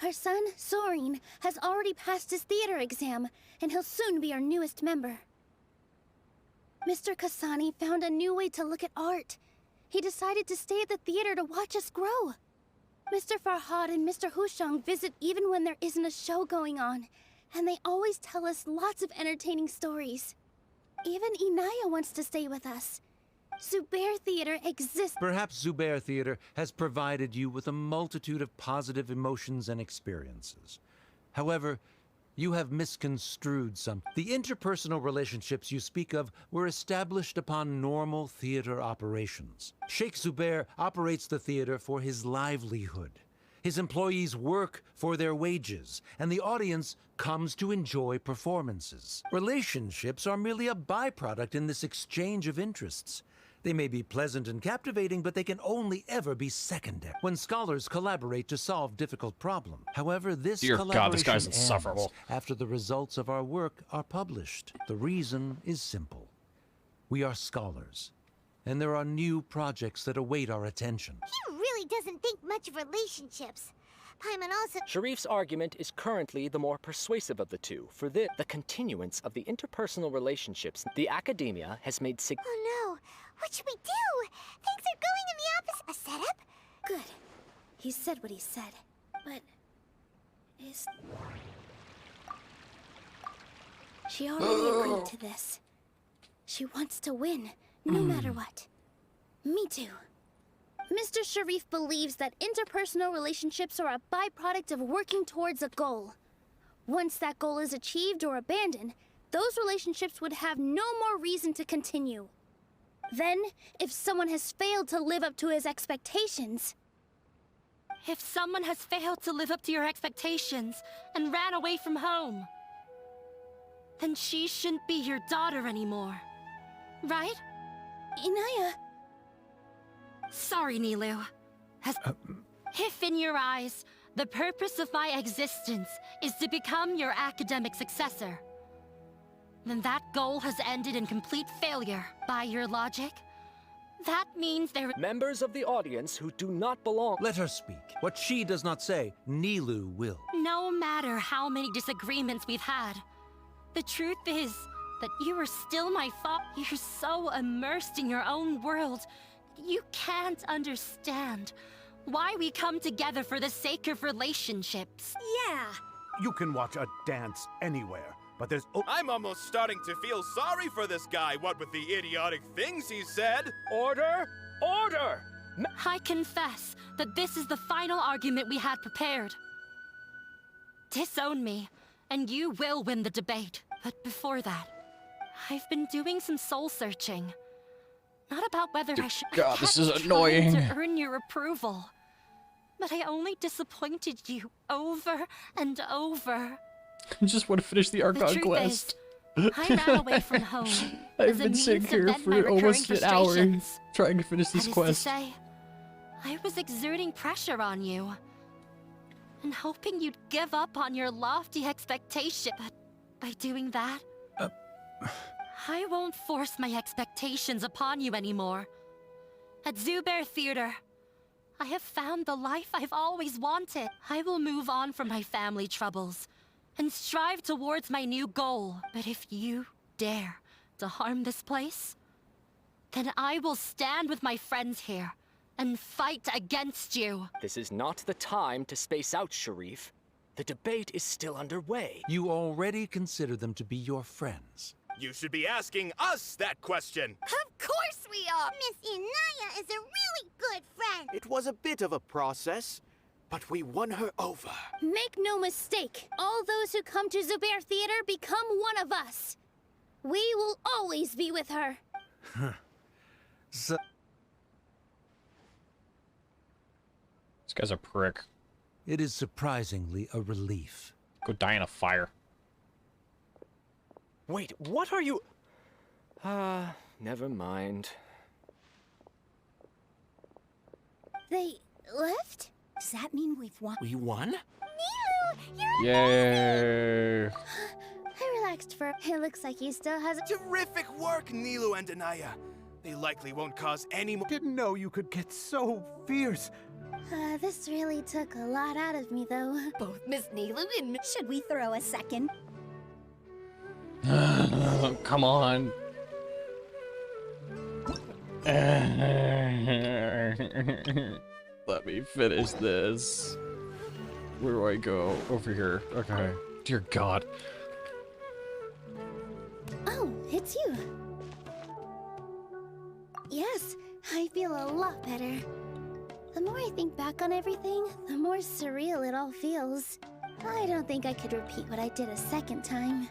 Her son, Sorin, has already passed his theater exam, and he'll soon be our newest member. Mr. Kasani found a new way to look at art. He decided to stay at the theater to watch us grow. Mr. Farhad and Mr. Hushang visit even when there isn't a show going on, and they always tell us lots of entertaining stories. Even Inaya wants to stay with us. Zubair Theater exists. Perhaps Zubair Theater has provided you with a multitude of positive emotions and experiences. However, you have misconstrued some. The interpersonal relationships you speak of were established upon normal theater operations. Sheikh Zubair operates the theater for his livelihood. His employees work for their wages, and the audience comes to enjoy performances. Relationships are merely a byproduct in this exchange of interests. They may be pleasant and captivating, but they can only ever be secondary when scholars collaborate to solve difficult problems. However, this collaboration this guy's ends insufferable. after the results of our work are published. The reason is simple. We are scholars, and there are new projects that await our attention. He really doesn't think much of relationships. Paimon also... Sharif's argument is currently the more persuasive of the two. For the continuance of the interpersonal relationships, the Academia has made Oh no! What should we do? Things are going in the opposite... A setup? Good. He said what he said. But... is... She already agreed to this. She wants to win, no matter what. Me too. Mr. Sharif believes that interpersonal relationships are a byproduct of working towards a goal. Once that goal is achieved or abandoned, those relationships would have no more reason to continue. Then, if someone has failed to live up to his expectations... If someone has failed to live up to your expectations and ran away from home, then she shouldn't be your daughter anymore. Right? Inaya... Sorry, Nilu. If in your eyes, the purpose of my existence is to become your academic successor, then that goal has ended in complete failure. By your logic, that means there... Members of the audience who do not belong... Let her speak. What she does not say, Nilu will. No matter how many disagreements we've had, the truth is that you are still my father. You're so immersed in your own world, you can't understand why we come together for the sake of relationships. Yeah. You can watch a dance anywhere, but there's... I'm almost starting to feel sorry for this guy, what with the idiotic things he said. Order! Order! I confess that this is the final argument we had prepared. Disown me, and you will win the debate. But before that, I've been doing some soul searching. Not about whether I should. God, this is trying annoying. to earn your approval. But I only disappointed you over and over. I just want to finish the Archon quest. I ran away from home. I've been sitting here for almost an hour trying to finish this quest. That is to say, I was exerting pressure on you. And hoping you'd give up on your lofty expectation. But by doing that, I won't force my expectations upon you anymore. At Zubair Theater, I have found the life I've always wanted. I will move on from my family troubles and strive towards my new goal. But if you dare to harm this place, then I will stand with my friends here and fight against you. This is not the time to space out, Sharif. The debate is still underway. You already consider them to be your friends. You should be asking us that question. Of course we are! Miss Inaya is a really good friend. It was a bit of a process, but we won her over. Make no mistake, all those who come to Zubair Theater become one of us. We will always be with her. So This guy's a prick. it is surprisingly a relief. Go die in a fire. Wait, what are you... never mind. They left? Does that mean we've won? We won? Yay! I relaxed for... It looks like he still has... Terrific work, Nilu and Anaya. They likely won't cause any more... Didn't know you could get so fierce. This really took a lot out of me, though. Both Miss Nilu and... Should we throw a second? Come on. Let me finish this. Where do I go? Over here. Okay. Dear God. Oh, it's you. Yes, I feel a lot better. The more I think back on everything, the more surreal it all feels. I don't think I could repeat what I did a second time.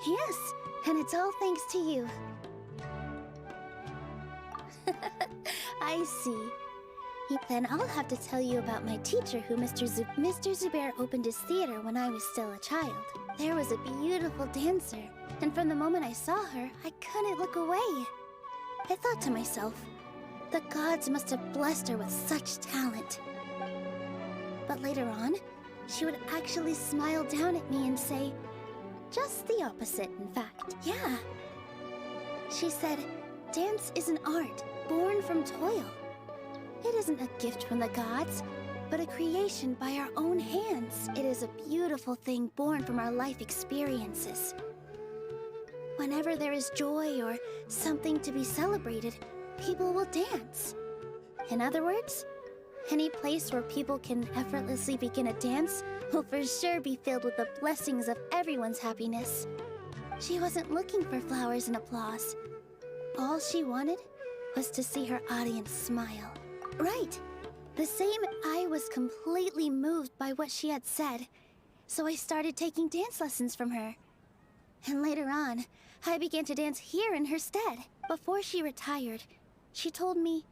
Yes, and it's all thanks to you. I see. Then I'll have to tell you about my teacher who Mr. Zubair opened his theater when I was still a child. There was a beautiful dancer, and from the moment I saw her, I couldn't look away. I thought to myself, the gods must have blessed her with such talent. But later on, she would actually smile down at me and say, just the opposite, in fact. Yeah. She said, dance is an art born from toil. It isn't a gift from the gods, but a creation by our own hands. It is a beautiful thing born from our life experiences. Whenever there is joy or something to be celebrated, people will dance. In other words, any place where people can effortlessly begin a dance will for sure be filled with the blessings of everyone's happiness. She wasn't looking for flowers and applause. All she wanted was to see her audience smile. Right. The same. I was completely moved by what she had said, so I started taking dance lessons from her. And later on, I began to dance here in her stead. Before she retired, she told me,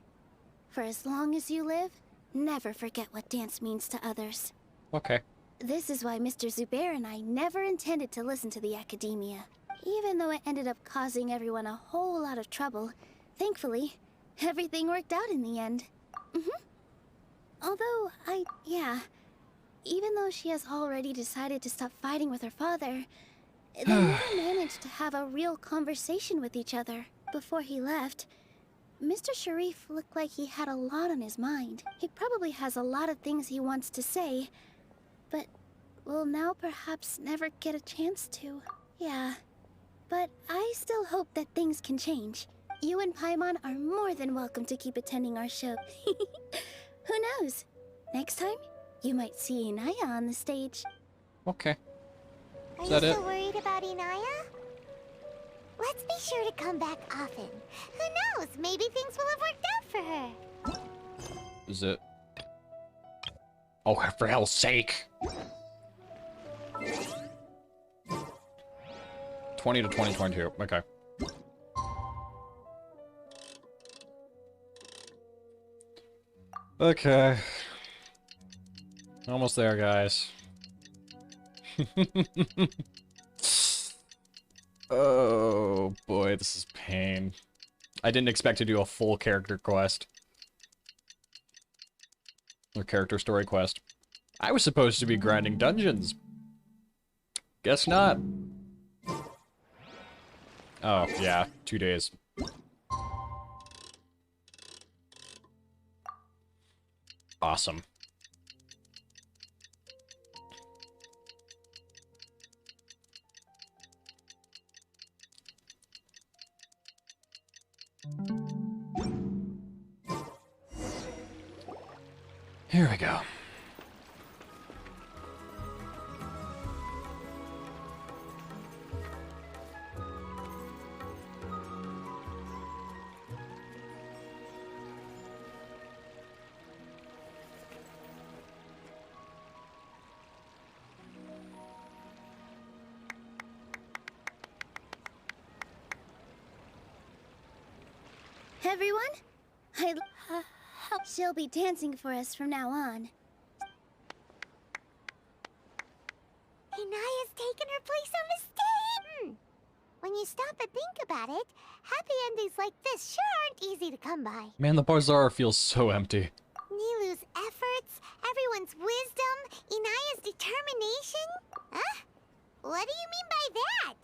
for as long as you live, never forget what dance means to others. Okay. This is why Mr. Zubair and I never intended to listen to the academia. Even though it ended up causing everyone a whole lot of trouble, thankfully, everything worked out in the end. Although, even though she has already decided to stop fighting with her father, they never managed to have a real conversation with each other. Before he left, Mr. Sharif looked like he had a lot on his mind. He probably has a lot of things he wants to say, but will now perhaps never get a chance to. Yeah, but I still hope that things can change. You and Paimon are more than welcome to keep attending our show. Who knows? Next time, you might see Inaya on the stage. Okay. Are Is you that it? still worried about Inaya? Let's be sure to come back often. Who knows? Maybe things will have worked out for her. Is it? Oh, for hell's sake! 20 to 2022. Okay. Okay. Almost there, guys. Oh boy, this is pain. I didn't expect to do a full character quest. Or character story quest. I was supposed to be grinding dungeons. Guess not. Oh, yeah, 2 days. Awesome. Here we go. Everyone, she'll be dancing for us from now on. Inaya's taken her place on the stage! When you stop and think about it, happy endings like this sure aren't easy to come by. Man, the bazaar feels so empty. Nilu's efforts, everyone's wisdom, Inaya's determination? Huh? What do you mean by that?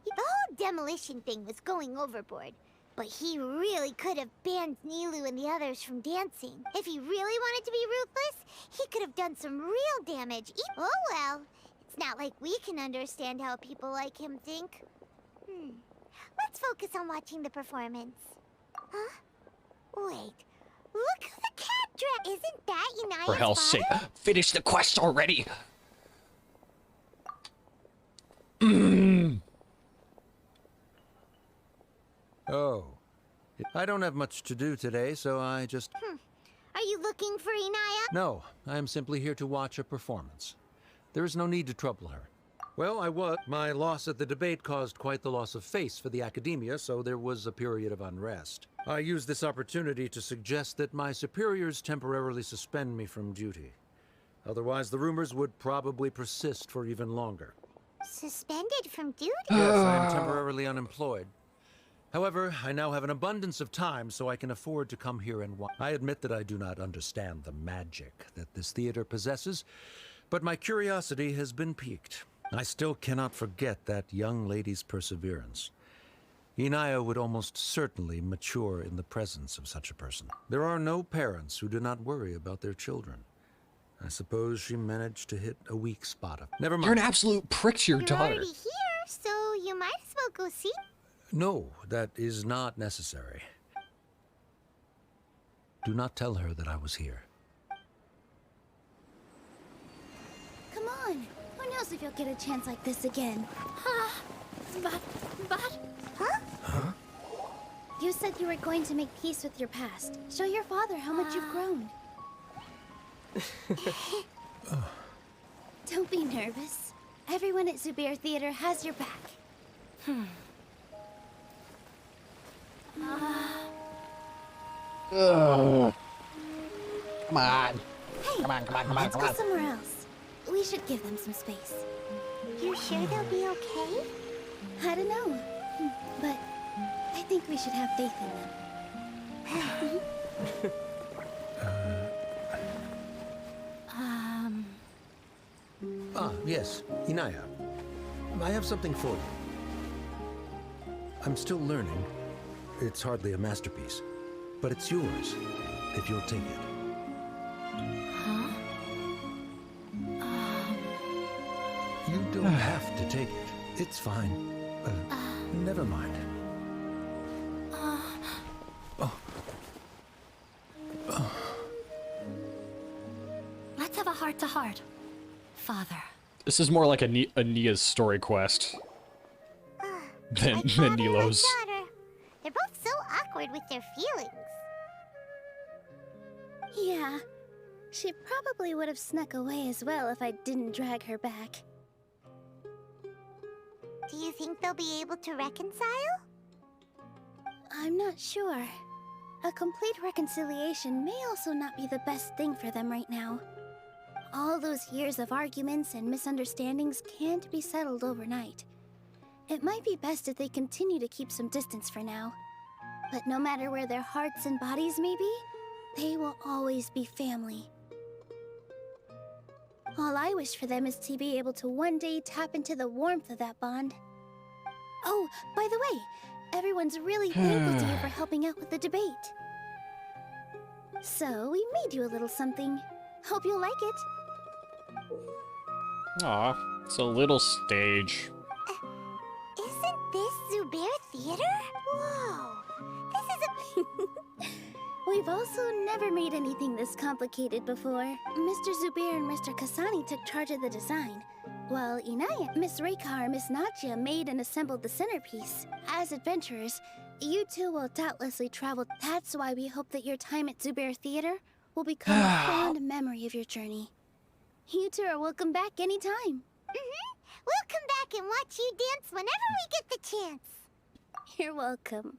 The whole demolition thing was going overboard. But he really could have banned Nilu and the others from dancing. If he really wanted to be ruthless, he could have done some real damage. Oh well, it's not like we can understand how people like him think. Let's focus on watching the performance. Huh? Wait, look who the cat dress. Isn't that Inaya's For hell's sake, finish the quest already! Oh. I don't have much to do today, so I just... Are you looking for Inaya? No, I am simply here to watch a performance. There is no need to trouble her. Well, my loss at the debate caused quite the loss of face for the academia, so there was a period of unrest. I used this opportunity to suggest that my superiors temporarily suspend me from duty. Otherwise, the rumors would probably persist for even longer. Suspended from duty? Yes, I am temporarily unemployed. However, I now have an abundance of time, so I can afford to come here and watch. I admit that I do not understand the magic that this theater possesses, but my curiosity has been piqued. I still cannot forget that young lady's perseverance. Inaya would almost certainly mature in the presence of such a person. There are no parents who do not worry about their children. I suppose she managed to hit a weak spot. Never mind. You're an absolute prick to your daughter. You're already here, so you might as well go see. No, that is not necessary. Do not tell her that I was here. Come on. Who knows if you'll get a chance like this again? Huh? You said you were going to make peace with your past. Show your father how much you've grown. Don't be nervous. Everyone at Zubair Theater has your back. Come on. Hey, Come on. let's go somewhere else. We should give them some space. You sure they'll be okay? I don't know, but I think we should have faith in them. Yes, Inaya. I have something for you. I'm still learning. It's hardly a masterpiece, but it's yours, if you'll take it. Huh? You don't have to take it. It's fine. Never mind. Let's have a heart-to-heart. Father. This is more like a Nia's story quest than Nilo's. They're both so awkward with their feelings. Yeah. She probably would have snuck away as well if I didn't drag her back. Do you think they'll be able to reconcile? I'm not sure. A complete reconciliation may also not be the best thing for them right now. All those years of arguments and misunderstandings can't be settled overnight. It might be best if they continue to keep some distance for now. But no matter where their hearts and bodies may be, they will always be family. All I wish for them is to be able to one day tap into the warmth of that bond. Oh, by the way, everyone's really thankful to you for helping out with the debate. So, we made you a little something. Hope you'll like it. Aw, it's a little stage. Isn't this Zubair Theater? Whoa, this is a... We've also never made anything this complicated before. Mr. Zubair and Mr. Kasani took charge of the design, while Inaya, Miss Reykar, and Miss Nadja made and assembled the centerpiece. As adventurers, you two will doubtlessly travel. That's why we hope that your time at Zubair Theater will become a fond memory of your journey. You two are welcome back anytime. We'll come back and watch you dance whenever we get the chance. You're welcome.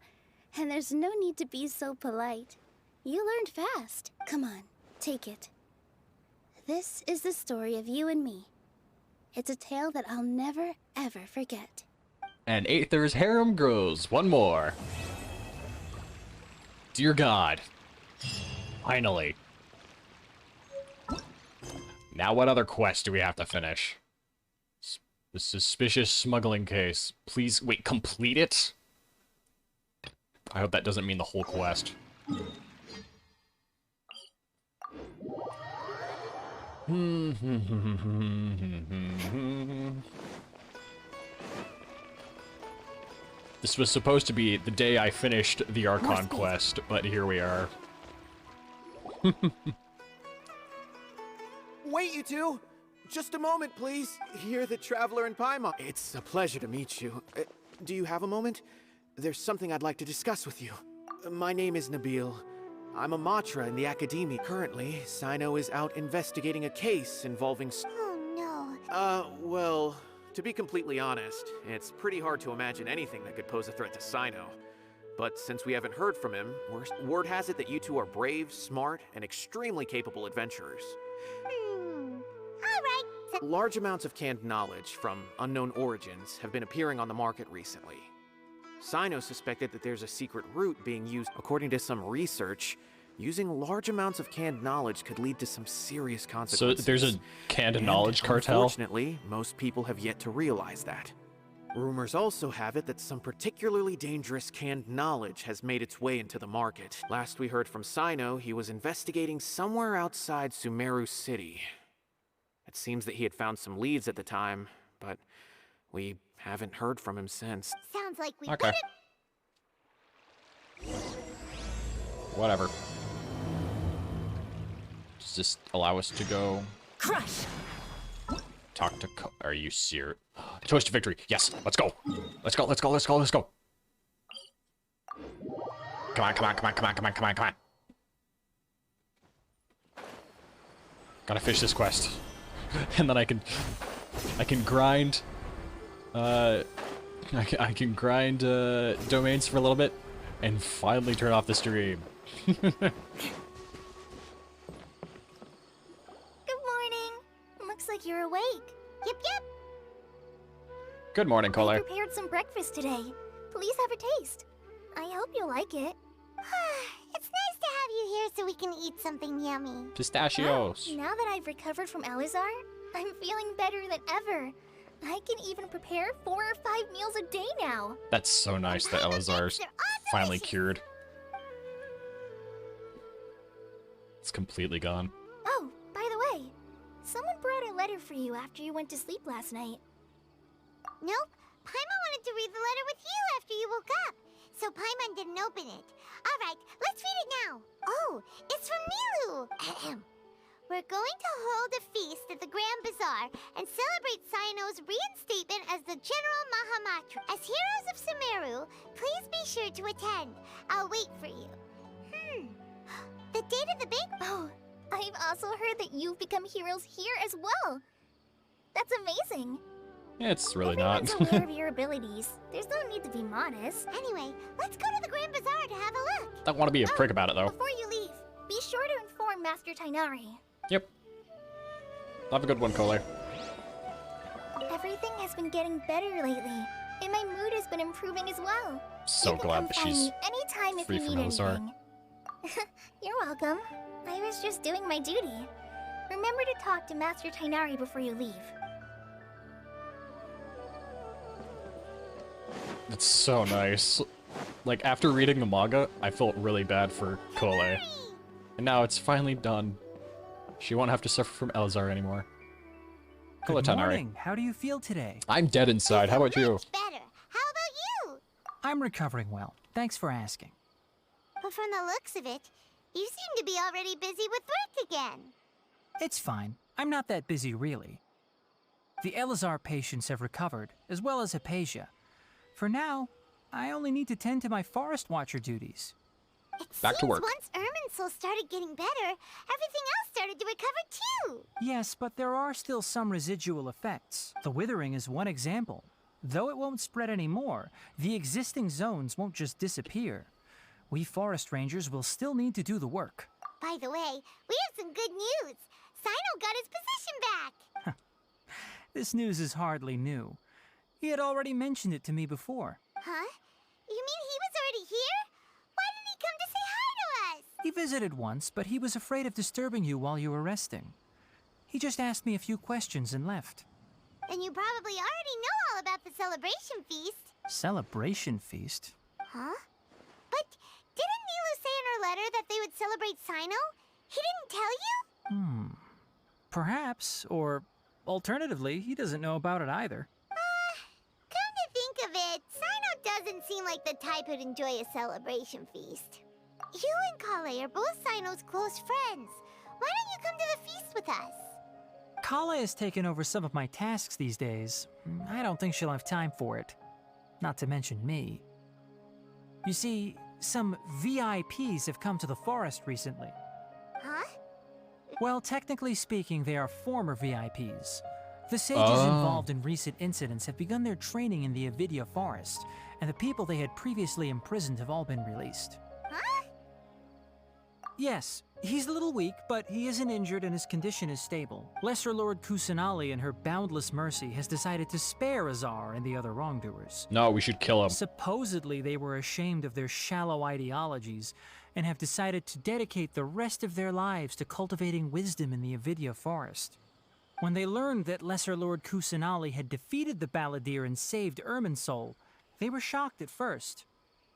And there's no need to be so polite. You learned fast. Come on, take it. This is the story of you and me. It's a tale that I'll never, ever forget. And Aether's harem grows. One more. Dear God. Finally. Now what other quest do we have to finish? The suspicious smuggling case. Please, wait, complete it? I hope that doesn't mean the whole quest. This was supposed to be the day I finished the Archon quest, but here we are. Wait, you two! Just a moment, please. You're the Traveler in Paimon. It's a pleasure to meet you. Do you have a moment? There's something I'd like to discuss with you. My name is Nabil. I'm a Matra in the Academy. Currently, Sino is out investigating a case involving... Oh, no. Well, to be completely honest, it's pretty hard to imagine anything that could pose a threat to Sino. But since we haven't heard from him, word has it that you two are brave, smart, and extremely capable adventurers. Alright. Large amounts of canned knowledge from unknown origins have been appearing on the market recently. Sino suspected that there's a secret route being used. According to some research, using large amounts of canned knowledge could lead to some serious consequences. So there's a canned knowledge cartel? Unfortunately, most people have yet to realize that. Rumors also have it that some particularly dangerous canned knowledge has made its way into the market. Last we heard from Sino, he was investigating somewhere outside Sumeru City. It seems that he had found some leads at the time, but we haven't heard from him since. Sounds like we okay. Whatever. Does this allow us to go? Crush! Talk to Are you serious? Toast to victory. Yes, let's go. Let's go, let's go, let's go, let's go. Come on, come on, come on, come on, come on, come on, come on. Gotta finish this quest. And then I can grind I can grind domains for a little bit and finally turn off the stream. Good morning. Looks like you're awake. Yep, yep. Good morning, Kohler. I prepared some breakfast today. Please have a taste. I hope you'll like it. It's nice to have you here so we can eat something yummy. Pistachios. Now that I've recovered from Elazar, I'm feeling better than ever. I can even prepare 4 or 5 meals a day now. That's so nice that Elazar's finally cured. It's completely gone. Oh, by the way, someone brought a letter for you after you went to sleep last night. Nope. Paimon wanted to read the letter with you after you woke up, so Paimon didn't open it. Alright, let's read it now. Oh, it's from Milu. Ahem. We're going to hold a feast at the Grand Bazaar and celebrate Sino's reinstatement as the General Mahamatra. As heroes of Sumeru, please be sure to attend. I'll wait for you. The date of the big... Oh, I've also heard that you've become heroes here as well. That's amazing. It's really Everyone's not. aware of your abilities. There's no need to be modest. Anyway, let's go to the Grand Bazaar to have a look. Don't want to be a prick about it, though. Before you leave, be sure to inform Master Tainari. Yep. Have a good one, Cole. Everything has been getting better lately, and my mood has been improving as well. So you can glad come that find she's me anytime if free you from need Elazar. anything. You're welcome. I was just doing my duty. Remember to talk to Master Tainari before you leave. It's so nice. Like, after reading the manga, I felt really bad for Cole. And now it's finally done. She won't have to suffer from Elazar anymore. Cole Good Tainari. morning. How do you feel today? I'm dead inside. How about you? Better. How about you? I'm recovering well. Thanks for asking. But from the looks of it, you seem to be already busy with work again. It's fine. I'm not that busy, really. The Elazar patients have recovered, as well as Hypatia. For now, I only need to tend to my Forest Watcher duties. Back to work. Once Irminsul started getting better, everything else started to recover too. Yes, but there are still some residual effects. The withering is one example. Though it won't spread anymore, the existing zones won't just disappear. We forest rangers will still need to do the work. By the way, we have some good news. Sino got his position back. This news is hardly new. He had already mentioned it to me before. Huh? You mean he was already here? Why didn't he come to say hi to us? He visited once, but he was afraid of disturbing you while you were resting. He just asked me a few questions and left. Then you probably already know all about the celebration feast. Celebration feast? Huh? But didn't Nilu say in her letter that they would celebrate Sino? He didn't tell you? Perhaps, or alternatively, he doesn't know about it either. Come to think of it, Sino doesn't seem like the type who'd enjoy a celebration feast. You and Kale are both Sino's close friends. Why don't you come to the feast with us? Kala has taken over some of my tasks these days. I don't think she'll have time for it. Not to mention me. You see, some VIPs have come to the forest recently. Huh? Well, technically speaking, they are former VIPs. The sages involved in recent incidents have begun their training in the Avidya forest, and the people they had previously imprisoned have all been released. Huh? Yes, he's a little weak, but he isn't injured and his condition is stable. Lesser Lord Kusanali, in her boundless mercy, has decided to spare Azar and the other wrongdoers. No, we should kill him. Supposedly, they were ashamed of their shallow ideologies and have decided to dedicate the rest of their lives to cultivating wisdom in the Avidya forest. When they learned that Lesser Lord Kusanali had defeated the Balladeer and saved Irminsul, they were shocked at first,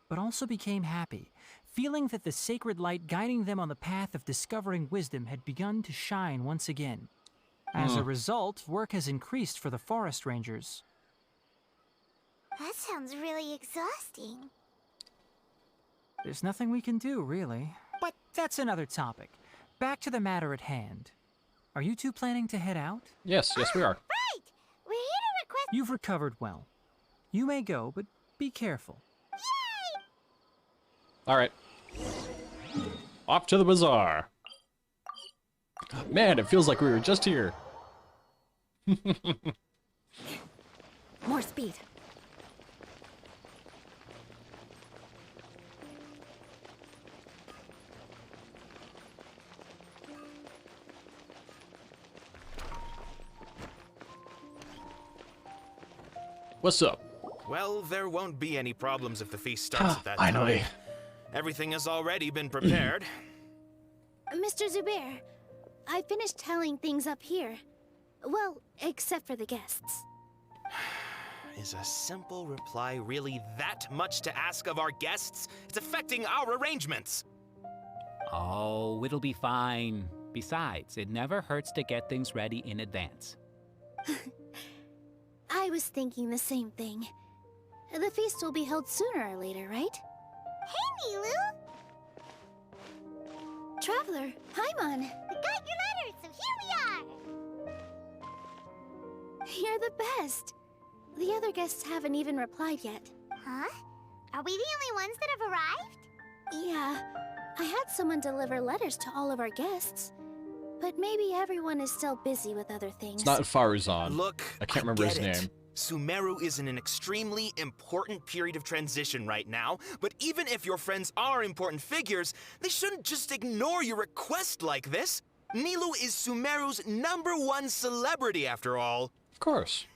but also became happy, feeling that the sacred light guiding them on the path of discovering wisdom had begun to shine once again. As a result, work has increased for the forest rangers. That sounds really exhausting. There's nothing we can do, really. But that's another topic. Back to the matter at hand. Are you two planning to head out? Yes, we are. Right! We're here to request... You've recovered well. You may go, but be careful. Alright. Off to the bazaar. Man, it feels like we were just here. More speed. What's up? Well, there won't be any problems if the feast starts at that Finally. time. Everything has already been prepared. Mr. Zubair, I finished telling things up here. Well, except for the guests. Is a simple reply really that much to ask of our guests? It's affecting our arrangements. Oh, it'll be fine. Besides, it never hurts to get things ready in advance. I was thinking the same thing. The feast will be held sooner or later, right? Hey, Nilu! Traveler, Paimon! We got your letter, so here we are! You're the best! The other guests haven't even replied yet. Huh? Are we the only ones that have arrived? Yeah, I had someone deliver letters to all of our guests. But maybe everyone is still busy with other things. It's not Faruzan. Look, I can't remember his get it. name. Sumeru is in an extremely important period of transition right now, but even if your friends are important figures, they shouldn't just ignore your request like this. Nilou is Sumeru's #1 celebrity, after all. Of course.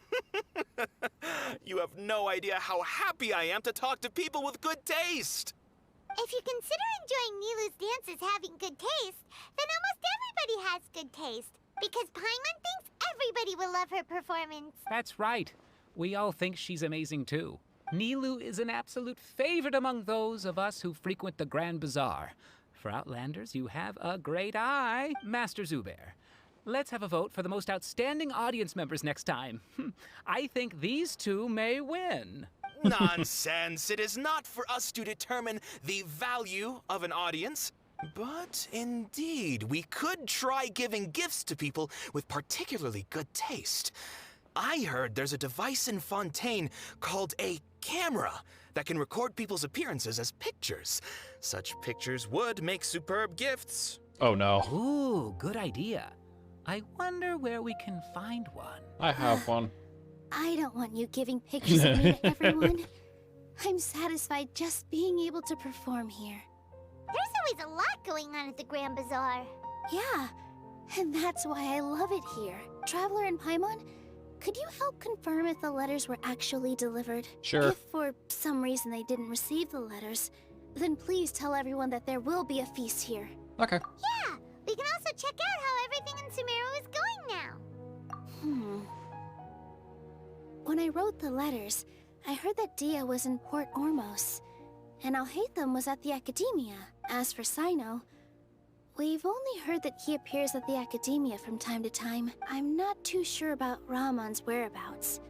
You have no idea how happy I am to talk to people with good taste. If you consider enjoying Nilou's dances having good taste, then almost everybody has good taste. Because Paimon thinks everybody will love her performance. That's right. We all think she's amazing too. Nilou is an absolute favorite among those of us who frequent the Grand Bazaar. For Outlanders, you have a great eye, Master Zubair. Let's have a vote for the most outstanding audience members next time. I think these two may win. Nonsense! It is not for us to determine the value of an audience. But indeed, we could try giving gifts to people with particularly good taste. I heard there's a device in Fontaine called a camera that can record people's appearances as pictures. Such pictures would make superb gifts. Oh no. Ooh, good idea. I wonder where we can find one. I have one. I don't want you giving pictures of me to everyone. I'm satisfied just being able to perform here. There's always a lot going on at the Grand Bazaar. Yeah, and that's why I love it here. Traveler and Paimon, could you help confirm if the letters were actually delivered? Sure. If for some reason they didn't receive the letters, then please tell everyone that there will be a feast here. Okay. Yeah, we can also check out how everything in Sumeru is going now. When I wrote the letters, I heard that Dia was in Port Ormos, and Alhaitham was at the Academia. As for Sino, we've only heard that he appears at the Academia from time to time. I'm not too sure about Rahman's whereabouts.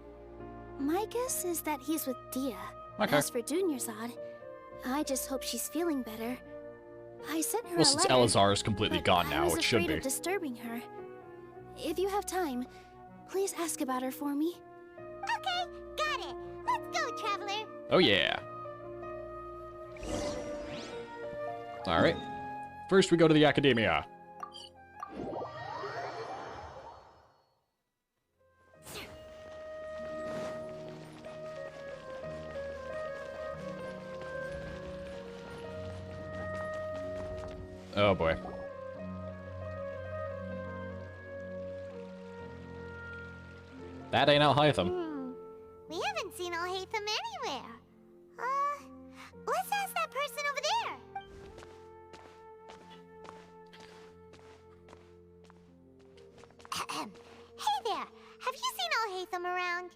My guess is that he's with Dia. Okay. As for Dunyarzad, I just hope she's feeling better. I sent her Well, a since letter, Elazar is completely but gone I now, was it should afraid be. of disturbing her. If you have time, please ask about her for me. Okay, got it. Let's go, Traveler. Oh yeah. Alright. First we go to the Academia. Oh boy. That ain't Alhaitham. We haven't seen Alhaitham anywhere. Let's ask that person over there. Hey there, have you seen Alhaitham around?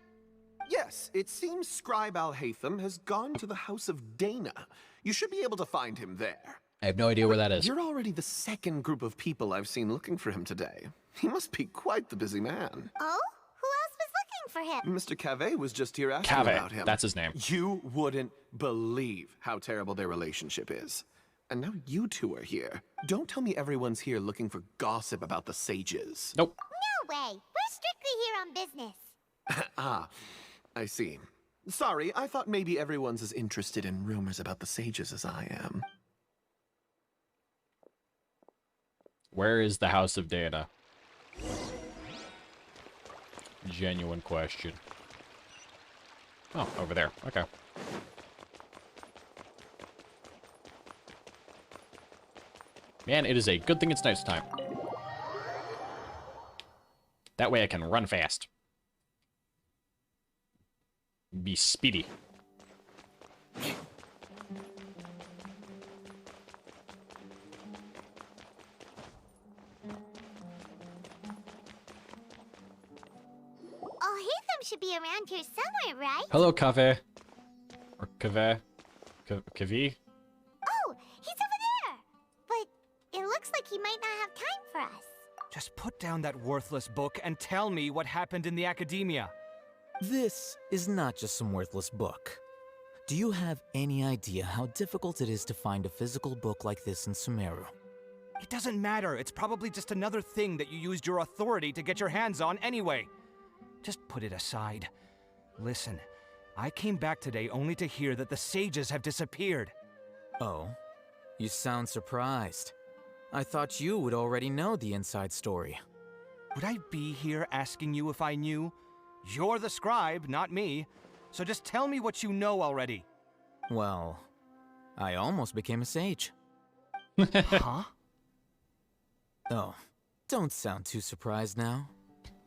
Yes, it seems Scribe Alhaitham has gone to the House of Dana. You should be able to find him there. I have no idea where that is. You're already the second group of people I've seen looking for him today. He must be quite the busy man. Oh? Who else was looking for him? Mr. Cave was just here asking Cave, about him. that's his name. You wouldn't believe how terrible their relationship is. And now you two are here. Don't tell me everyone's here looking for gossip about the sages. Nope. No way. We're strictly here on business. Ah, I see. Sorry, I thought maybe everyone's as interested in rumors about the sages as I am. Where is the House of Dana? Genuine question. Oh, over there. Okay. Man, it is a good thing it's night time. That way I can run fast. Be speedy. Alhaitham should be around here somewhere, right? Hello, Cave. Or Cave. Cave? Oh, he's over there. But it looks like he might not have time for us. Just put down that worthless book and tell me what happened in the Academia. This is not just some worthless book. Do you have any idea how difficult it is to find a physical book like this in Sumeru? It doesn't matter. It's probably just another thing that you used your authority to get your hands on anyway. Just put it aside. Listen, I came back today only to hear that the sages have disappeared. Oh? You sound surprised. I thought you would already know the inside story. Would I be here asking you if I knew? You're the scribe, not me. So just tell me what you know already. Well, I almost became a sage. Huh? Oh, don't sound too surprised now.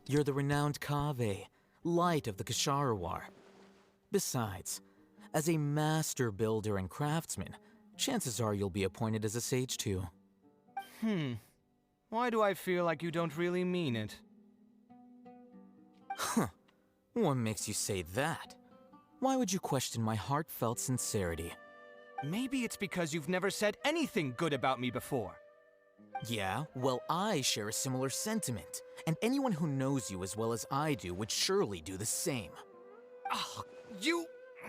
You're the renowned Kaveh, light of the Ksharawar. Besides, as a master builder and craftsman, chances are you'll be appointed as a sage too. Why do I feel like you don't really mean it? Huh. What makes you say that? Why would you question my heartfelt sincerity? Maybe it's because you've never said anything good about me before. Yeah, well, I share a similar sentiment, and anyone who knows you as well as I do would surely do the same. Oh, you...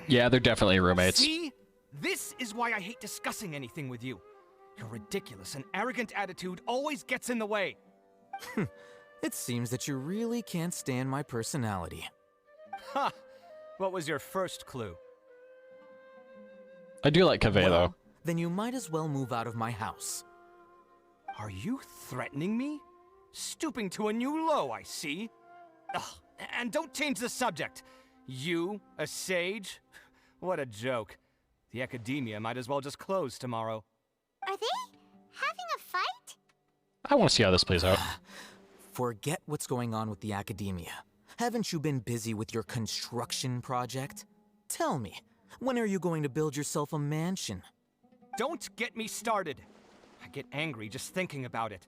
Yeah, they're definitely roommates. See? This is why I hate discussing anything with you. Your ridiculous and arrogant attitude always gets in the way. It seems that you really can't stand my personality. Ha! What was your first clue? I do like Kaveh, though. Then you might as well move out of my house. Are you threatening me? Stooping to a new low, I see. Ugh, and don't change the subject. You, a sage? What a joke. The academia might as well just close tomorrow. Are they having a fight? I want to see how this plays out. Forget what's going on with the academia. Haven't you been busy with your construction project? Tell me, when are you going to build yourself a mansion? Don't get me started. I get angry just thinking about it.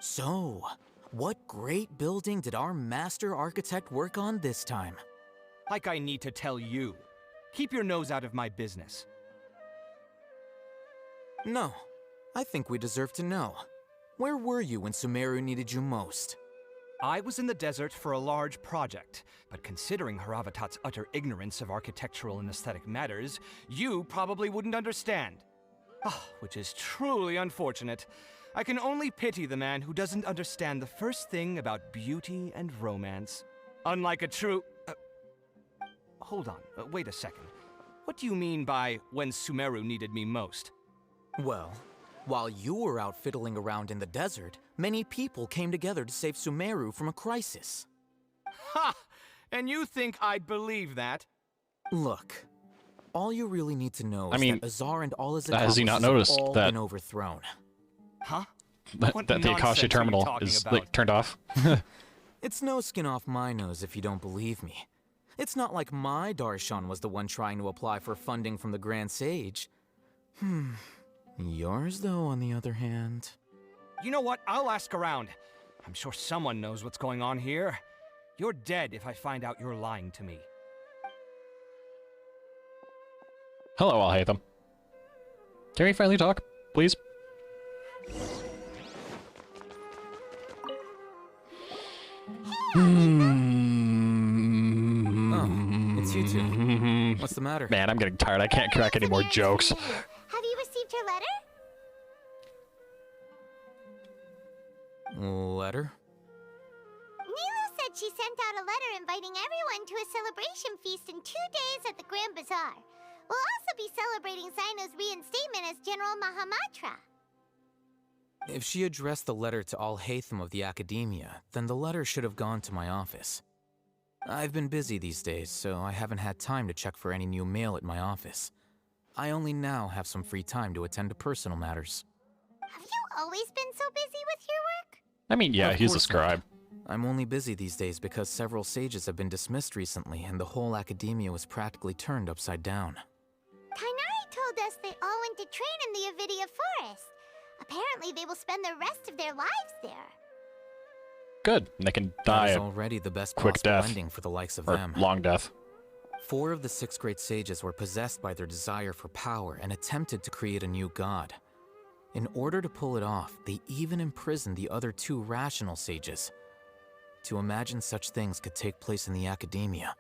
So, what great building did our master architect work on this time? Like I need to tell you. Keep your nose out of my business. No, I think we deserve to know. Where were you when Sumeru needed you most? I was in the desert for a large project, but considering Haravatat's utter ignorance of architectural and aesthetic matters, you probably wouldn't understand. Which is truly unfortunate. I can only pity the man who doesn't understand the first thing about beauty and romance. Unlike a true... hold on, wait a second. What do you mean by when Sumeru needed me most? Well, while you were out fiddling around in the desert, many people came together to save Sumeru from a crisis. Ha! And you think I'd believe that? Look, all you really need to know is that Azar and all his has he not accomplices noticed have all that been overthrown. Huh? that the Akasha terminal is like turned off? It's no skin off my nose if you don't believe me. It's not like my Darshan was the one trying to apply for funding from the Grand Sage. Yours, though, on the other hand... You know what? I'll ask around. I'm sure someone knows what's going on here. You're dead if I find out you're lying to me. Hello, Al-Haytham. Can we finally talk, please? Oh, it's you two. What's the matter? Man, I'm getting tired. I can't crack any more jokes. Have you received her letter? Letter? Nilu said she sent out a letter inviting everyone to a celebration feast in 2 days at the Grand Bazaar. We'll also be celebrating Zaino's reinstatement as General Mahamatra. If she addressed the letter to Al-Haytham of the Academia, then the letter should have gone to my office. I've been busy these days, so I haven't had time to check for any new mail at my office. I only now have some free time to attend to personal matters. Have you always been so busy with your work? I mean, yeah, Of he's a course scribe. not. I'm only busy these days because several sages have been dismissed recently and the whole academia was practically turned upside down. Tainari told us they all went to train in the Avidia Forest. Apparently they will spend the rest of their lives there. Good. And they can That die is a already the best quick possible death. ending for the likes of Or them. long death. 4 of the 6 great sages were possessed by their desire for power and attempted to create a new god. In order to pull it off, they even imprisoned the other 2 rational sages. To imagine such things could take place in the academia.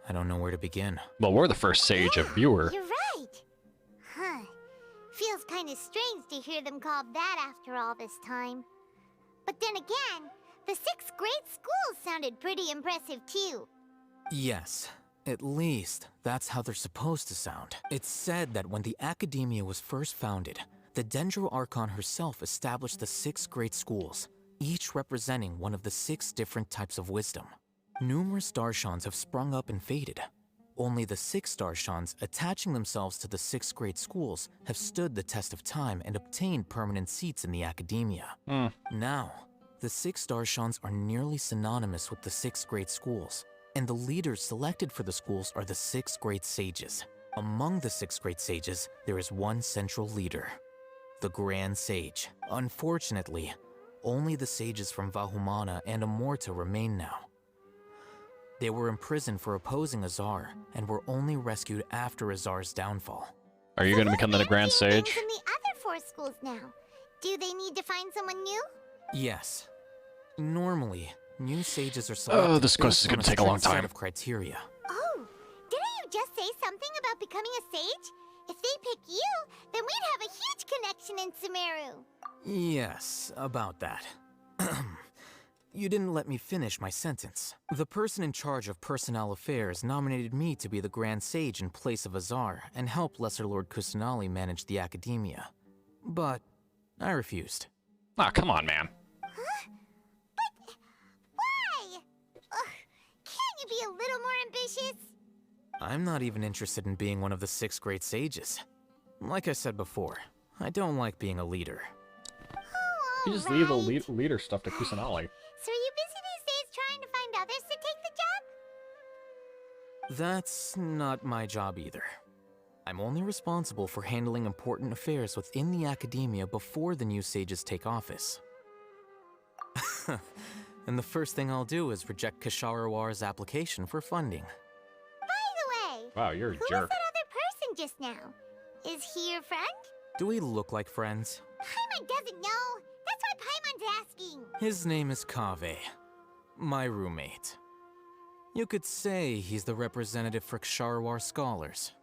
I don't know where to begin. Well, we're the first sage of viewer. You're right. Huh. Feels kind of strange to hear them called that after all this time. But then again, the 6 great schools sounded pretty impressive too. Yes, At least, that's how they're supposed to sound. It's said that when the Academia was first founded, the Dendro Archon herself established the 6 great schools, each representing one of the 6 different types of wisdom. Numerous Darshans have sprung up and faded. Only the 6 Darshans attaching themselves to the 6 great schools have stood the test of time and obtained permanent seats in the Academia. Now, the 6 Darshans are nearly synonymous with the 6 great schools, and the leaders selected for the schools are the 6 great sages. Among the 6 great sages, there is one central leader, the Grand Sage. Unfortunately, only the sages from Vahumana and Amorta remain now. They were imprisoned for opposing Azar, and were only rescued after Azar's downfall. Are you going to become the Grand Sage? In the other 4 schools now, do they need to find someone new? Yes. Normally, new sages are selected this quest is going to take a long time. set of criteria. Oh, didn't you just say something about becoming a sage? If they pick you, then we'd have a huge connection in Sumeru. Yes, about that. You didn't let me finish my sentence. The person in charge of personnel affairs nominated me to be the Grand Sage in place of Azar and help Lesser Lord Kusanali manage the Academia. But I refused. Ah, come on, man. Huh? But why? Can't you be a little more ambitious? I'm not even interested in being one of the 6 great sages. Like I said before, I don't like being a leader. You just leave the leader stuff to Kusanali. So are you busy these days trying to find others to take the job? That's not my job either. I'm only responsible for handling important affairs within the Academia before the new sages take office. And the first thing I'll do is reject Kasharawar's application for funding. By the way, wow, you're a who jerk. was that other person just now? Is he your friend? Do we look like friends? Paimon doesn't know. That's why Paimon's asking. His name is Kaveh, my roommate. You could say he's the representative for Ksharawar scholars.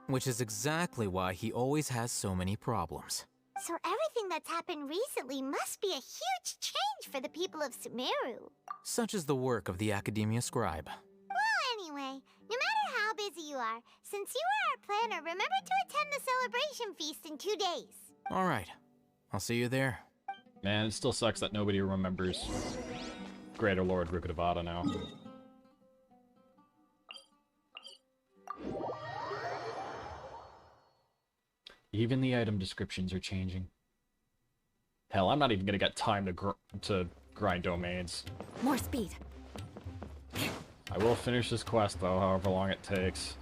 Which is exactly why he always has so many problems. So everything that's happened recently must be a huge change for the people of Sumeru. Such is the work of the Academia Scribe. Well, anyway, no matter how busy you are, since you are our planner, remember to attend the celebration feast in 2 days. Alright, I'll see you there. Man, it still sucks that nobody remembers Greater Lord Rukkhadevata now. Even the item descriptions are changing. Hell, I'm not even gonna get time to grind domains. More speed. I will finish this quest though, however long it takes.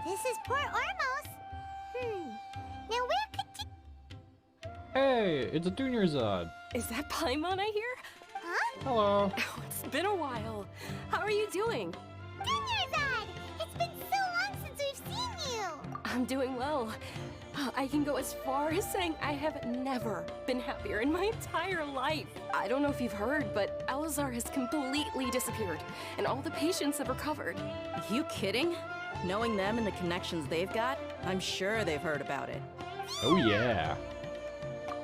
This is Port Ormos. Now where could you... Hey, it's a Junior Zod. Is that Paimon I hear? Huh? Hello. Oh, it's been a while. How are you doing? Junior Zod! It's been so long since we've seen you! I'm doing well. I can go as far as saying I have never been happier in my entire life. I don't know if you've heard, but Elazar has completely disappeared, and all the patients have recovered. You kidding? Knowing them and the connections they've got, I'm sure they've heard about it. Oh yeah.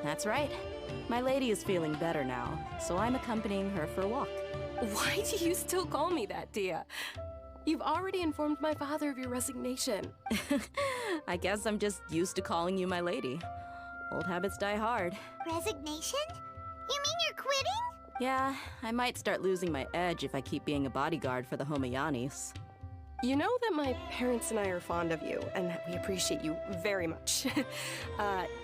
That's right. My lady is feeling better now, so I'm accompanying her for a walk. Why do you still call me that, Dia? You've already informed my father of your resignation. I guess I'm just used to calling you my lady. Old habits die hard. Resignation? You mean you're quitting? Yeah, I might start losing my edge if I keep being a bodyguard for the Homayanis. You know that my parents and I are fond of you, and that we appreciate you very much.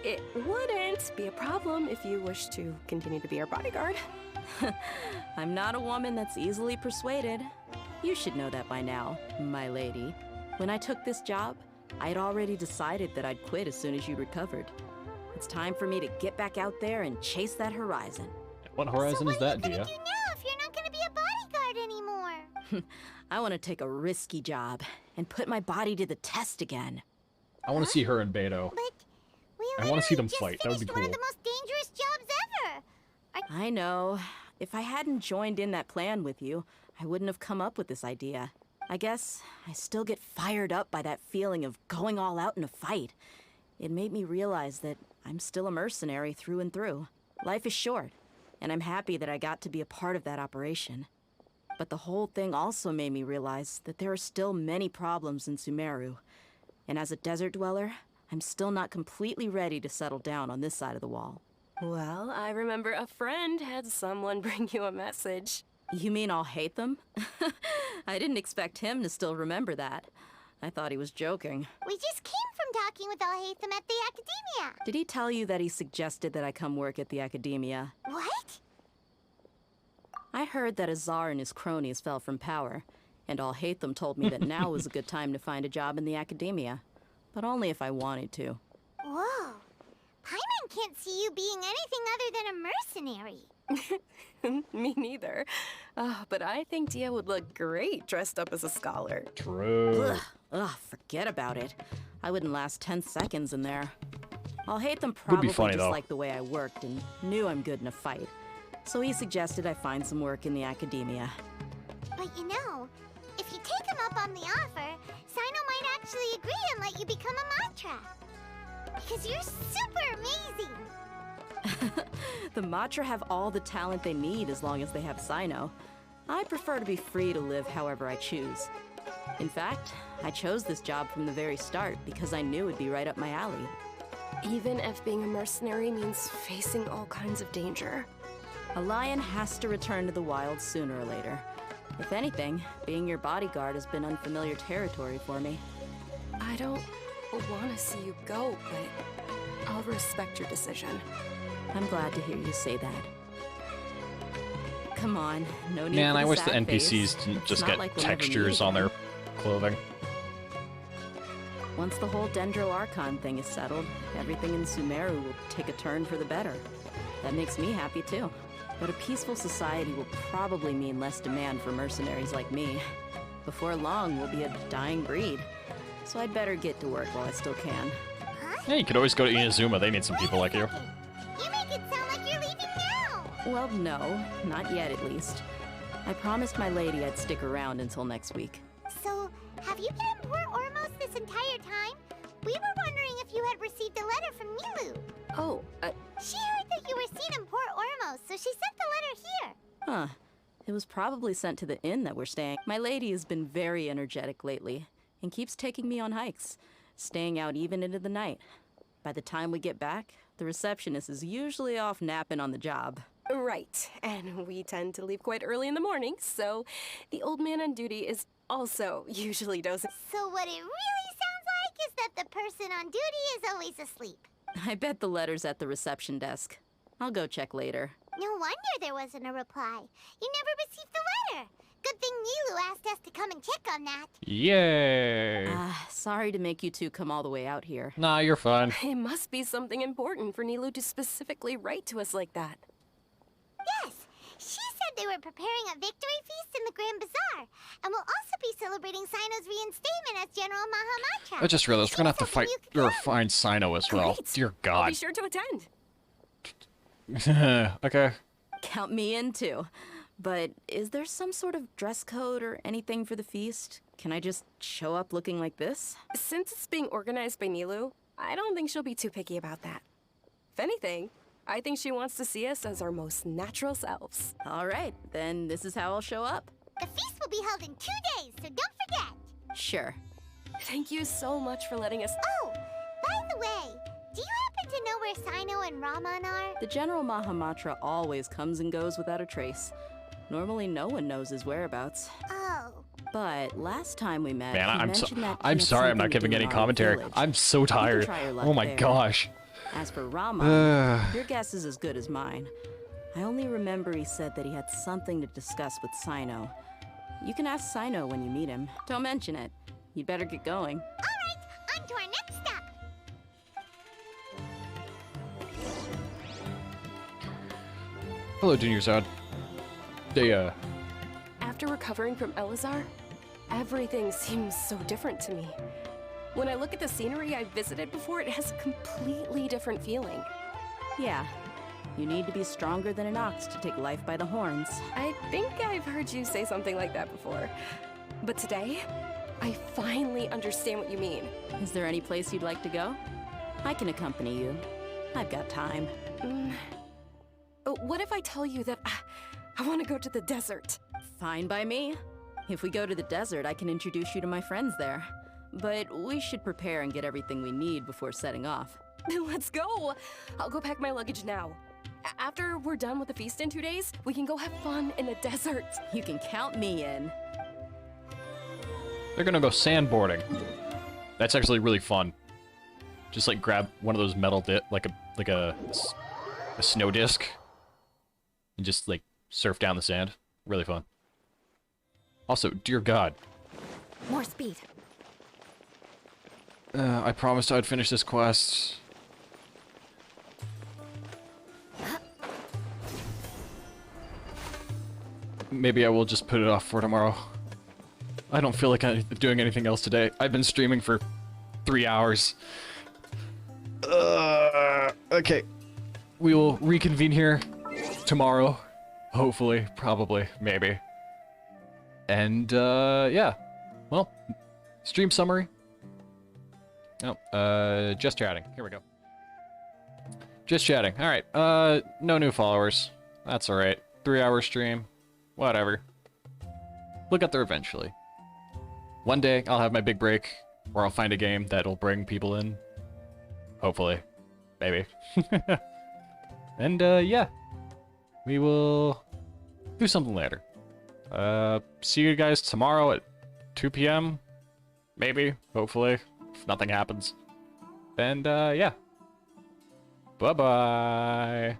It wouldn't be a problem if you wish to continue to be our bodyguard. I'm not a woman that's easily persuaded. You should know that by now, my lady. When I took this job, I had already decided that I'd quit as soon as you recovered. It's time for me to get back out there and chase that horizon. What horizon is that, Dia? What are you gonna do now if you're not gonna be a bodyguard anymore? I want to take a risky job and put my body to the test again. I want to see her and Beto. I want to see them fight. That would be cool. One of the most dangerous jobs ever. I know. If I hadn't joined in that plan with you, I wouldn't have come up with this idea. I guess I still get fired up by that feeling of going all out in a fight. It made me realize that I'm still a mercenary through and through. Life is short, and I'm happy that I got to be a part of that operation. But the whole thing also made me realize that there are still many problems in Sumeru. And as a desert dweller, I'm still not completely ready to settle down on this side of the wall. Well, I remember a friend had someone bring you a message. You mean I'll hate them? I didn't expect him to still remember that. I thought he was joking. We just came from talking with Alhaitham at the Academia. Did he tell you that he suggested that I come work at the Academia? What? I heard that Azar and his cronies fell from power, and Alhaitham told me that now was a good time to find a job in the Academia. But only if I wanted to. Whoa. Paimon can't see you being anything other than a mercenary. Me neither. But I think Dia would look great dressed up as a scholar. True. Ugh, forget about it. I wouldn't last 10 seconds in there. Alhaitham probably just liked the way I worked and knew I'm good in a fight. So he suggested I find some work in the Academia. But you know, if you take him up on the offer, Sino might actually agree and let you become a Matra. Because you're super amazing! The Matra have all the talent they need as long as they have Sino. I prefer to be free to live however I choose. In fact, I chose this job from the very start because I knew it'd be right up my alley. Even if being a mercenary means facing all kinds of danger. A lion has to return to the wild sooner or later. If anything, being your bodyguard has been unfamiliar territory for me. I don't want to see you go, but I'll respect your decision. I'm glad to hear you say that. Come on, no need Man, for I wish the sad NPCs face. didn't just It's get not like we'll never textures meet on their again. clothing. Once the whole Dendro Archon thing is settled, everything in Sumeru will take a turn for the better. That makes me happy too. But a peaceful society will probably mean less demand for mercenaries like me. Before long, we'll be a dying breed. So I'd better get to work while I still can. Yeah, you could always go to Inazuma. They need some people like you. You make it sound like you're leaving now! Well, no. Not yet, at least. I promised my lady I'd stick around until next week. So, have you been in Port Ormos this entire time? We were wondering if you had received a letter from Nilu. Oh, She heard that you were seen in Port Ormos, so she sent the letter here. Huh. It was probably sent to the inn that we're staying. My lady has been very energetic lately and keeps taking me on hikes, staying out even into the night. By the time we get back, the receptionist is usually off napping on the job. right. And we tend to leave quite early in the morning, so the old man on duty is also usually dozing. So what it really sounds like is that the person on duty is always asleep. I bet the letter's at the reception desk. I'll go check later. No wonder there wasn't a reply. You never received the letter. Good thing Nilu asked us to come and check on that. Yay! Sorry to make you two come all the way out here. Nah, you're fine. It must be something important for Nilu to specifically write to us like that. Yes, she said they were preparing a victory feast in the Grand Bazaar, and will also be celebrating Sino's reinstatement as General Mahamatra. I just realized we're gonna have to fight or find Sino as well. Great. Dear I'll God. be sure to attend. Okay. Count me in too. But is there some sort of dress code or anything for the feast? Can I just show up looking like this? Since it's being organized by Nilu, I don't think she'll be too picky about that. If anything, I think she wants to see us as our most natural selves. All right, then this is how I'll show up. The feast will be held in 2 days, so don't forget. Sure. Thank you so much for letting us... Oh, by the way, do you happen to know where Sino and Raman are? The General Mahamatra always comes and goes without a trace. Normally no one knows his whereabouts. Oh. But last time we met, Man, he I'm mentioned that he I'm had sorry I'm not something to giving do any in our commentary. village. I'm so You can tired. try your luck Oh my there. gosh. As for Raman, your guess is as good as mine. I only remember he said that he had something to discuss with Sino. You can ask Sino when you meet him. Don't mention it. You'd better get going. All right, on to our next stop. Hello, Junior Zod. They, After recovering from Elazar, everything seems so different to me. When I look at the scenery I've visited before, it has a completely different feeling. Yeah. You need to be stronger than an ox to take life by the horns. I think I've heard you say something like that before. But today, I finally understand what you mean. Is there any place you'd like to go? I can accompany you. I've got time. What if I tell you that I want to go to the desert? Fine by me. If we go to the desert, I can introduce you to my friends there. But we should prepare and get everything we need before setting off. Let's go! I'll go pack my luggage now. After we're done with the feast in 2 days, we can go have fun in the desert. You can count me in. They're gonna go sandboarding. That's actually really fun. Just like grab one of those metal like a snow disc and just like surf down the sand. Really fun. Also, dear God. More speed. I promised I'd finish this quest. Maybe I will just put it off for tomorrow. I don't feel like I'm doing anything else today. I've been streaming for 3 hours. Okay. We will reconvene here tomorrow. Hopefully. Probably. Maybe. And, yeah. Well, stream summary. Oh, just chatting. Here we go. Just chatting. Alright, no new followers. That's alright. 3-hour stream. Whatever. We'll get there eventually. One day, I'll have my big break, where I'll find a game that'll bring people in. Hopefully. Maybe. And, yeah. We will do something later. See you guys tomorrow at 2 p.m. Maybe. Hopefully. If nothing happens. And, yeah. Bye-bye.